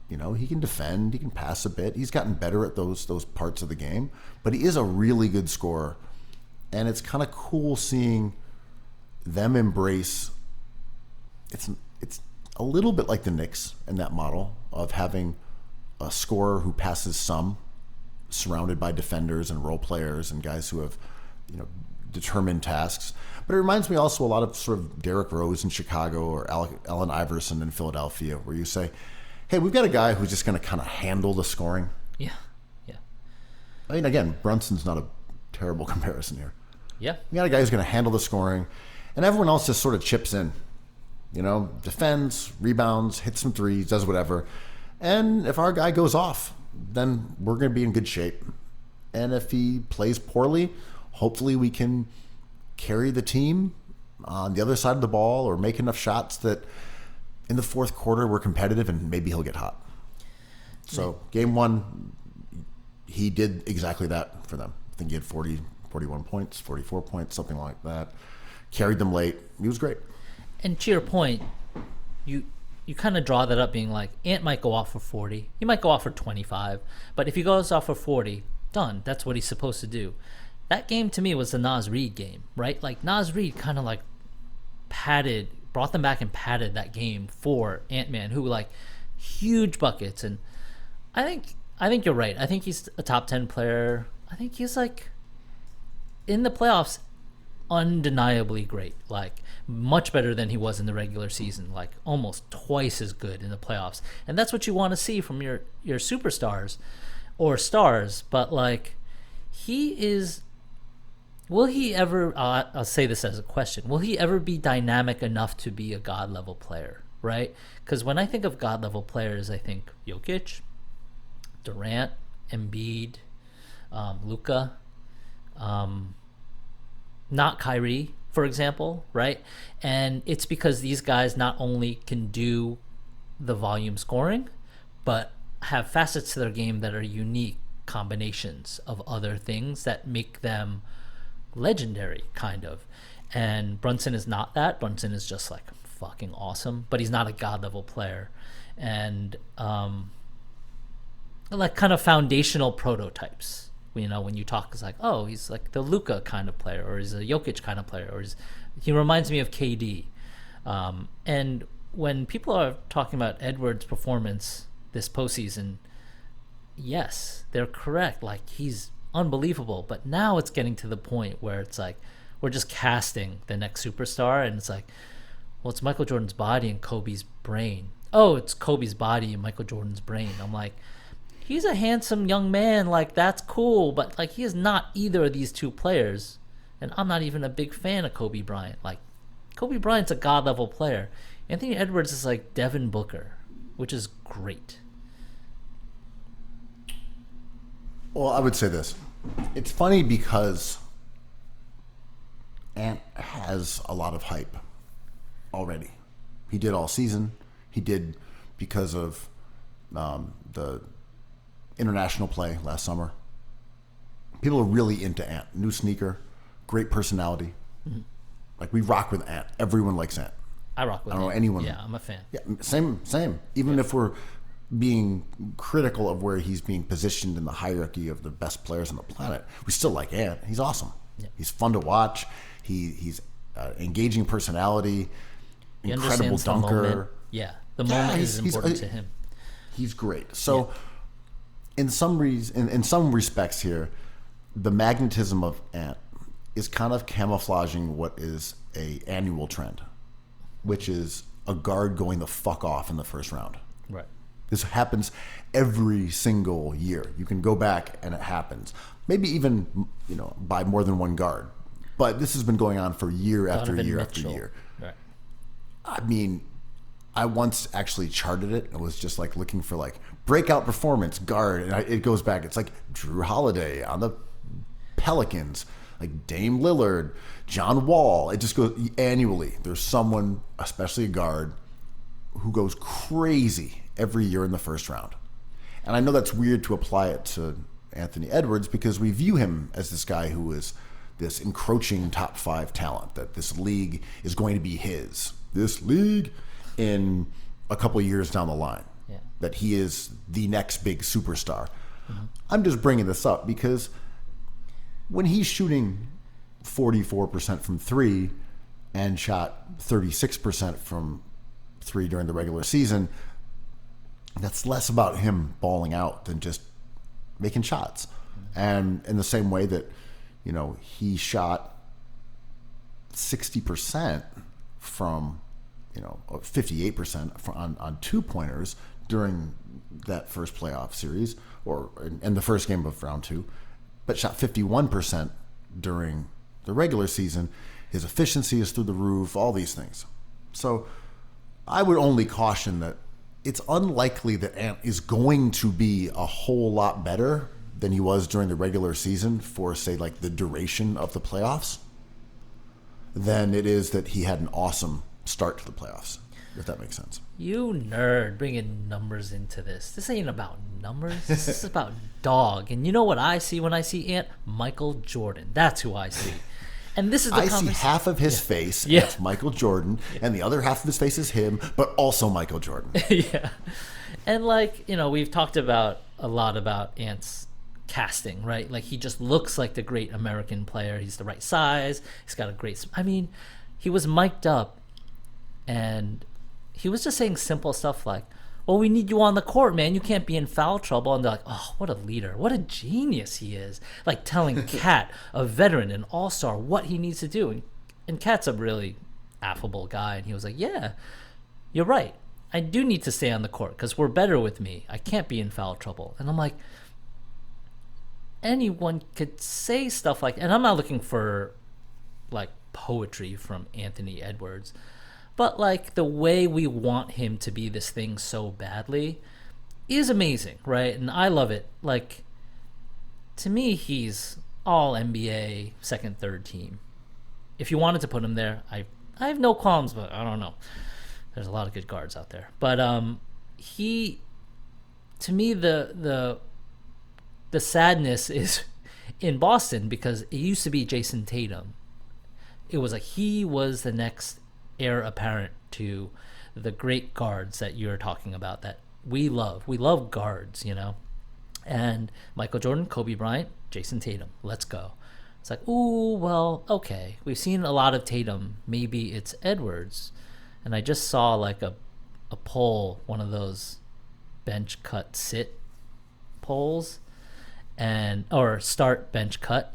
[SPEAKER 2] can defend, he can pass a bit. He's gotten better at those parts of the game, but he is a really good scorer. And it's kind of cool seeing them embrace. It's a little bit like the Knicks in that model of having a scorer who passes some, surrounded by defenders and role players and guys who have, determined tasks. But it reminds me also a lot of sort of Derrick Rose in Chicago or Allen Iverson in Philadelphia, where you say, hey, we've got a guy who's just going to kind of handle the scoring.
[SPEAKER 3] Yeah.
[SPEAKER 2] I mean, again, Brunson's not a terrible comparison here.
[SPEAKER 3] Yeah.
[SPEAKER 2] You got a guy who's going to handle the scoring, and everyone else just sort of chips in. Defends, rebounds, hits some threes, does whatever. And if our guy goes off, then we're going to be in good shape. And if he plays poorly, hopefully we can carry the team on the other side of the ball or make enough shots that in the fourth quarter we're competitive and maybe he'll get hot. So game 1, he did exactly that for them. I think he had 41 points, 44 points, something like that. Carried them late. He was great.
[SPEAKER 3] And to your point, you kind of draw that up being like, Ant might go off for 40. He might go off for 25. But if he goes off for 40, done. That's what he's supposed to do. That game to me was the Naz Reid game, right? Like Naz Reid kind of like brought them back and padded that game for Ant-Man, who like huge buckets. And I think you're right. I think he's a top 10 player. I think he's like in the playoffs, undeniably great, like much better than he was in the regular season, like almost twice as good in the playoffs. And that's what you want to see from your superstars or stars. But like, will he ever, I'll say this as a question, will he ever be dynamic enough to be a God level player, right? Because when I think of God level players, I think Jokic, Durant, Embiid, Luka, not Kyrie, for example, right? And it's because these guys not only can do the volume scoring, but have facets to their game that are unique combinations of other things that make them legendary, kind of. And Brunson is not that. Brunson is just like fucking awesome, but he's not a God level player. And like kind of foundational prototypes. When you talk, it's like, oh, he's like the Luka kind of player, or he's a Jokic kind of player, or he reminds me of KD. And when people are talking about Edwards' performance this postseason, yes, they're correct. Like, he's unbelievable. But now it's getting to the point where it's like we're just casting the next superstar, and it's like, well, it's Michael Jordan's body and Kobe's brain. Oh, it's Kobe's body and Michael Jordan's brain. I'm like, he's a handsome young man. Like, that's cool. But, like, he is not either of these two players. And I'm not even a big fan of Kobe Bryant. Like, Kobe Bryant's a god-level player. Anthony Edwards is like Devin Booker, which is great.
[SPEAKER 2] Well, I would say this. It's funny because Ant has a lot of hype already. He did all season. He did because of the international play last summer. People are really into Ant. New sneaker, great personality. Mm-hmm. Like, we rock with Ant. Everyone likes Ant.
[SPEAKER 3] I rock with
[SPEAKER 2] I don't
[SPEAKER 3] Ant.
[SPEAKER 2] know anyone.
[SPEAKER 3] Yeah, I'm a fan.
[SPEAKER 2] Yeah, same. Even if we're being critical of where he's being positioned in the hierarchy of the best players on the planet, we still like Ant. He's awesome. Yeah. He's fun to watch. He's engaging personality,
[SPEAKER 3] He
[SPEAKER 2] incredible
[SPEAKER 3] understands the
[SPEAKER 2] dunker.
[SPEAKER 3] moment. Yeah, the moment is important to him.
[SPEAKER 2] He's great. So, in some respects here, the magnetism of Ant is kind of camouflaging what is a annual trend, which is a guard going the fuck off in the first round.
[SPEAKER 3] Right.
[SPEAKER 2] This happens every single year. You can go back and it happens. Maybe even, by more than one guard. But this has been going on for year after year after year.
[SPEAKER 3] Right.
[SPEAKER 2] I mean, I once actually charted it. It was just like looking for like breakout performance guard, and it goes back. It's like Drew Holiday on the Pelicans, like Dame Lillard, John Wall. It just goes annually. There's someone, especially a guard, who goes crazy every year in the first round. And I know that's weird to apply it to Anthony Edwards because we view him as this guy who is this encroaching top 5 talent, that this league is going to be his. This league in a couple of years down the line. Yeah. That he is the next big superstar. Mm-hmm. I'm just bringing this up because when he's shooting 44% from 3 and shot 36% from 3 during the regular season, that's less about him balling out than just making shots. Mm-hmm. And in the same way that, he shot 60% from, 58% on 2-pointers during that first playoff series or in the first game of round 2, but shot 51% during the regular season. His efficiency is through the roof, all these things. So I would only caution that it's unlikely that Ant is going to be a whole lot better than he was during the regular season for, say, like the duration of the playoffs than it is that he had an awesome start to the playoffs, if that makes sense.
[SPEAKER 3] You nerd, bringing numbers into this. This ain't about numbers. This is about dog. And you know what I see when I see Ant? Michael Jordan. That's who I see. And this is the
[SPEAKER 2] I see half of his face, and that's Michael Jordan, and the other half of his face is him, but also Michael Jordan.
[SPEAKER 3] Yeah. And we've talked about a lot about Ant's casting, right? Like, he just looks like the great American player. He's the right size. He's got a great... he was mic'd up, and he was just saying simple stuff like, well, we need you on the court, man. You can't be in foul trouble. And they're like, oh, what a leader. What a genius he is. Like, telling Cat, a veteran, an all-star, what he needs to do. And Cat's a really affable guy. And he was like, yeah, you're right. I do need to stay on the court because we're better with me. I can't be in foul trouble. And I'm like, anyone could say stuff like, and I'm not looking for, like, poetry from Anthony Edwards, but like the way we want him to be this thing so badly is amazing, right? And I love it. Like, to me, he's all NBA second, third team. If you wanted to put him there, I have no qualms, but I don't know. There's a lot of good guards out there. But he, to me, the sadness is in Boston because it used to be Jason Tatum. It was like he was the next heir apparent to the great guards that you're talking about that we love. We love guards, And Michael Jordan, Kobe Bryant, Jason Tatum. Let's go. It's like, ooh, well, okay. We've seen a lot of Tatum. Maybe it's Edwards. And I just saw like a poll, one of those bench cut sit polls, or start bench cut.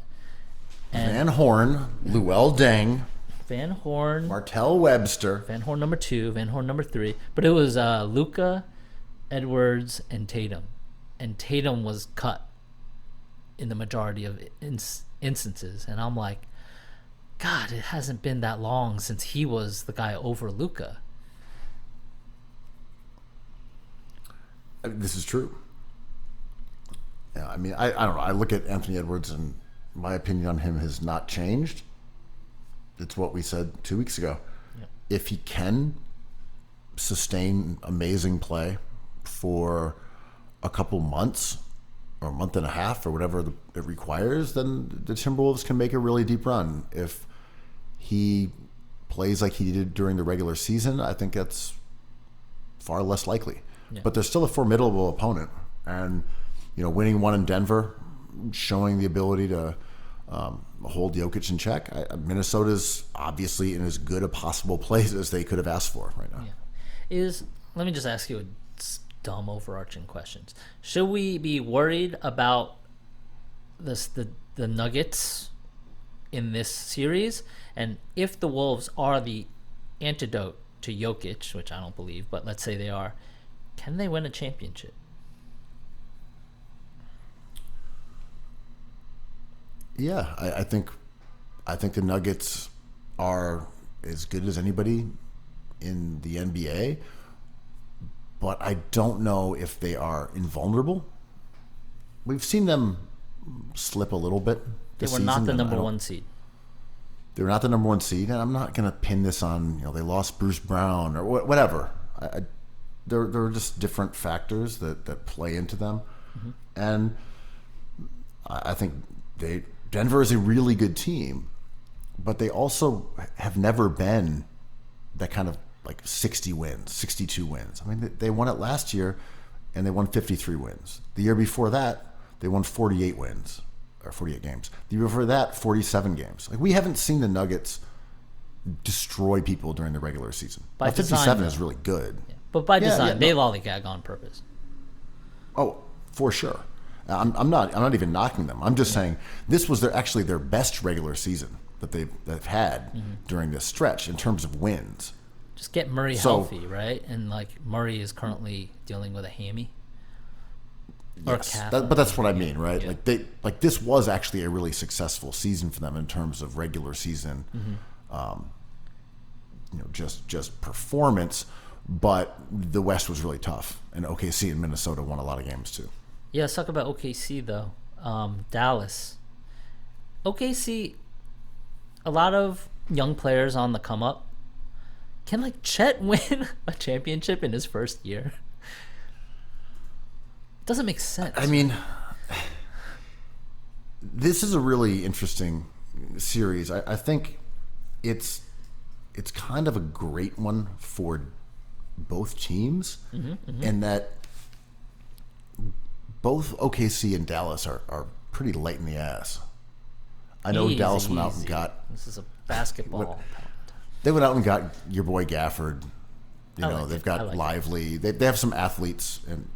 [SPEAKER 3] And
[SPEAKER 2] Van Horn, Luol Deng,
[SPEAKER 3] Van Horn,
[SPEAKER 2] Martell Webster,
[SPEAKER 3] Van Horn number 2, Van Horn number 3, but it was Luka, Edwards, and Tatum. and Tatum was cut in the majority of instances, and I'm like, God, it hasn't been that long since he was the guy over Luka.
[SPEAKER 2] This is true. Yeah, I mean, I don't know. I look at Anthony Edwards, and my opinion on him has not changed. It's what we said 2 weeks ago.
[SPEAKER 3] Yeah.
[SPEAKER 2] If he can sustain amazing play for a couple months or a month and a half or whatever it requires, then the Timberwolves can make a really deep run. If he plays like he did during the regular season, I think that's far less likely.
[SPEAKER 3] Yeah.
[SPEAKER 2] But they're still a formidable opponent. And, winning one in Denver, showing the ability to hold Jokic in check. Minnesota's obviously in as good a possible place as they could have asked for right now.
[SPEAKER 3] Yeah. Let me just ask you a dumb overarching questions. Should we be worried about the Nuggets in this series? And if the Wolves are the antidote to Jokic, which I don't believe, but let's say they are, can they win a championship?
[SPEAKER 2] Yeah, I think the Nuggets are as good as anybody in the NBA, but I don't know if they are invulnerable. We've seen them slip a little bit this season.
[SPEAKER 3] They were not the number one seed.
[SPEAKER 2] They were not the number one seed, and I'm not going to pin this on they lost Bruce Brown or whatever. There are just different factors that play into them, and I think Denver is a really good team, but they also have never been that kind of like 60 wins, 62 wins. I mean, they won it last year, and they won 53 wins. The year before that, they won 48 wins, or 48 games. The year before that, 47 games. Like, we haven't seen the Nuggets destroy people during the regular season.
[SPEAKER 3] By
[SPEAKER 2] now, 57
[SPEAKER 3] design,
[SPEAKER 2] is really good.
[SPEAKER 3] Yeah. But by design, they lollygag on purpose.
[SPEAKER 2] Oh, for sure. I'm not even knocking them. I'm just saying this was actually their best regular season that they've had during this stretch in terms of wins.
[SPEAKER 3] Just get Murray healthy, right? And Murray is currently dealing with a hammy or calf.
[SPEAKER 2] But that's what I mean, right?
[SPEAKER 3] Yeah.
[SPEAKER 2] This was actually a really successful season for them in terms of regular season, just performance. But the West was really tough, and OKC and Minnesota won a lot of games too.
[SPEAKER 3] Yeah, let's talk about OKC though. Dallas. OKC, a lot of young players on the come up. Can Chet win a championship in his first year? It doesn't make sense.
[SPEAKER 2] I mean, this is a really interesting series. I think it's kind of a great one for both teams, and that both OKC and Dallas are pretty light in the ass. I know Dallas went out and got...
[SPEAKER 3] This is a basketball.
[SPEAKER 2] They went out and got your boy Gafford. They've got Lively. They have some athletes and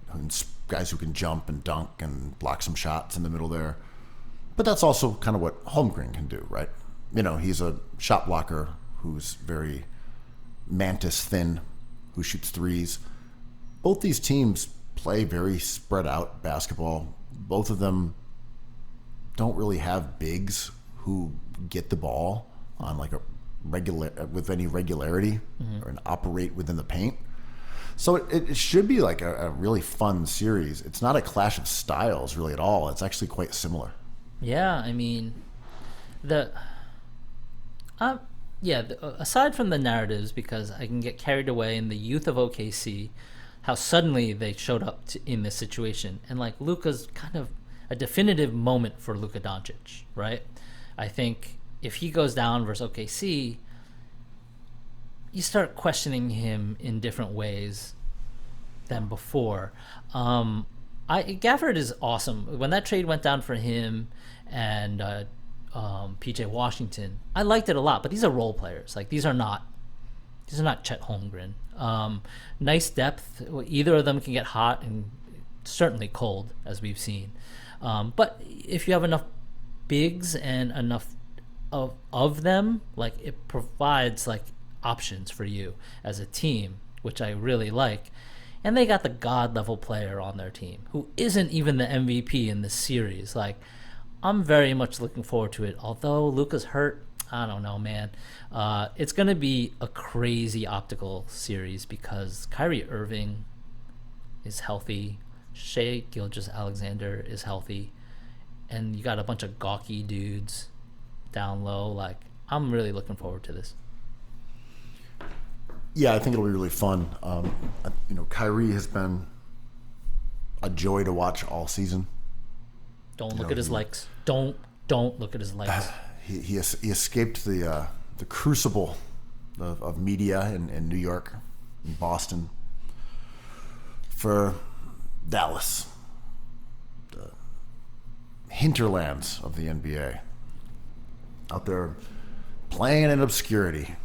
[SPEAKER 2] guys who can jump and dunk and block some shots in the middle there. But that's also kind of what Holmgren can do, right? He's a shot blocker who's very mantis thin, who shoots threes. Both these teams play very spread out basketball. Both of them don't really have bigs who get the ball on with any regularity or operate within the paint. So it should be a really fun series. It's not a clash of styles really at all. It's actually quite similar.
[SPEAKER 3] Yeah, I mean, aside from the narratives, because I can get carried away in the youth of OKC, how suddenly they showed up in this situation, and Luka's kind of a definitive moment for Luka Doncic, right? I think if he goes down versus OKC, you start questioning him in different ways than before. Gafford is awesome. When that trade went down for him and PJ Washington, I liked it a lot. But these are role players. These are not Chet Holmgren. Nice depth. Either of them can get hot and certainly cold, as we've seen. But if you have enough bigs and enough of them, it provides options for you as a team, which I really like. And they got the god level player on their team who isn't even the MVP in this series. Like, I'm very much looking forward to it. Although Luka's hurt, I don't know, man. It's going to be a crazy optical series because Kyrie Irving is healthy. Shai Gilgeous-Alexander is healthy. And you got a bunch of gawky dudes down low. Like, I'm really looking forward to this.
[SPEAKER 2] Yeah, I think it'll be really fun. Kyrie has been a joy to watch all season.
[SPEAKER 3] Don't look at his legs. Don't look at his legs.
[SPEAKER 2] He escaped the crucible of media in New York, in Boston, for Dallas, the hinterlands of the NBA, out there playing in obscurity.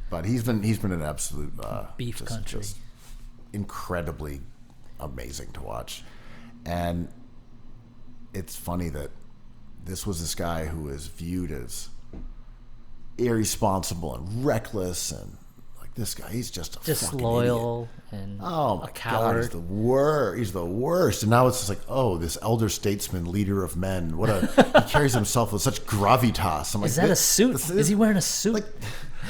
[SPEAKER 2] But he's been an absolute
[SPEAKER 3] Beef country.
[SPEAKER 2] just incredibly amazing to watch, and it's funny that this was this guy who was viewed as irresponsible and reckless, and like this guy, he's just a fucking
[SPEAKER 3] Disloyal
[SPEAKER 2] idiot.
[SPEAKER 3] and
[SPEAKER 2] Oh my
[SPEAKER 3] a coward.
[SPEAKER 2] God, he's the worst. He's the worst. And now it's just like, oh, this elder statesman, leader of men. He carries himself with such gravitas. I'm like,
[SPEAKER 3] Is that a suit? Is he wearing a suit?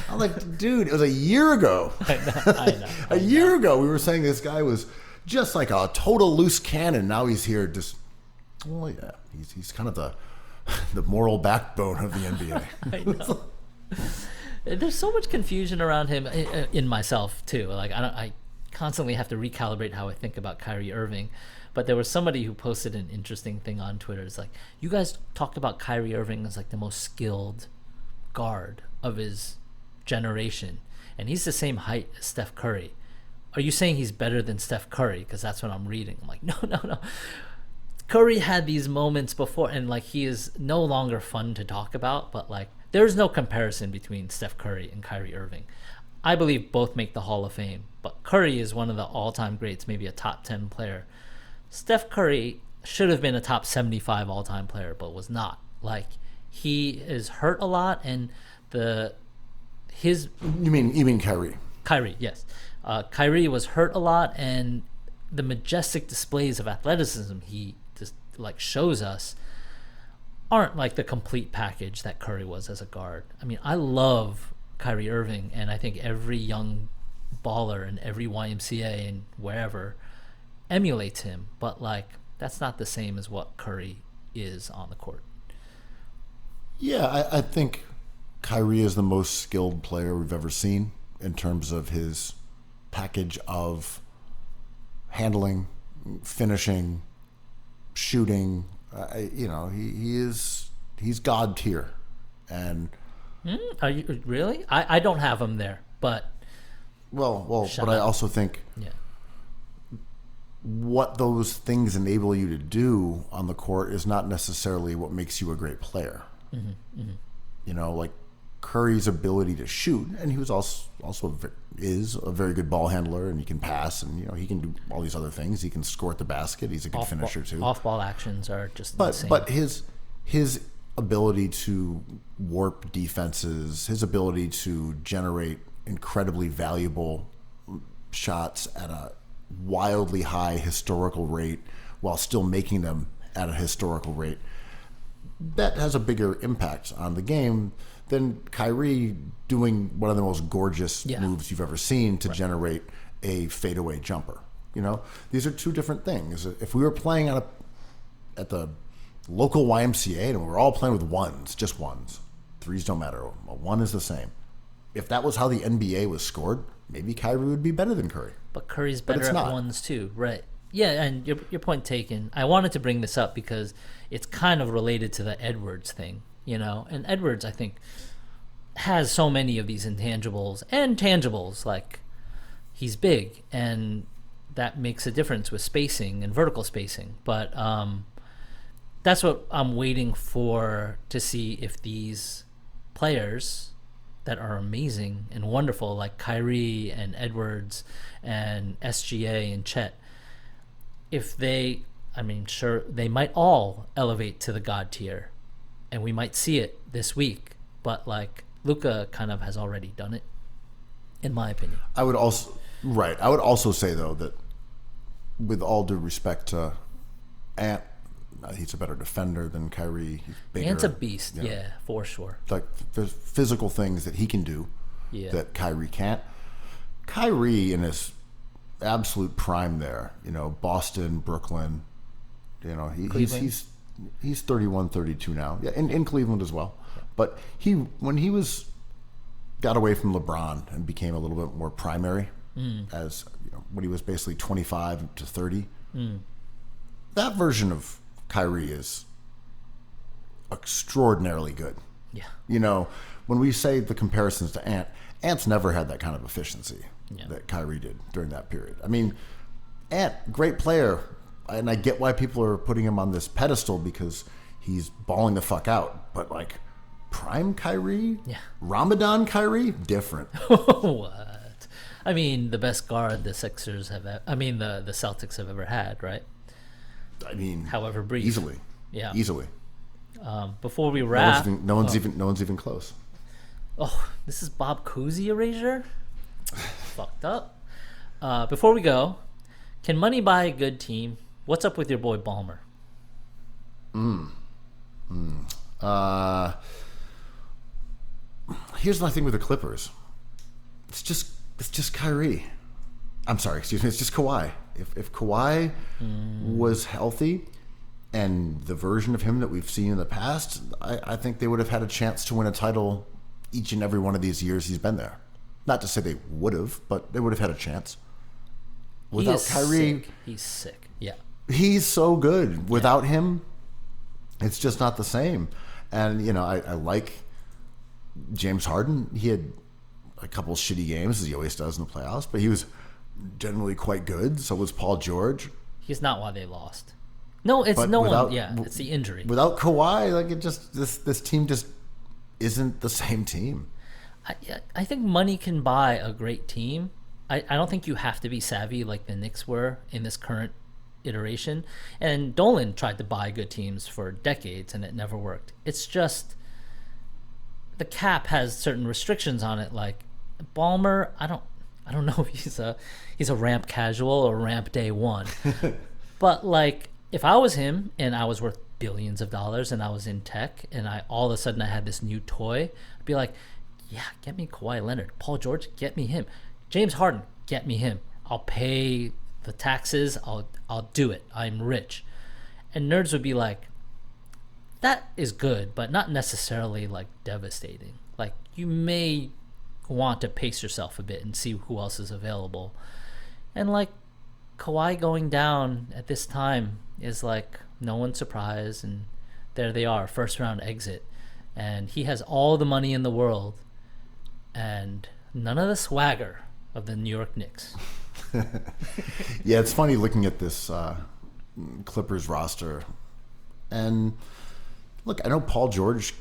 [SPEAKER 2] I'm like, dude, it was a year ago.
[SPEAKER 3] I know.
[SPEAKER 2] A year ago, we were saying this guy was just like a total loose cannon. Now he's here just, well, yeah, he's kind of the moral backbone of the NBA.
[SPEAKER 3] I know. There's so much confusion around him in myself too. Like I constantly have to recalibrate how I think about Kyrie Irving. But there was somebody who posted an interesting thing on Twitter. It's like, you guys talked about Kyrie Irving as like the most skilled guard of his generation, and he's the same height as Steph Curry. Are you saying he's better than Steph Curry? Because that's what I'm reading. I'm like, no. Curry had these moments before, and like he is no longer fun to talk about, but like there's no comparison between Steph Curry and Kyrie Irving. I believe both make the Hall of Fame, but Curry is one of the all-time greats, maybe a top 10 player. Steph Curry should have been a top 75 all-time player, but was not. Like, he is hurt a lot, and
[SPEAKER 2] You mean Kyrie?
[SPEAKER 3] Kyrie, yes. Kyrie was hurt a lot, and the majestic displays of athleticism he just like shows us aren't like the complete package that Curry was as a guard. I mean, I love Kyrie Irving, and I think every young baller and every YMCA and wherever emulates him, but like that's not the same as what Curry is on the court.
[SPEAKER 2] Yeah, I think Kyrie is the most skilled player we've ever seen in terms of his package of handling, finishing, shooting. He's God tier, and
[SPEAKER 3] Are you really? I don't have him there, but
[SPEAKER 2] but I also think
[SPEAKER 3] yeah.
[SPEAKER 2] what those things enable you to do on the court is not necessarily what makes you a great player. Like Curry's ability to shoot, and he was also is a very good ball handler, and he can pass, and he can do all these other things. He can score at the basket. He's a good finisher too.
[SPEAKER 3] Off-ball actions are just
[SPEAKER 2] But
[SPEAKER 3] insane.
[SPEAKER 2] but his ability to warp defenses, his ability to generate incredibly valuable shots at a wildly high historical rate while still making them at a historical rate, that has a bigger impact on the game than Kyrie doing one of the most gorgeous moves you've ever seen to generate a fadeaway jumper. These are two different things. If we were playing at the local YMCA and we're all playing with ones, just ones, threes don't matter. One is the same. If that was how the NBA was scored, maybe Kyrie would be better than Curry.
[SPEAKER 3] But Curry's better
[SPEAKER 2] it's
[SPEAKER 3] at
[SPEAKER 2] not.
[SPEAKER 3] ones too, right? Yeah, and your point taken. I wanted to bring this up because it's kind of related to the Edwards thing, And Edwards, I think, has so many of these intangibles and tangibles. Like, he's big, and that makes a difference with spacing and vertical spacing. But that's what I'm waiting for, to see if these players that are amazing and wonderful, like Kyrie and Edwards and SGA and Chet, if they, sure, they might all elevate to the God tier, and we might see it this week, but like Luka kind of has already done it, in my opinion.
[SPEAKER 2] I would also say though that with all due respect to Ant, he's a better defender than Kyrie. He's bigger.
[SPEAKER 3] Ant's a beast,
[SPEAKER 2] you know.
[SPEAKER 3] yeah, for sure.
[SPEAKER 2] Like there's physical things that he can do
[SPEAKER 3] Yeah.
[SPEAKER 2] that Kyrie can't. Kyrie in his absolute prime there, Boston, Brooklyn, he's 31, 32 now. Yeah, in Cleveland as well. But when he got away from LeBron and became a little bit more primary as when he was basically 25 to 30. That version of Kyrie is extraordinarily good.
[SPEAKER 3] Yeah.
[SPEAKER 2] When we say the comparisons to Ant's never had that kind of efficiency
[SPEAKER 3] Yeah.
[SPEAKER 2] that Kyrie did during that period. I mean, Ant, great player, and I get why people are putting him on this pedestal because he's balling the fuck out. But like prime Kyrie,
[SPEAKER 3] Yeah.
[SPEAKER 2] Ramadan Kyrie, different.
[SPEAKER 3] What? I mean, the best guard the Sixers have. The Celtics have ever had, right?
[SPEAKER 2] I mean,
[SPEAKER 3] However brief.
[SPEAKER 2] easily,
[SPEAKER 3] Yeah.
[SPEAKER 2] easily.
[SPEAKER 3] Before we wrap,
[SPEAKER 2] No one's even close.
[SPEAKER 3] oh, this is Bob Cousy erasure. Fucked up. Before we go, can money buy a good team? What's up with your boy Ballmer?
[SPEAKER 2] Here's my thing with the Clippers. It's just Kyrie. I'm sorry, excuse me. It's just Kawhi. If Kawhi was healthy and the version of him that we've seen in the past, I think they would have had a chance to win a title each and every one of these years he's been there. Not to say they would have, but they would have had a chance. Without
[SPEAKER 3] He is
[SPEAKER 2] Kyrie,
[SPEAKER 3] sick. He's sick. Yeah.
[SPEAKER 2] he's so good. Without him, it's just not the same. And, I like James Harden. He had a couple shitty games, as he always does in the playoffs, but he was generally quite good. So was Paul George.
[SPEAKER 3] He's not why they lost. No, it's
[SPEAKER 2] But
[SPEAKER 3] no
[SPEAKER 2] without-
[SPEAKER 3] one. Yeah, it's the injury.
[SPEAKER 2] Without Kawhi, this team just isn't the same team.
[SPEAKER 3] I think money can buy a great team. I don't think you have to be savvy like the Knicks were in this current iteration. And Dolan tried to buy good teams for decades and it never worked. It's just the cap has certain restrictions on it. Like Ballmer, I don't know if he's a ramp casual or ramp day one. But like if I was him and I was worth billions of dollars and I was in tech and I all of a sudden I had this new toy, I'd be like, yeah, get me Kawhi Leonard. Paul George, get me him. James Harden, get me him. I'll pay the taxes. I'll do it. I'm rich. And nerds would be like, that is good, but not necessarily like devastating. Like you may want to pace yourself a bit and see who else is available. And like Kawhi going down at this time is like no one's surprised, and there they are, first round exit. And he has all the money in the world and none of the swagger of the New York Knicks.
[SPEAKER 2] Yeah, it's funny looking at this Clippers roster. And look, I know Paul George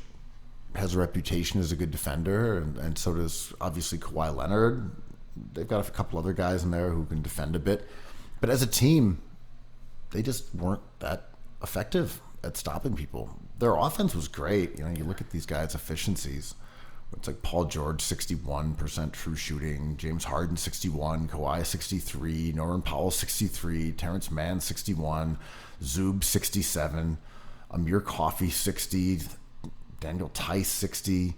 [SPEAKER 2] has a reputation as a good defender, and so does obviously Kawhi Leonard. They've got a couple other guys in there who can defend a bit. But as a team, they just weren't that effective at stopping people. Their offense was great. You look at these guys' efficiencies. It's like Paul George, 61% true shooting. James Harden, 61. Kawhi, 63. Norman Powell, 63. Terrence Mann, 61. Zub, 67. Amir Coffey, 60. Daniel Tice, 60.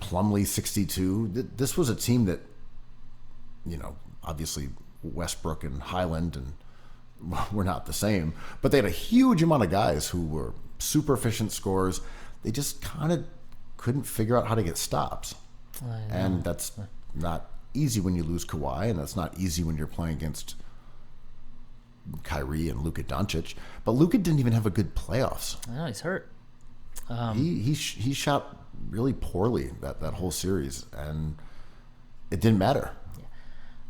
[SPEAKER 2] Plumlee, 62. This was a team that, obviously Westbrook and Highland and were not the same, but they had a huge amount of guys who were super efficient scorers. They just kind of couldn't figure out how to get stops. And that's not easy when you lose Kawhi, and that's not easy when you're playing against Kyrie and Luka Doncic. But Luka didn't even have a good playoffs.
[SPEAKER 3] I know he's hurt.
[SPEAKER 2] He shot really poorly that whole series, and it didn't matter.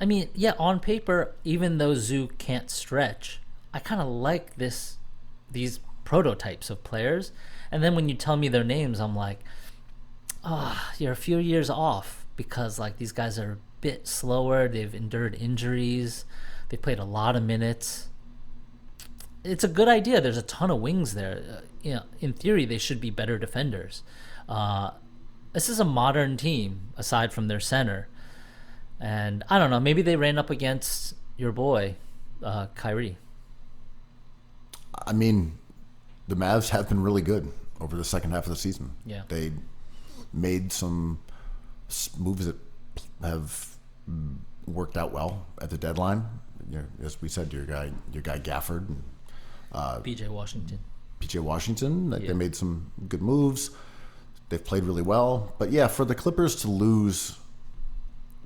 [SPEAKER 3] I mean, yeah, on paper, even though Zoo can't stretch, I kind of like these prototypes of players. And then when you tell me their names, I'm like, you're a few years off because like these guys are a bit slower. They've endured injuries. They played a lot of minutes. It's a good idea. There's a ton of wings there. In theory, they should be better defenders. This is a modern team aside from their center. And I don't know, maybe they ran up against your boy Kyrie?
[SPEAKER 2] I mean, the Mavs have been really good over the second half of the season.
[SPEAKER 3] Yeah.
[SPEAKER 2] They made some moves that have worked out well at the deadline. As we said, your guy Gafford, and
[SPEAKER 3] PJ Washington.
[SPEAKER 2] PJ Washington.
[SPEAKER 3] Yeah.
[SPEAKER 2] They made some good moves. They've played really well. But yeah, for the Clippers to lose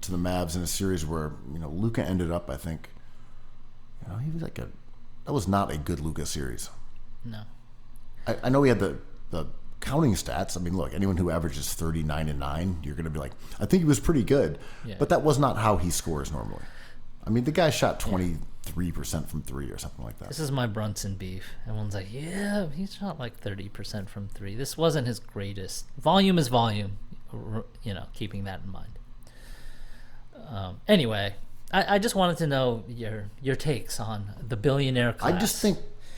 [SPEAKER 2] to the Mavs in a series where Luka ended up, I think, he was that was not a good Luka series.
[SPEAKER 3] No.
[SPEAKER 2] I know he had the counting stats. I mean, look, anyone who averages 39 and 9, you're going to be like, I think he was pretty good.
[SPEAKER 3] Yeah.
[SPEAKER 2] But that was not how he scores normally. I mean, the guy shot 23% from 3 or something like that.
[SPEAKER 3] This is my Brunson beef. Everyone's like, yeah, he shot like 30% from 3. This wasn't his greatest. Volume is volume, keeping that in mind. Anyway, I just wanted to know your takes on the billionaire class.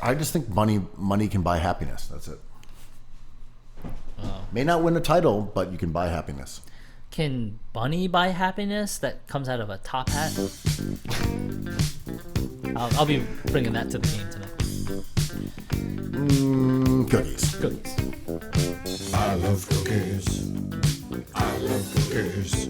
[SPEAKER 2] I just think money can buy happiness. That's it. May not win a title, but you can buy happiness.
[SPEAKER 3] Can Bunny buy happiness that comes out of a top hat? I'll be bringing that to the game tonight.
[SPEAKER 2] Cookies.
[SPEAKER 3] Cookies.
[SPEAKER 1] I love cookies. I love cookies.